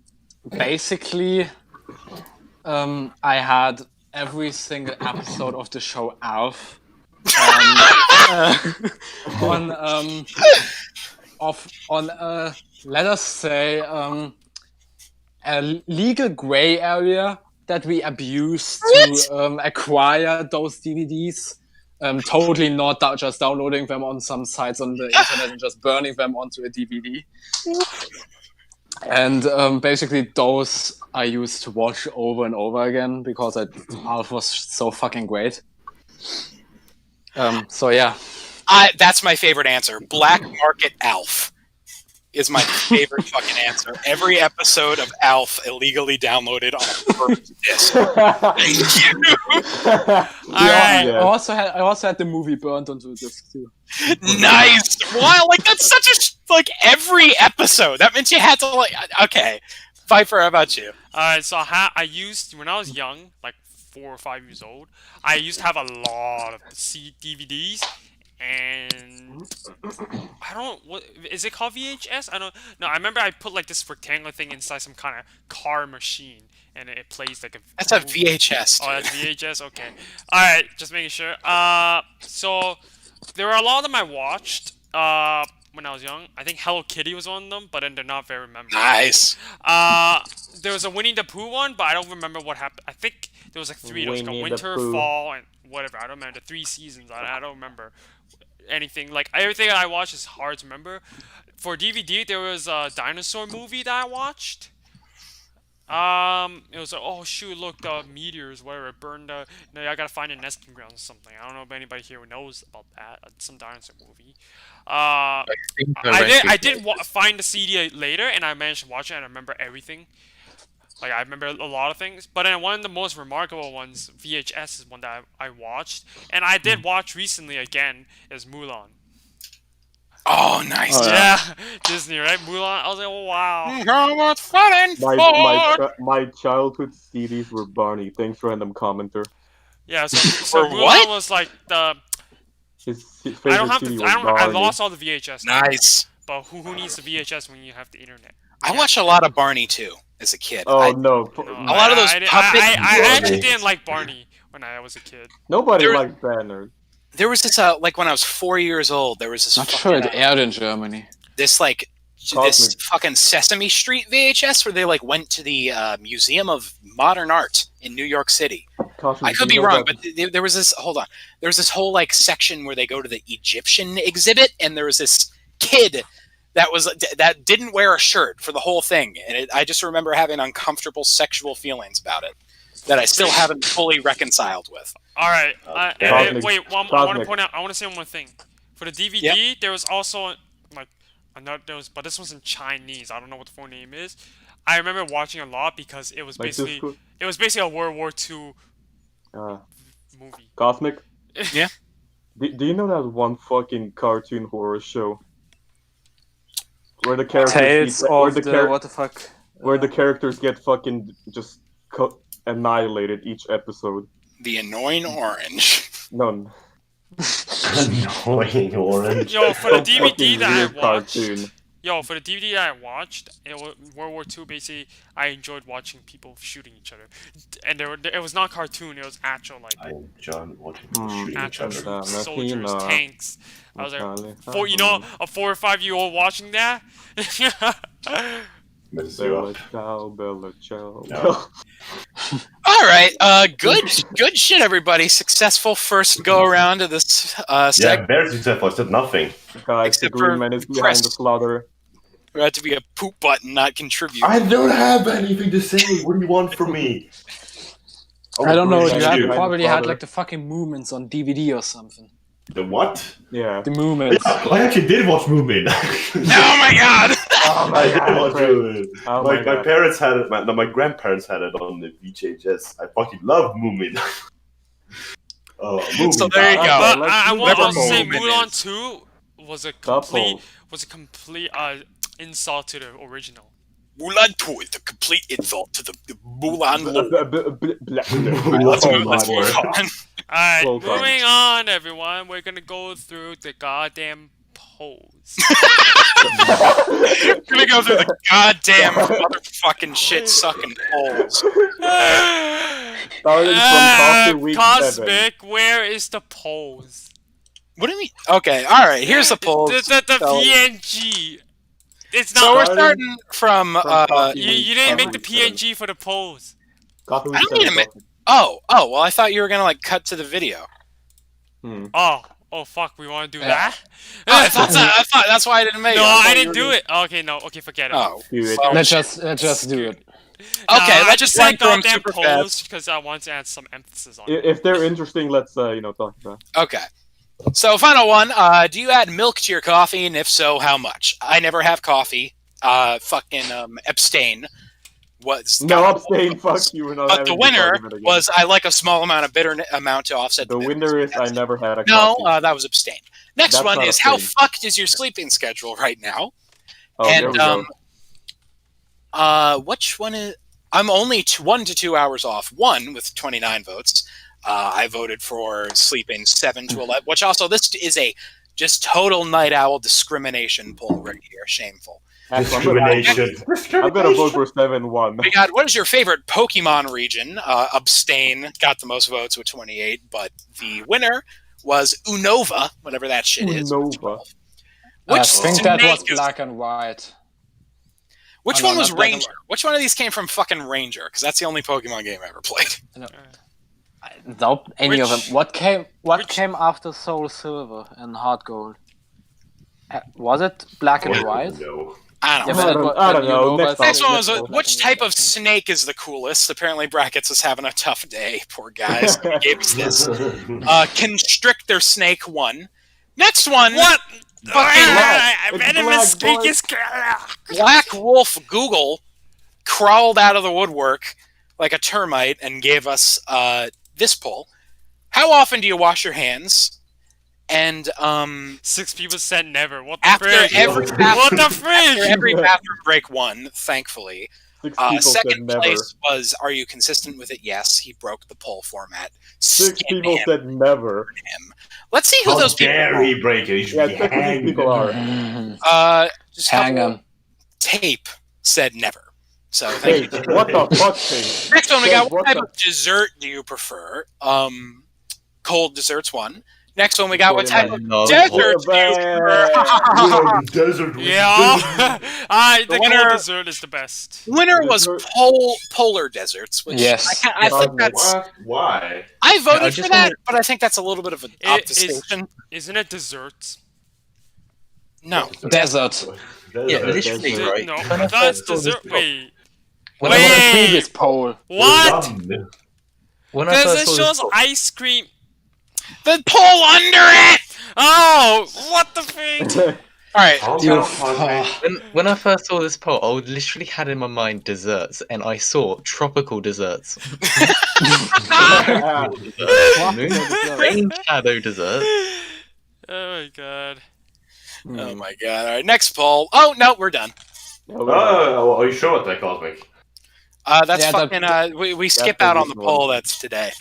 Basically, I had every single episode of the show Alf on let us say a legal gray area that we abused to acquire those DVDs. Totally not just downloading them on some sites on the internet and just burning them onto a DVD. And basically those I used to watch over and over again because Alf was so fucking great. So yeah. That's my favorite answer. Black Market Alf is my favorite fucking answer. Every episode of Alf illegally downloaded on a first disc. Thank you. Alright. I also had the movie burnt onto a disc too. Nice. Wow, like that's such a like every episode. That meant you had to like. Okay, Pfeiffer, how about you? Alright, so I used, when I was young, like 4 or 5 years old, I used to have a lot of DVDs, and I don't, what is it called, VHS? I don't no. I remember I put like this rectangular thing inside some kind of car machine, and it plays like a. That's a VHS. Oh, Dude. that's VHS. Okay. All right, just making sure. So there were a lot of them I watched. When I was young, I think Hello Kitty was one of them, but then they're not very memorable. Nice. There was a Winnie the Pooh one, but I don't remember what happened. I think there was like 3. There was like a Winnie the winter, Pooh. fall, and whatever. I don't remember the 3 seasons. I don't remember anything. Like everything I watched is hard to remember. For DVD, there was a dinosaur movie that I watched. It was like, oh shoot, look, the meteors, whatever, it burned. No, I gotta find a nesting ground or something. I don't know if anybody here knows about that. Some dinosaur movie. I did find the CD later, and I managed to watch it, and I remember everything. Like I remember a lot of things. But then one of the most remarkable ones, VHS, is one that I watched, and I did watch recently again, is Mulan. Oh, nice. Oh, Yeah, Disney, right? Mulan. I was like, oh wow. How much fun and My childhood CDs were Barney. Thanks, random commenter. Yeah, so For Mulan what? was like the. His favorite I don't have CD the. was I Barney. lost all the VHS. now. Nice. But who needs the VHS when you have the internet? I watched a lot of Barney too as a kid. Oh no! No, A lot of those puppet I actually movies. didn't like Barney when I was a kid. Nobody There- likes Banner. There was this like when I was 4 years old. There was this. Not fucking, sure it aired in Germany. this like this Cosmic. fucking Sesame Street VHS where they like went to the Museum of Modern Art in New York City. Cosmic, I could do be you know wrong, that- but there was this. Hold on, there was this whole like section where they go to the Egyptian exhibit, and there was this kid that didn't wear a shirt for the whole thing, and I just remember having uncomfortable sexual feelings about it that I still haven't fully reconciled with. All right. Cosmic- Wait. I want to Cosmic. point out. I want to say one more thing. For the DVD, there was also like another. But this was in Chinese. I don't know what the full name is. I remember watching a lot because it was like this basically could- it was basically a World War II movie. Cosmic. Yeah. Do you know that one fucking cartoon horror show where the characters Tales where of the, the char- what the fuck? where the characters get fucking just annihilated each episode? The Annoying Orange. None. Annoying orange. Yo, for the Some DVD fucking that weird I watched. cartoon. Yo, for the DVD that I watched, World War II, basically, I enjoyed watching people shooting each other. And it was not cartoon, it was actual, like, I'm John watching Hmm. people shooting each actual other. troops, Machina. soldiers, tanks. I was like, Machina. a 4 or 5 year old watching that? Messes you Bella up. ciao, bella ciao. No. All right, good shit, everybody. Successful first go around of this Yeah, segment. very successful. I said nothing. Guys, the Except for green man is behind press. the slaughter. There had to be a poop button, not contribute. I don't have anything to say. What do you want from me? I don't know. Green You Man had behind the probably had slaughter. like the fucking movements on DVD or something. The what? Yeah. The movements. I actually did watch Moomin. Oh my god! Oh I did watch Craig. Moomin. Oh my God. parents had it. My grandparents had it on the VHS. I fucking love Moomin. Oh, Moomin. So there you go. Okay, But let's I do want the to say movement Mulan is. 2 was a Couple. complete insult to the original. Mulan 2 is the complete insult to the Mulan lore. Let's So move let's move on. on. Alright, Well done. moving on, everyone. We're gonna go through the goddamn pose. We're gonna go through the goddamn motherfucking shit sucking polls. Starting from Coffee Week 7. Cosmic, where is the pose? What do you mean? Okay, alright, here's the polls. The So- PNG. It's So we're not. starting from Coffee You didn't make the Coffee PNG for the pose. Coffee Week I don't need 7. to well I thought you were gonna like cut to the video. Oh fuck, we want to do Yeah. that? Oh, I thought that's why I didn't make it. No, thought I you didn't were do gonna- it. Okay, no. Okay, forget it. Oh. Dude, Well, Let's just do it. Okay, I let's just run said through 'em goddamn super pose fast. because I want to add some emphasis on it. if they're interesting, let's talk about. Okay. So final one, do you add milk to your coffee, and if so, how much? I never have coffee. Abstain. No, abstain. Fuck you. We're not But having the this winner argument again. was I like a small amount of bitter amount to offset The the winner is bitterness. I never had a No, coffee. that was abstain. Next That's one not is how abstain. fucked is your sleeping schedule right now? Oh, there And we go. which one is? I'm only 1 to 2 hours off. One with 29 votes. I voted for sleeping 7 to 11. Which also this is a just total night owl discrimination poll right here. Shameful. Actually, I'm gonna vote for 7-1. We got what is your favorite Pokemon region? Abstain got the most votes with 28, but the winner was Unova, whatever that shit is. Unova. Which I think that was snake is- black and white. Which Oh, no, one was not black and Ranger? Which one of these came from fucking Ranger? Because that's the only Pokemon game I ever played. Nope, any of them. Which- What came which- after Soul Silver and Heart Gold? Was it black and white? No. I don't Yeah, know. but I don't know. Unova Next is- Next one was black which and type white. of snake is the coolest? Apparently, Brackets is having a tough day. Poor guys. He gave us this. Constrictor Snake 1. Next one. What? black. I It's made a black, mistake. boy. It's Black Wolf Google crawled out of the woodwork like a termite and gave us this poll. How often do you wash your hands? And 6 people said never. What the after frick? every What bathroom, the after frick? every bathroom break one, thankfully. 6 people said Second never. place was, are you consistent with it? Yes, he broke the poll format. 6 Skin people him, said never. him. Let's see who How those people dare he break it? He should Yeah, be that's what these hanged. people are. just Hang couple- on. Tape said never. So thank Hey, you. what the fuck, thing? Next one, we Hey, got what what type the- of dessert do you prefer? Cold desserts 1. Next one, we got what type of No. desert do you prefer? Oh, the desert. Yeah. the The cold winner- dessert is the best. Winner was Dessert. polar deserts, which Yes. I think that's. What? Why? I voted I for just that, wanna- but I think that's a little bit of an It obfuscation. Isn't it desserts? No, Desert. Yeah, Desert. literally, Is it- right? No, When I that's first saw this dessert. poll- Wait. when That I was the Wait. previous poll. What? Dumb. when I Because first it saw shows this poll- ice cream. the poll under it. Oh, what the frick? All right, Calm You down, f- Cosme. when I first saw this poll, I literally had in my mind desserts, and I saw tropical desserts, rain shadow dessert. Oh my god. oh my god! All right, next poll. Oh no, we're done. Oh, are you sure about that, Cosmic? That's Yeah, fucking. We skip the out on the reason poll why. that's today.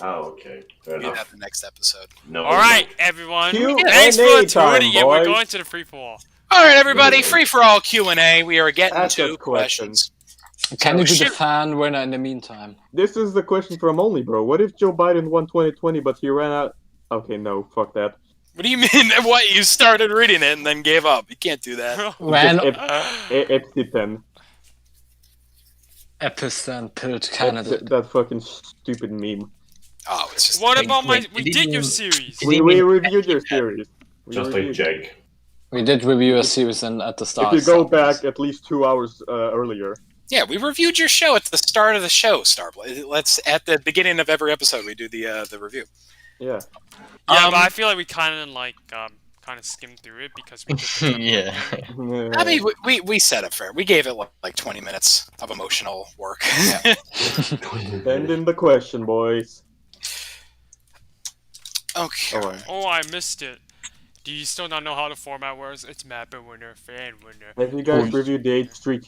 Oh, okay. Fair We do that enough. the next episode. No. Alright, everyone. Q&A Thanks for time, tuning in. We're boys. going to the free for all. All right, everybody, free for all Q&A. We are getting Ask to us questions. questions. Can you do the Shit. fan winner in the meantime? This is the question from Only, bro. What if Joe Biden won 2020, but he ran out? Okay, no, fuck that. What do you mean? What? You started reading it and then gave up? You can't do that. When Epstein. Epstein pilled candidate. That fucking stupid meme. Oh, it's just. What about my? wait, We did did you- your series. did We you- reviewed your series. We Just like reviewed- Jake. We did review a series at the start. If you go back at least 2 hours earlier. Yeah, we reviewed your show at the start of the show, Starblaze. Let's at the beginning of every episode we do the review. Yeah. Yeah, but I feel like we kind of skimmed through it because we did the template Yeah. thing. I mean, we set it fair. We gave it like 20 minutes of emotional work. Send in the question, boys. Okay. Alright. Oh, I missed it. Do you still not know how the format works? It's mapper winner, fan winner. Have you guys reviewed the H3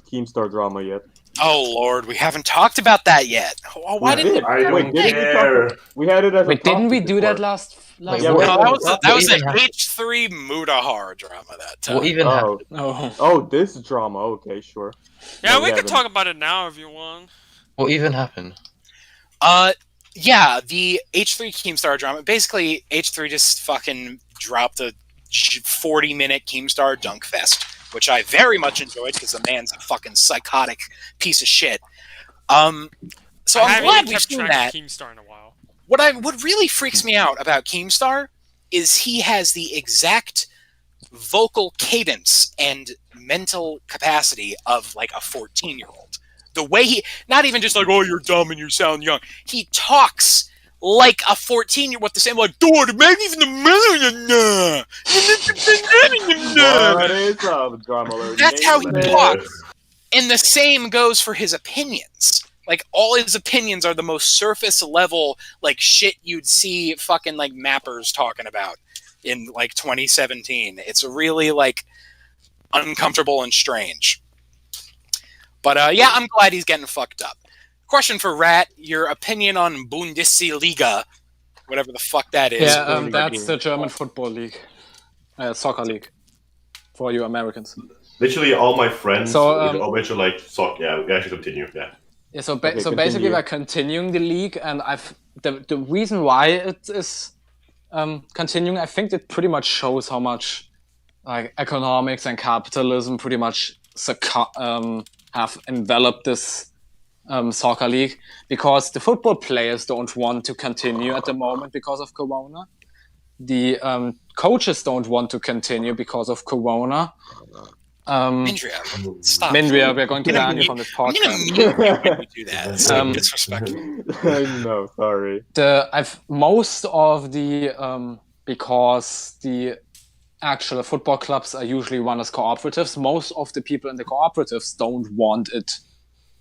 Keemstar drama yet? Oh Lord, we haven't talked about that yet. Oh, why didn't we? I don't care. We had it as a Wait, didn't we topic do that before. last? Wait, Yeah, what- we No, had that it was as a that was even an hap- H3 Mudahar drama that time. What even Oh. happened? Oh, Oh, this drama. Okay, sure. Yeah, No, we we can haven't. talk about it now if you want. What even happened? Yeah, the H3 Keemstar drama. Basically, H3 just fucking dropped a 40-minute Keemstar dunk fest, which I very much enjoyed because the man's a fucking psychotic piece of shit. So I I'm haven't glad even we've kept seen track that. of Keemstar in a while. What really freaks me out about Keemstar is he has the exact vocal cadence and mental capacity of like a 14-year-old. The way he, not even just like, oh, you're dumb and you sound young. He talks like a 14-year-old with the same, like, dude, maybe even the What is up, drama alert? That's how he Name it. talks. And the same goes for his opinions. Like, all his opinions are the most surface level, like, shit you'd see fucking, like, mappers talking about in, like, 2017. It's really, like, uncomfortable and strange. But, yeah, I'm glad he's getting fucked up. Question for Rat, your opinion on Bundesliga, whatever the fuck that is. yeah. That's the German football league, soccer league, for you Americans. Literally all my friends So, always are like, so, yeah, we actually continue, yeah. Yeah, so Okay, basically continue. we're continuing the league, and the reason why it is continuing, I think it pretty much shows how much like economics and capitalism pretty much have enveloped this soccer league, because the football players don't want to continue at the moment because of Corona. The coaches don't want to continue because of Corona. Mindria, stop. Mindria, we're going to I'm gonna ban you from this I'm gonna podcast. mute you when you do that. It's Um, disrespectful. No, sorry. Most of the because the actual football clubs are usually run as cooperatives. Most of the people in the cooperatives don't want it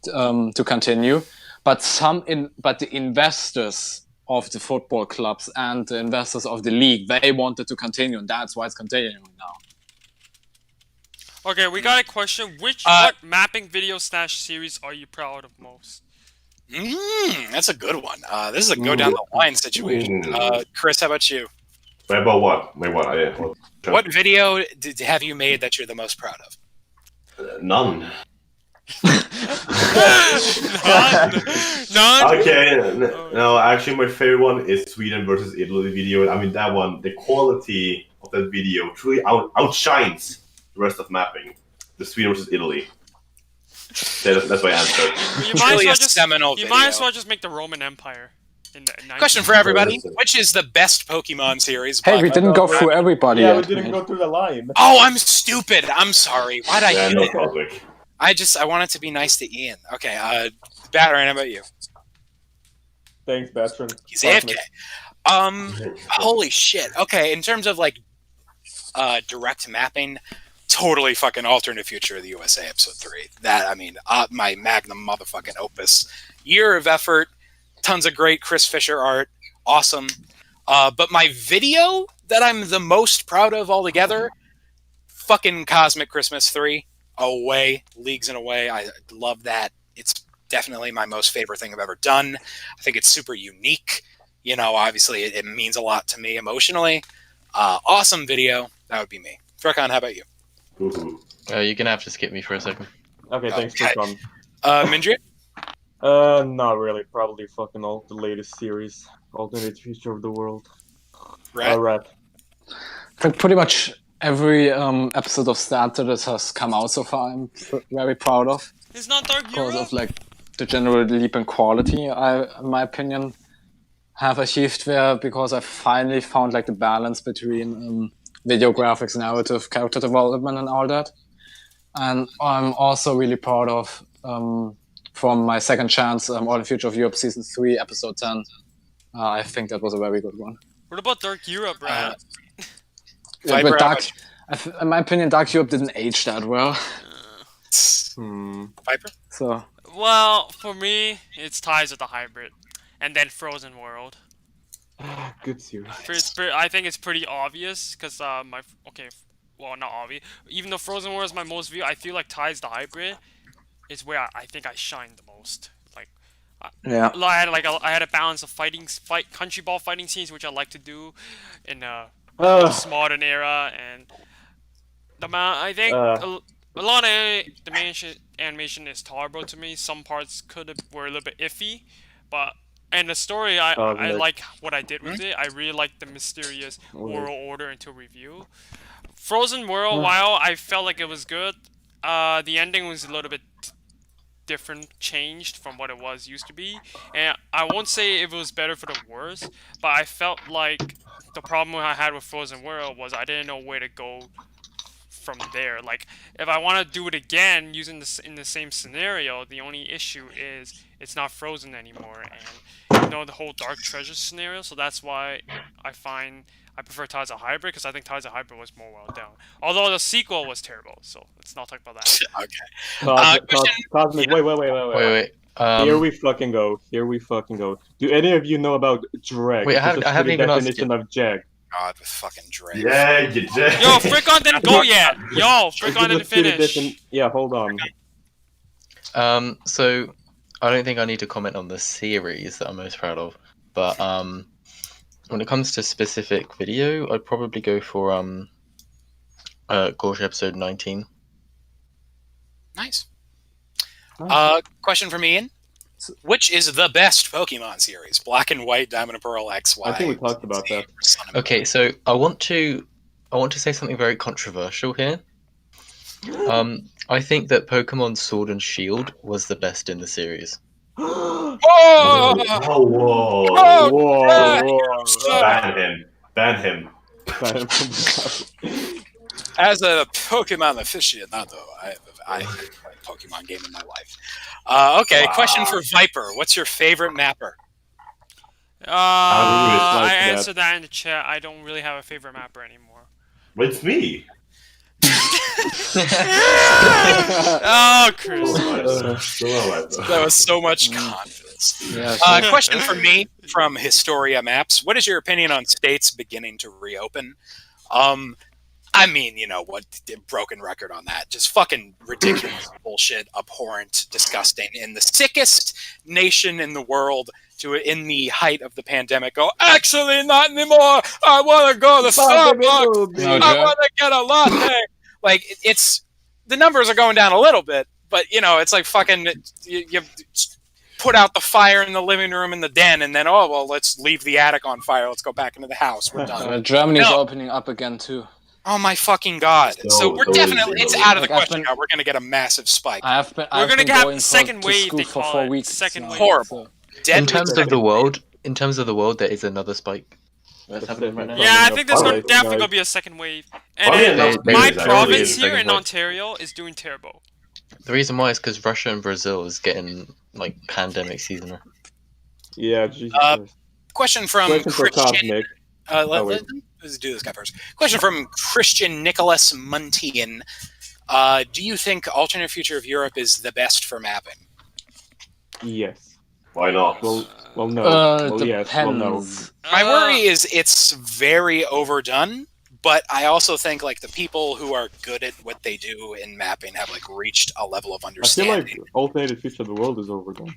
to continue, but the investors of the football clubs and the investors of the league, they want it to continue, and that's why it's continuing now. Okay, we got a question. What mapping video slash series are you proud of most? That's a good one. This is a go down the line situation. Chris, how about you? Wait, about what? Wait, what? What video have you made that you're the most proud of? None. None? Okay, no, actually my favorite one is Sweden versus Italy video. I mean, that one, the quality of that video truly outshines the rest of mapping. The Sweden versus Italy. That's my answer. You might, Really a as well seminal just, you might as video. well just make the Roman Empire. In the Question for everybody: which is the best Pokemon series? Hey, we Black didn't and go White? through everybody Yeah, we yet. didn't go through the line. Oh, I'm stupid. I'm sorry. Why'd I Yeah, do no that? problem. I wanted to be nice to Ian. Okay, Batarang, how about you? Thanks, Bertrand. He's AFK. Holy shit. Okay, in terms of like direct mapping, totally fucking alternate future of the USA episode 3. That, I mean, my magnum motherfucking opus. Year of effort, tons of great Chris Fischer art, awesome. But my video that I'm the most proud of altogether, fucking Cosmic Christmas 3, Away, Leagues and Away. I love that. It's definitely my most favorite thing I've ever done. I think it's super unique. You know, obviously it means a lot to me emotionally. Awesome video. That would be me. Furkan, how about you? Ooh. You're gonna have to skip me for a second. Okay, thanks Okay. for coming. Mindria? Not really. Probably fucking all the latest series. Alternate Future of the World. Right? Alright. I think pretty much every episode of Star that has come out so far, I'm very proud of, It's not Dark because Hero? of like the general leap in quality I, in my opinion, have achieved there, because I finally found like the balance between video graphics, narrative, character development, and all that. And I'm also really proud of from my second chance, All the Future of Europe Season 3, Episode 10, I think that was a very good one. What about Dark Europe, Brad? Yeah, Viper, but how Dark, in my opinion, Dark Europe didn't age that well. Viper? So Well, for me, it's Ties of the Hybrid, and then Frozen World. Good series. I think it's pretty obvious because not obvious. Even though Frozen World is my most viewed, I feel like Ties of the Hybrid is where I think I shine the most. yeah. I had a balance of country ball fighting scenes, which I like to do in this modern era, and I think a lot of the animation is tolerable to me. Some parts were a little bit iffy, but and the story I like what I did with it. I really like the mysterious world order until review. Frozen World, while I felt like it was good, the ending was a little bit different, changed from what it used to be, and I won't say if it was better for the worse, but I felt like the problem I had with Frozen World was I didn't know where to go from there. Like, if I want to do it again using this in the same scenario, the only issue is it's not frozen anymore, and the whole Dark Treasure scenario. So that's why I prefer Ties of Hybrid, because I think Ties of Hybrid was more well done. Although the sequel was terrible, so let's not talk about that. Okay. Cosmic, wait. Here we fucking go. Do any of you know about Dreg? Wait, I haven't even asked definition of Jag. God, with fucking Drake. Yeah, you did. Yo, Frickon didn't go yet. Frickon didn't finish. Yeah, hold on. So I don't think I need to comment on the series that I'm most proud of, but when it comes to specific video, I'd probably go for Gorge episode 19. Nice. Question from Ian. Which is the best Pokemon series? Black and White, Diamond and Pearl, X, Y. I think we talked about that. Okay, so I want to say something very controversial here. I think that Pokemon Sword and Shield was the best in the series. Oh! Whoa. Ban him. As a Pokemon aficionado, I haven't played a Pokemon game in my life. Okay, question for Viper. What's your favorite mapper? I answered that in the chat. I don't really have a favorite mapper anymore. It's me. Oh, Chris. That was so much confidence. Yeah, question for me from Historia Maps. What is your opinion on states beginning to reopen? I mean, you know what? Broken record on that. Just fucking ridiculous bullshit, abhorrent, disgusting. In the sickest nation in the world, in the height of the pandemic, go, actually not anymore. I want to go to Starbucks. I want to get a latte. Like, the numbers are going down a little bit, but, you know, it's like fucking, you put out the fire in the living room in the den, and then, let's leave the attic on fire. Let's go back into the house. We're done. Germany's opening up again, too. Oh my fucking god! So we're definitely, it's out of the question now. We're gonna get a massive spike. We're gonna have a second wave. They for call 4 it weeks. second wave. Horrible. In terms of the world, there is another spike. That's happening right now. Yeah, I think there's definitely gonna be a second wave. And then my province here in Ontario is doing terrible. The reason why is because Russia and Brazil is getting like pandemic seasonal. Yeah, Jesus. Question from Christian. Let's do this guy first. Question from Christian Nicholas Muntian. Do you think Alternate Future of Europe is the best for mapping? Yes. Why not? Well, no. Yes. Well, no. My worry is it's very overdone, but I also think like the people who are good at what they do in mapping have like reached a level of understanding. I feel like Alternative Future of the World is overdone.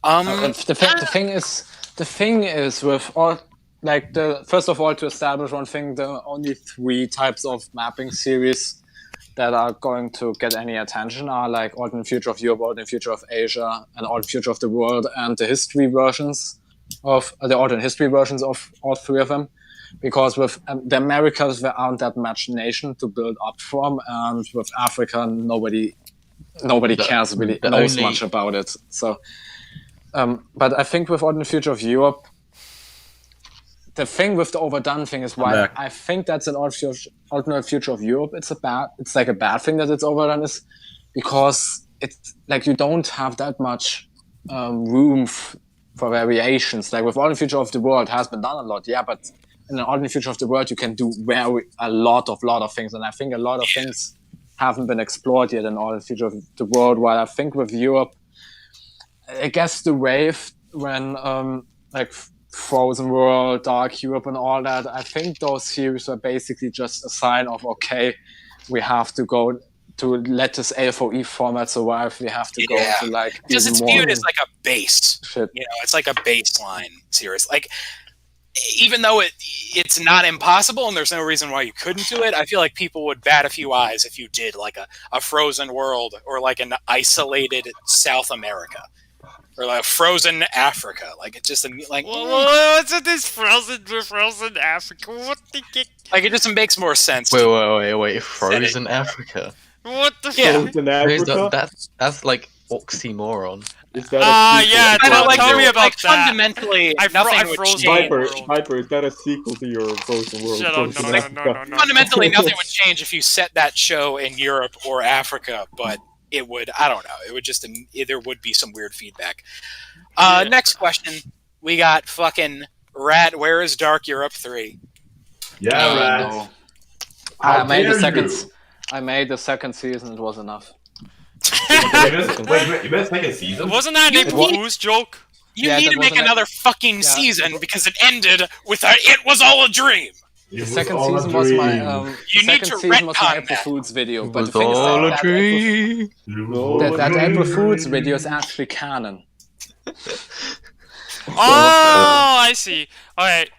The thing is with all. Like, first of all, to establish one thing, the only 3 types of mapping series that are going to get any attention are like Alternate Future of Europe, Alternate Future of Asia, and Alternate Future of the World, and the history versions of the alternate history versions of all 3 of them. Because with the Americas, there aren't that much nation to build up from, and with Africa, nobody cares really knows much about it. So, but I think with Alternate Future of Europe. The thing with the overdone thing is why I think that's an alternate future of Europe. It's like a bad thing that it's overdone is because it's like you don't have that much room for variations. Like with Alternate Future of the World has been done a lot, yeah, but in an Alternate Future of the World you can do a lot of things, and I think a lot of things haven't been explored yet in Alternate Future of the World. While I think with Europe, I guess the wave when like Frozen World, Dark Europe, and all that, I think those series were basically just a sign of, okay, we have to go to let this AFOE format survive. We have to go to like because it's more viewed as like a base. shit. You know, it's like a baseline series. Like, even though it's not impossible and there's no reason why you couldn't do it, I feel like people would bat a few eyes if you did like a Frozen World or like an isolated South America. Or like Frozen Africa, like it's just like What's with this frozen Africa? What the kick? like it just makes more sense. Wait. Frozen Africa. What the Yeah. fuck? Frozen Where's Africa? That's like oxymoron. Is that a sequel yeah, to tell Frozen me World? about like that. fundamentally I nothing would froze change. Viper, is that a sequel to your Frozen World? Shut up! Frozen No. Africa? Fundamentally, nothing would change if you set that show in Europe or Africa, but it would. I don't know. It would just there would be some weird feedback. Next question. We got fucking Rat. Where is Dark Europe 3? Yeah, right. No. How I made the dare second. you? I made the second season. It was enough. Wait, you made a second season? Wasn't that an April Fool's joke? You Yeah, need that to make wasn't another fucking season because it ended with a "It was all a dream." The second season was my You need second to season was my retcon April that. Fools video. It But was the thing is all a that dream. that April Fools video is actually canon. Oh, I see. All right.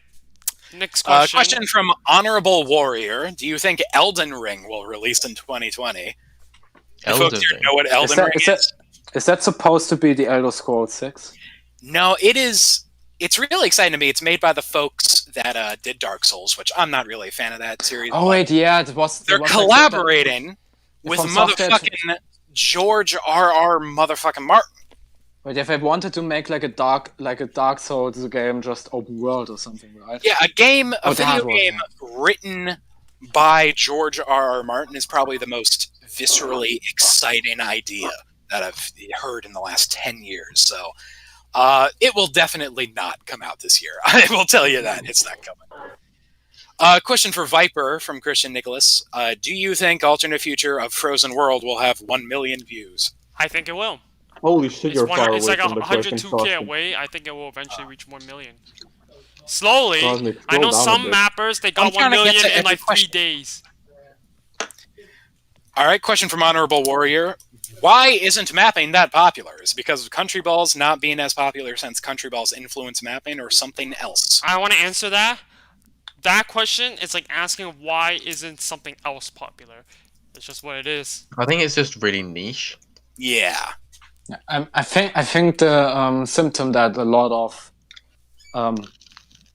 Next question. Question from Honorable Warrior: do you think Elden Ring will release in 2020? Elden Folks here Ring. know what Elden Ring is? Is that supposed to be the Elder Scrolls 6? No, it is. It's really exciting to me. It's made by the folks that did Dark Souls, which I'm not really a fan of that series. Oh wait, yeah, it was. They're it was collaborating with from software to- motherfucking George R.R. motherfucking Martin. But if I wanted to make like a Dark Souls game, just open world or something, right? Yeah, a Oh, video that was- game written by George R.R. Martin is probably the most viscerally exciting idea that I've heard in the last 10 years. So it will definitely not come out this year. I will tell you that. It's not coming. Question for Viper from Christian Nicholas. Do you think Alternate Future of Frozen World will have 1 million views? I think it will. Holy shit, you're far away It's like from the question, 102k Cosmic. away. I think it will eventually reach 1 million. Slowly. Cosmic, I know slow down a some bit. mappers, they I'm got 1 trying to get million to in every like 3 question. days. All right, question from Honorable Warrior. Why isn't mapping that popular? Is it because of Country Balls not being as popular since Country Balls influence mapping, or something else? I want to answer that. That question is like asking why isn't something else popular. It's just what it is. I think it's just really niche. Yeah. I think the symptom that a lot of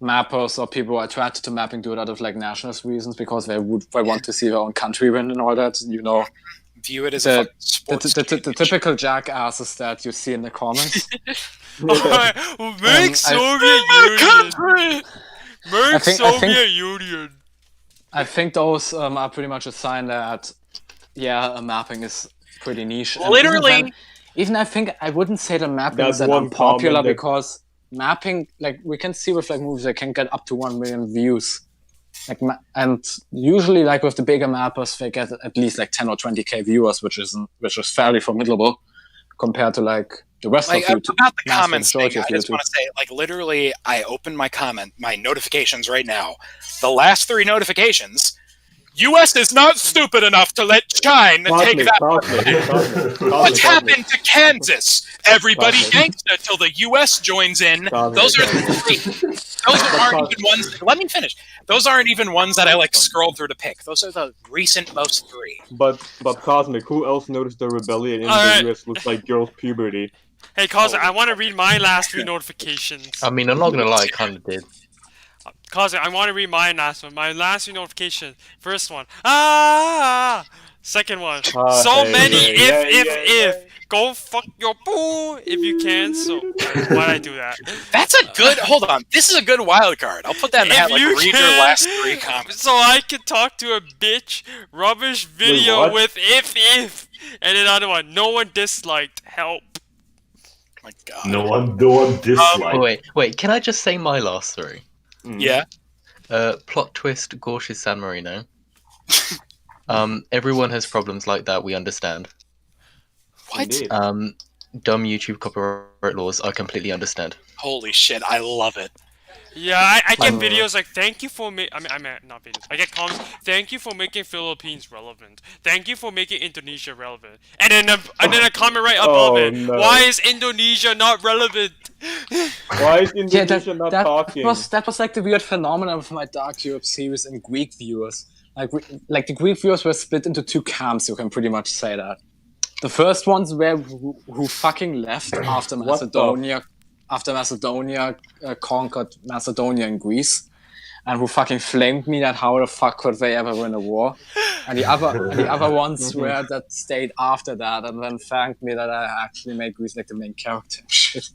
mappers or people attracted to mapping do it out of like nationalist reasons because they want to see their own country win and all that. You know, View it as a the fucking sports the typical jackasses that you see in the comments. Make Soviet Union. Make Soviet Union. I think those are pretty much a sign that mapping is pretty niche. And Literally. even I think I wouldn't say that mapping That's is that one unpopular comment that- because mapping, like we can see with like movies that can get up to 1 million views. Like and usually like with the bigger mappers they get at least like 10 or 20k viewers, which is fairly formidable compared to like the rest Like, of YouTube. about the massive comments thing, majority of I just YouTube. want to say, like, literally, I open my notifications right now. The last 3 notifications, U.S. is not stupid enough to let China take that. What's happened to Kansas? Everybody gangsta till the U.S. joins in. Those are the 3. Those aren't even ones. Let me finish. Those aren't even ones that I like scrolled through to pick. Those are the recent most 3. But Cosmic, who else noticed the rebellion in Alright. the US looks like girls' puberty? Hey, Cosmic, I want to read my last 3 notifications. I mean, I'm not gonna lie, I kind of did. Cosmic, I want to read my last one. My last 3 notifications. First one. Ah! Second one. So hey, many yeah, if. Go fuck your boo if you can. So, why'd I do that? That's a good. Hold on. This is a good wild card. I'll put that in the If hat. Like, you read your can, last 3 comments. So I can talk to a bitch. Rubbish video what? with if. And another one. No one disliked. Help. my god. No one disliked. Wait. Can I just say my last three? Yeah. Plot twist: Gorsh is San Marino. Everyone has problems like that. We understand. What? Indeed. Dumb YouTube copyright laws. I completely understand. Holy shit! I love it. Yeah, I get videos like, thank you for I mean, not videos. I get comments, thank you for making Philippines relevant. Thank you for making Indonesia relevant. And then a comment right above it. no. Why is Indonesia not relevant? Why is Yeah, Indonesia not talking? that was like the weird phenomenon with my Dark Europe series and Greek viewers. Like the Greek viewers were split into two camps. You can pretty much say that. The first ones were who fucking left after Macedonia. After Macedonia conquered Macedonia and Greece, and who fucking flamed me that how the fuck could they ever win a war? And the other ones were that stayed after that and then thanked me that I actually made Greece like the main character. Shit.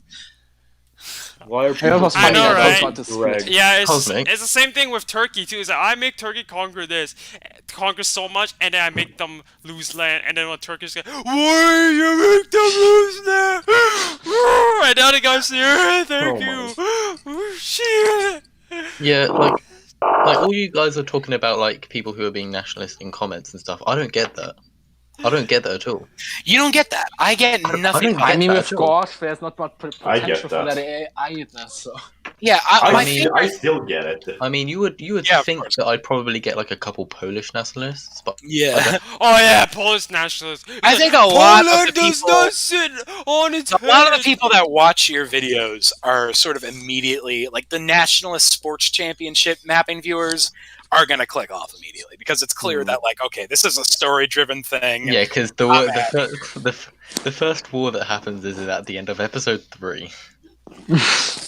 Why are It people was I funny know, that right? was not the split. Yeah, Cosmic. it's the same thing with Turkey too. It's like, I make Turkey conquer so much, and then I make them lose land, and then when Turkey's like, why you make them lose land? And now the guys say, thank you. Oh, shit. Yeah, like all you guys are talking about, like people who are being nationalist in comments and stuff. I don't get that. I don't get that at all. You don't get that. I get nothing. don't I get mean, that with at all. Gorsh, there's not much I get potential for that. that either. So Yeah, I my mean, favorite. I still get it. I mean, you would Yeah, of think course. that I'd probably get like a couple Polish nationalists, but Yeah. Oh yeah, Polish nationalists. I think a lot of Poland the does people. not sit on its A lot of the head. people that watch your videos are sort of immediately like the nationalist sports championship mapping viewers are gonna click off immediately because it's clear that like okay, this is a story-driven thing. yeah, because I'm the first war that happens is at the end of episode 3.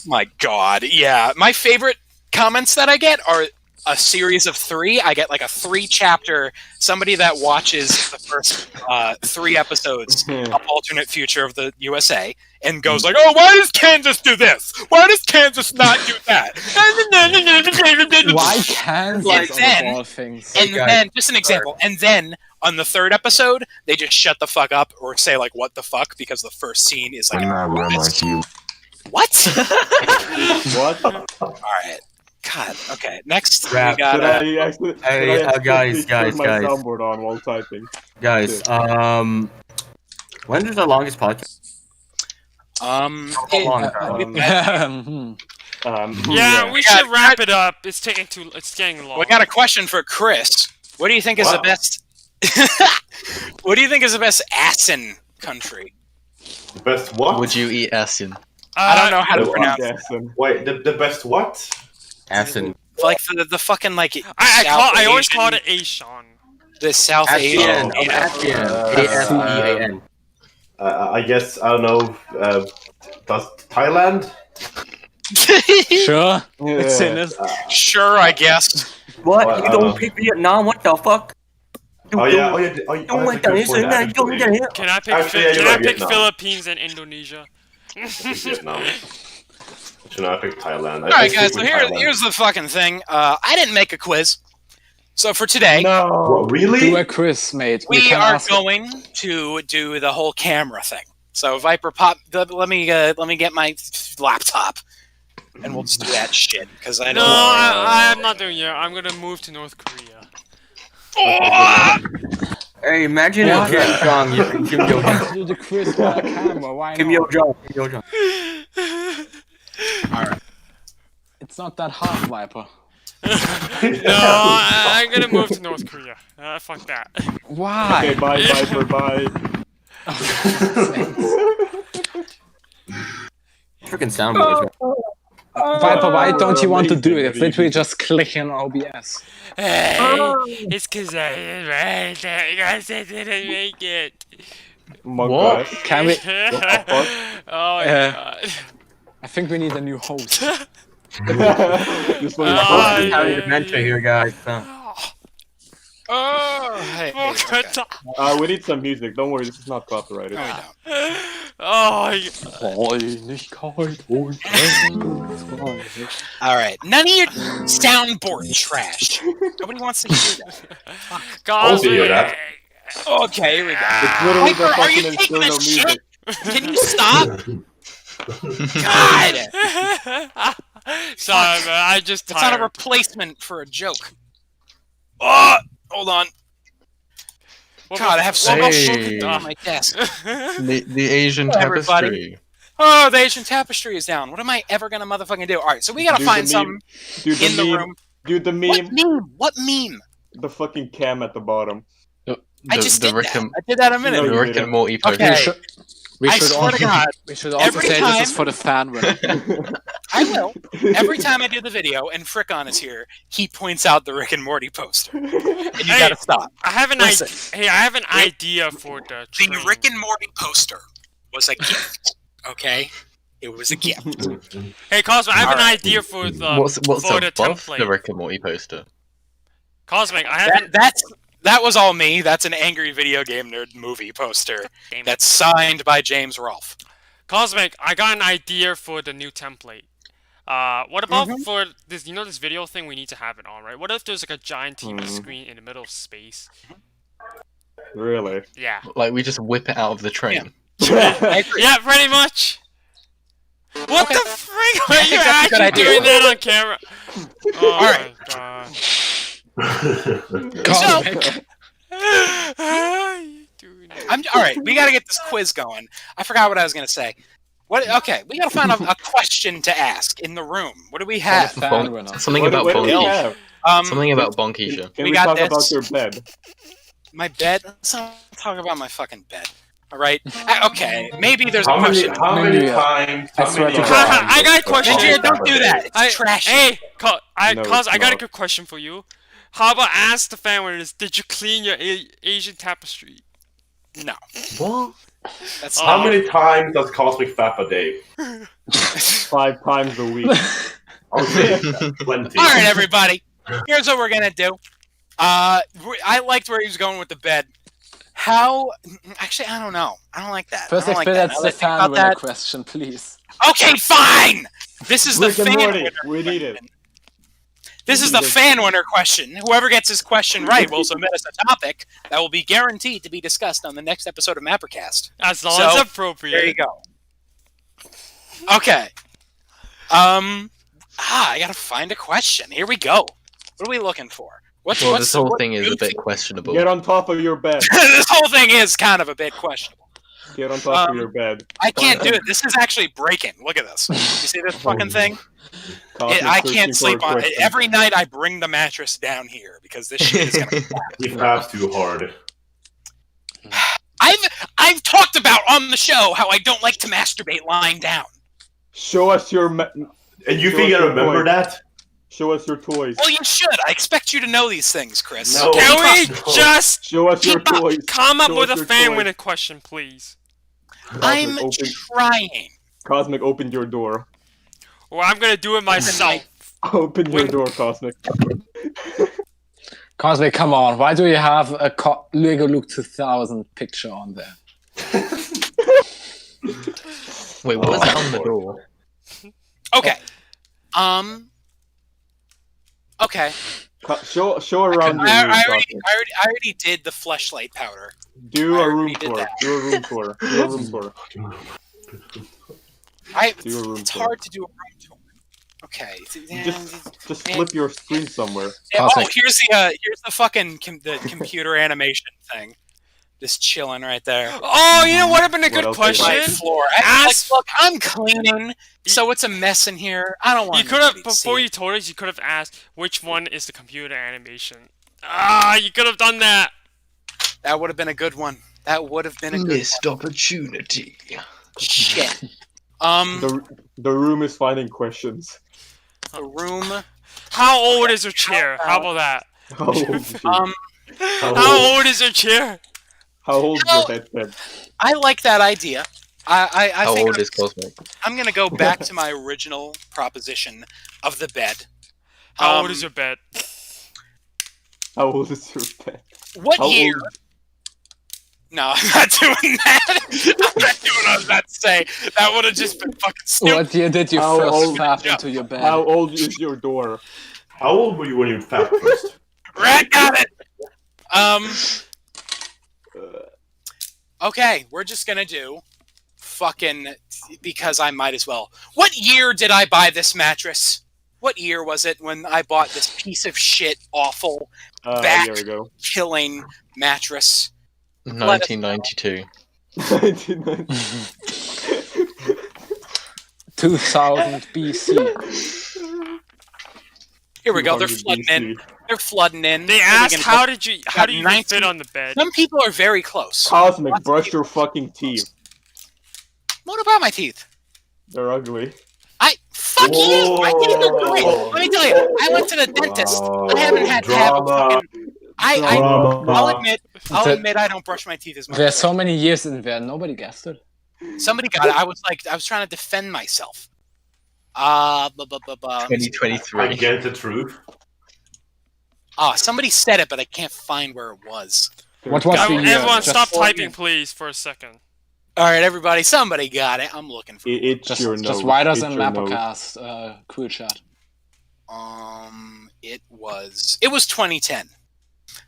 My God, yeah. My favorite comments that I get are a series of 3. I get like a 3-chapter. Somebody that watches the first 3 episodes of Alternate Future of the USA and goes like, "Oh, why does Kansas do this? Why does Kansas not do that?" why Kansas Like of then- all things? And guys. then, just an example, and then on the 3rd episode, they just shut the fuck up or say like, "What the fuck?" because the first scene is like, what? What? All right. God. Okay. Next, Rap. we got. Did I actually? Hey, did I guys, accidentally turn guys. my soundboard on while typing. Guys, when is the longest podcast? How long? Yeah, we should wrap it up. It's getting long. We got a question for Chris. What do you think is the Wow. best? What do you think is the best Asin country? Best what? Would you eat Asian? I don't know how to the pronounce it. Jackson. Wait, the best what? Asin. Like the fucking like. I always Asian- called it Asian. the South Asian. Asian. ASEAN. I guess, I don't know, does Thailand? Sure, it's in it. Sure, I guess. What? Well, You don't pick Vietnam? What the fuck? Oh yeah, oh yeah, oh, Don't that's a good point, actually. Can I pick? Actually, yeah, Can you're I right, pick Vietnam. Philippines and Indonesia? Vietnam. Should I pick Thailand? All right, guys. So here's the fucking thing. I didn't make a quiz, so for today No. What, really? Do a quiz, mate. we can are ask- going to do the whole camera thing. So Viper Pop, let me get my laptop, and we'll just do that shit because I No, know. I'm not doing it. I'm gonna move to North Korea. Hey, imagine if Kim Jong, Kim Yo Jong, Do the quiz on a camera. Why Kim not? Yo Jong, Kim Yo Jong. It's not that hard, Viper. No, I'm gonna move to North Korea. Fuck that. Why? Okay, bye, Viper, bye. Freaking soundboards. Viper, why don't you want to do it? It's literally just clicking on OBS. Hey, it's cause I didn't make it. Monk What? ass. Can we? Oh my god. I think we need a new host. This one is Ah, fucking- Having dementia here, guys. Oh, hey, okay. We need some music. Don't worry, this is not copyrighted. No, we don't. Oh my god. All right, none of your soundboard trash. Nobody wants to hear that. God, see you, that. Okay, here we go. It's literally the Viper, are you fucking taking a external shit? music. Can you stop? God! Sorry, man. I just It's not tired. a replacement for a joke. Oh, hold on. God, I have so much Hey. shit on my desk. The Asian Hello, everybody. tapestry. Oh, the Asian tapestry is down. What am I ever gonna motherfucking do? All right, so we gotta Do find the meme. something Do the in the meme. room. Do the What meme. meme? What meme? The fucking cam at the bottom. I just the did Rick that. and, I did that a minute No, the ago. Rick and Morty poster. Okay. We I should swear to God, We should also every say time- this is for the fan winner. I will. Every time I do the video and Frickon is here, he points out the Rick and Morty poster. And you Hey, gotta stop. I have an Listen. idea. Hey, I have an idea for the The train. Rick and Morty poster was a gift. Okay? It was a gift. Hey, Cosmic, I have an Alright. idea for the What's for the above template. the Rick and Morty poster? Cosmic, I have That was all me. That's an angry video game nerd movie poster. Damn. That's signed by James Rolfe. Cosmic. I got an idea for the new template. What about for this? You know this video thing? We need to have it on, right? What if there's like a giant TV screen in the middle of space? Really? Yeah. Like we just whip it out of the train. I agree. Yeah, pretty much. What Okay. the frick? Are I think you that's a good actually idea. doing that on camera? Oh Alright. my god. Cosmic. How are you doing it? All right, we got to get this quiz going. I forgot what I was going to say. What? Okay, we got to find a question to ask in the room. What do we have? Fan winner. Something What about do we Bonky. have? Something about Bonkisha. Can We we got talk this. about your bed? My bed? Let's not talk about my fucking bed. All right. Okay, maybe there's a How many, question. how many Ninja. times? I How swear many to times God. I got a question. Ninja, don't do that. It's trashy. Hey, No, I it's got a not. good question for you. How about ask the fan winners, did you clean your Asian tapestry? No, What? that's Oh. How many times does Cosmic fap a day? 5 times a week. Okay, 20. All right, everybody. Here's what we're gonna do. I liked where he was going with the bed. How? Actually, I don't know. I don't like that. First, I don't like explain that. that's Now the that I think fan about winner that- question, please. Okay, fine. This is the Rick and fan Morty, winner. we need it. This is the fan winner question. Whoever gets this question right will submit us a topic that will be guaranteed to be discussed on the next episode of MapperCast. As long So, as appropriate. There you go. Okay. I gotta find a question. Here we go. What are we looking for? Well, this whole thing is a bit questionable. Get on top of your bed. This whole thing is kind of a bit questionable. Get on top of Um, your bed. I can't do it. This is actually breaking. Look at this. You see this fucking thing? Cosmic I searching can't for a sleep on it. question. Every night I bring the mattress down here because this shit is gonna. He faps too hard. I've talked about on the show how I don't like to masturbate lying down. Show us your And you Show think us I your remember toys. that? Show us your toys. Well, you should. I expect you to know these things, Chris. No. Can we No. just Show us your Keep up. toys. come up Show with us a your fan toys. winner question, please? I'm open. trying. Cosmic, open your door. Or I'm gonna do it myself. Open your Wait. door, Cosmic. Cosmic, come on. Why do you have a Lego Luke 2000 picture on there? Wait, what was that on the door? Okay. Okay. Show around your room, I Cosmic. already did the fleshlight powder. Do I a room already did tour. that. Do a room tour. Do a room tour. Do a room It's tour. hard to do a room tour. Okay. Just flip your screen somewhere. Oh, Cosmic. here's the fucking the computer animation thing. Just chilling right there. Oh, you know what would have been a What good else do you My like? question? floor. Ask- Look, I'm cleaning, so it's a mess in here. I don't want. You could have, anybody to see before it. you told us, you could have asked which one is the computer animation. Ah, you could have done that. That would have been a good one. That would have been a good Missed opportunity. one. Shit. The room is finding questions. The room. How old is your chair? How about that? How old is she? How old is your chair? How old is your headset? I like that idea. I How think old is Cosmic? I'm gonna go back to my original proposition of the bed. How old is your bed? How old is your bed? What How year? old? No, I'm not doing that. I'm not doing what I was about to say. That would have just been fucking stupid. What year did you How first old- fap into your bed? How old is your door? How old were you when you fapped first? Right, got it. Okay, we're just gonna do fucking because I might as well. What year did I buy this mattress? What year was it when I bought this piece of shit, awful, A year ago. killing mattress? 1992. 2000 BC. Here we go. They're 200 flooding BC. in. They're flooding in. They What are we asked, gonna how do? do you Got even 19 fit on the bed? Some people are very close. Cosmic, Lots of brush people your are fucking close. teeth. What about my teeth? They're ugly. Fuck you! My teeth are great. Let me tell you, I went to the dentist. I haven't had to have a fucking. I'll admit, I don't brush my teeth as much. There's so many years in there, nobody guessed it. Somebody got it. I was trying to defend myself. 2023. I get the truth. Somebody said it, but I can't find where it was. What was the year? Everyone, Just stop for- typing, please, for a second. All right, everybody, somebody got it. I'm looking for it. It's your nose. Just write us It's in your nose. MapperCast, cool chat. It was 2010.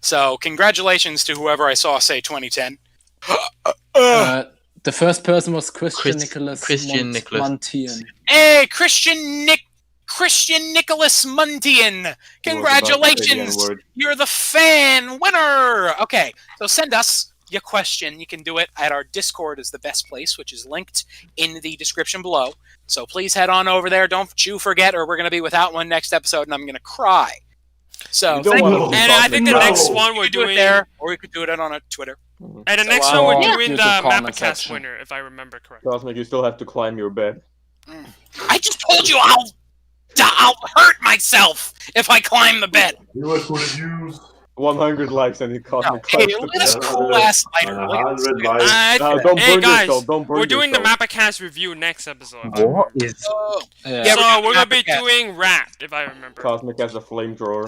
So congratulations to whoever I saw say 2010. The first person was Christian Nicholas Montian. Hey, Christian Nicholas Muntian. Congratulations. Word. You're the fan winner. Okay, so send us your question. You can do it at our Discord is the best place, which is linked in the description below. So please head on over there. Don't you forget, or we're going to be without one next episode, and I'm going to cry. So You don't thank wanna you. be And I think the No. next one We we're could do it doing, there, or we could do it on a Twitter. and the next So, one we're yeah. doing the YouTube comment MapperCast section. winner, if I remember correctly. Cosmic, you still have to climb your bed. I just told you I'll hurt myself if I climb the bed. You was for the views. 100 likes and it No, Cosmic hey, climbs the look at this bed. cool ass lighter. Look at this. 100 likes. Don't Hey burn guys, yourself, don't burn we're doing the yourself. MapperCast review next episode. What is? Oh, Yeah. Yeah, So we're gonna be MapperCast. doing Wrapped, if I remember. Cosmic has a flamethrower.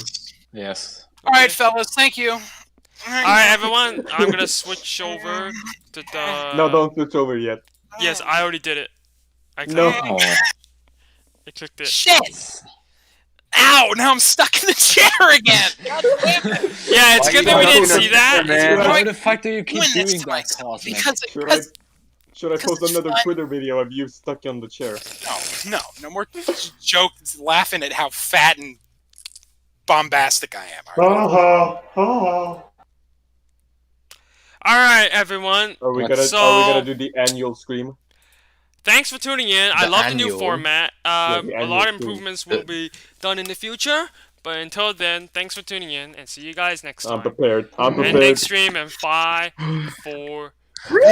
Yes. all right, fellas. Thank you. Alright, everyone, I'm gonna switch over to the. No, don't switch over yet. Yes, I already did it. I clicked No. it. Oh. I clicked it. Shit! Ow! Now I'm stuck in the chair again. God damn it. Yeah, it's good that we didn't see that. man? Why the fuck do you keep Doing this doing to that, myself Cosmic? because Should I post it's another fun. Twitter video of you stuck on the chair? no more jokes laughing at how fat and bombastic I am. All right? Ha ha. Alright, everyone. Are we Let's- gonna do the annual scream? Thanks for tuning in. I The love the new annual? format. the A lot of annual thing. improvements will be done in the future. But until then, thanks for tuning in and see you guys next I'm time. prepared. I'm And prepared. next stream in 5, 4, 3.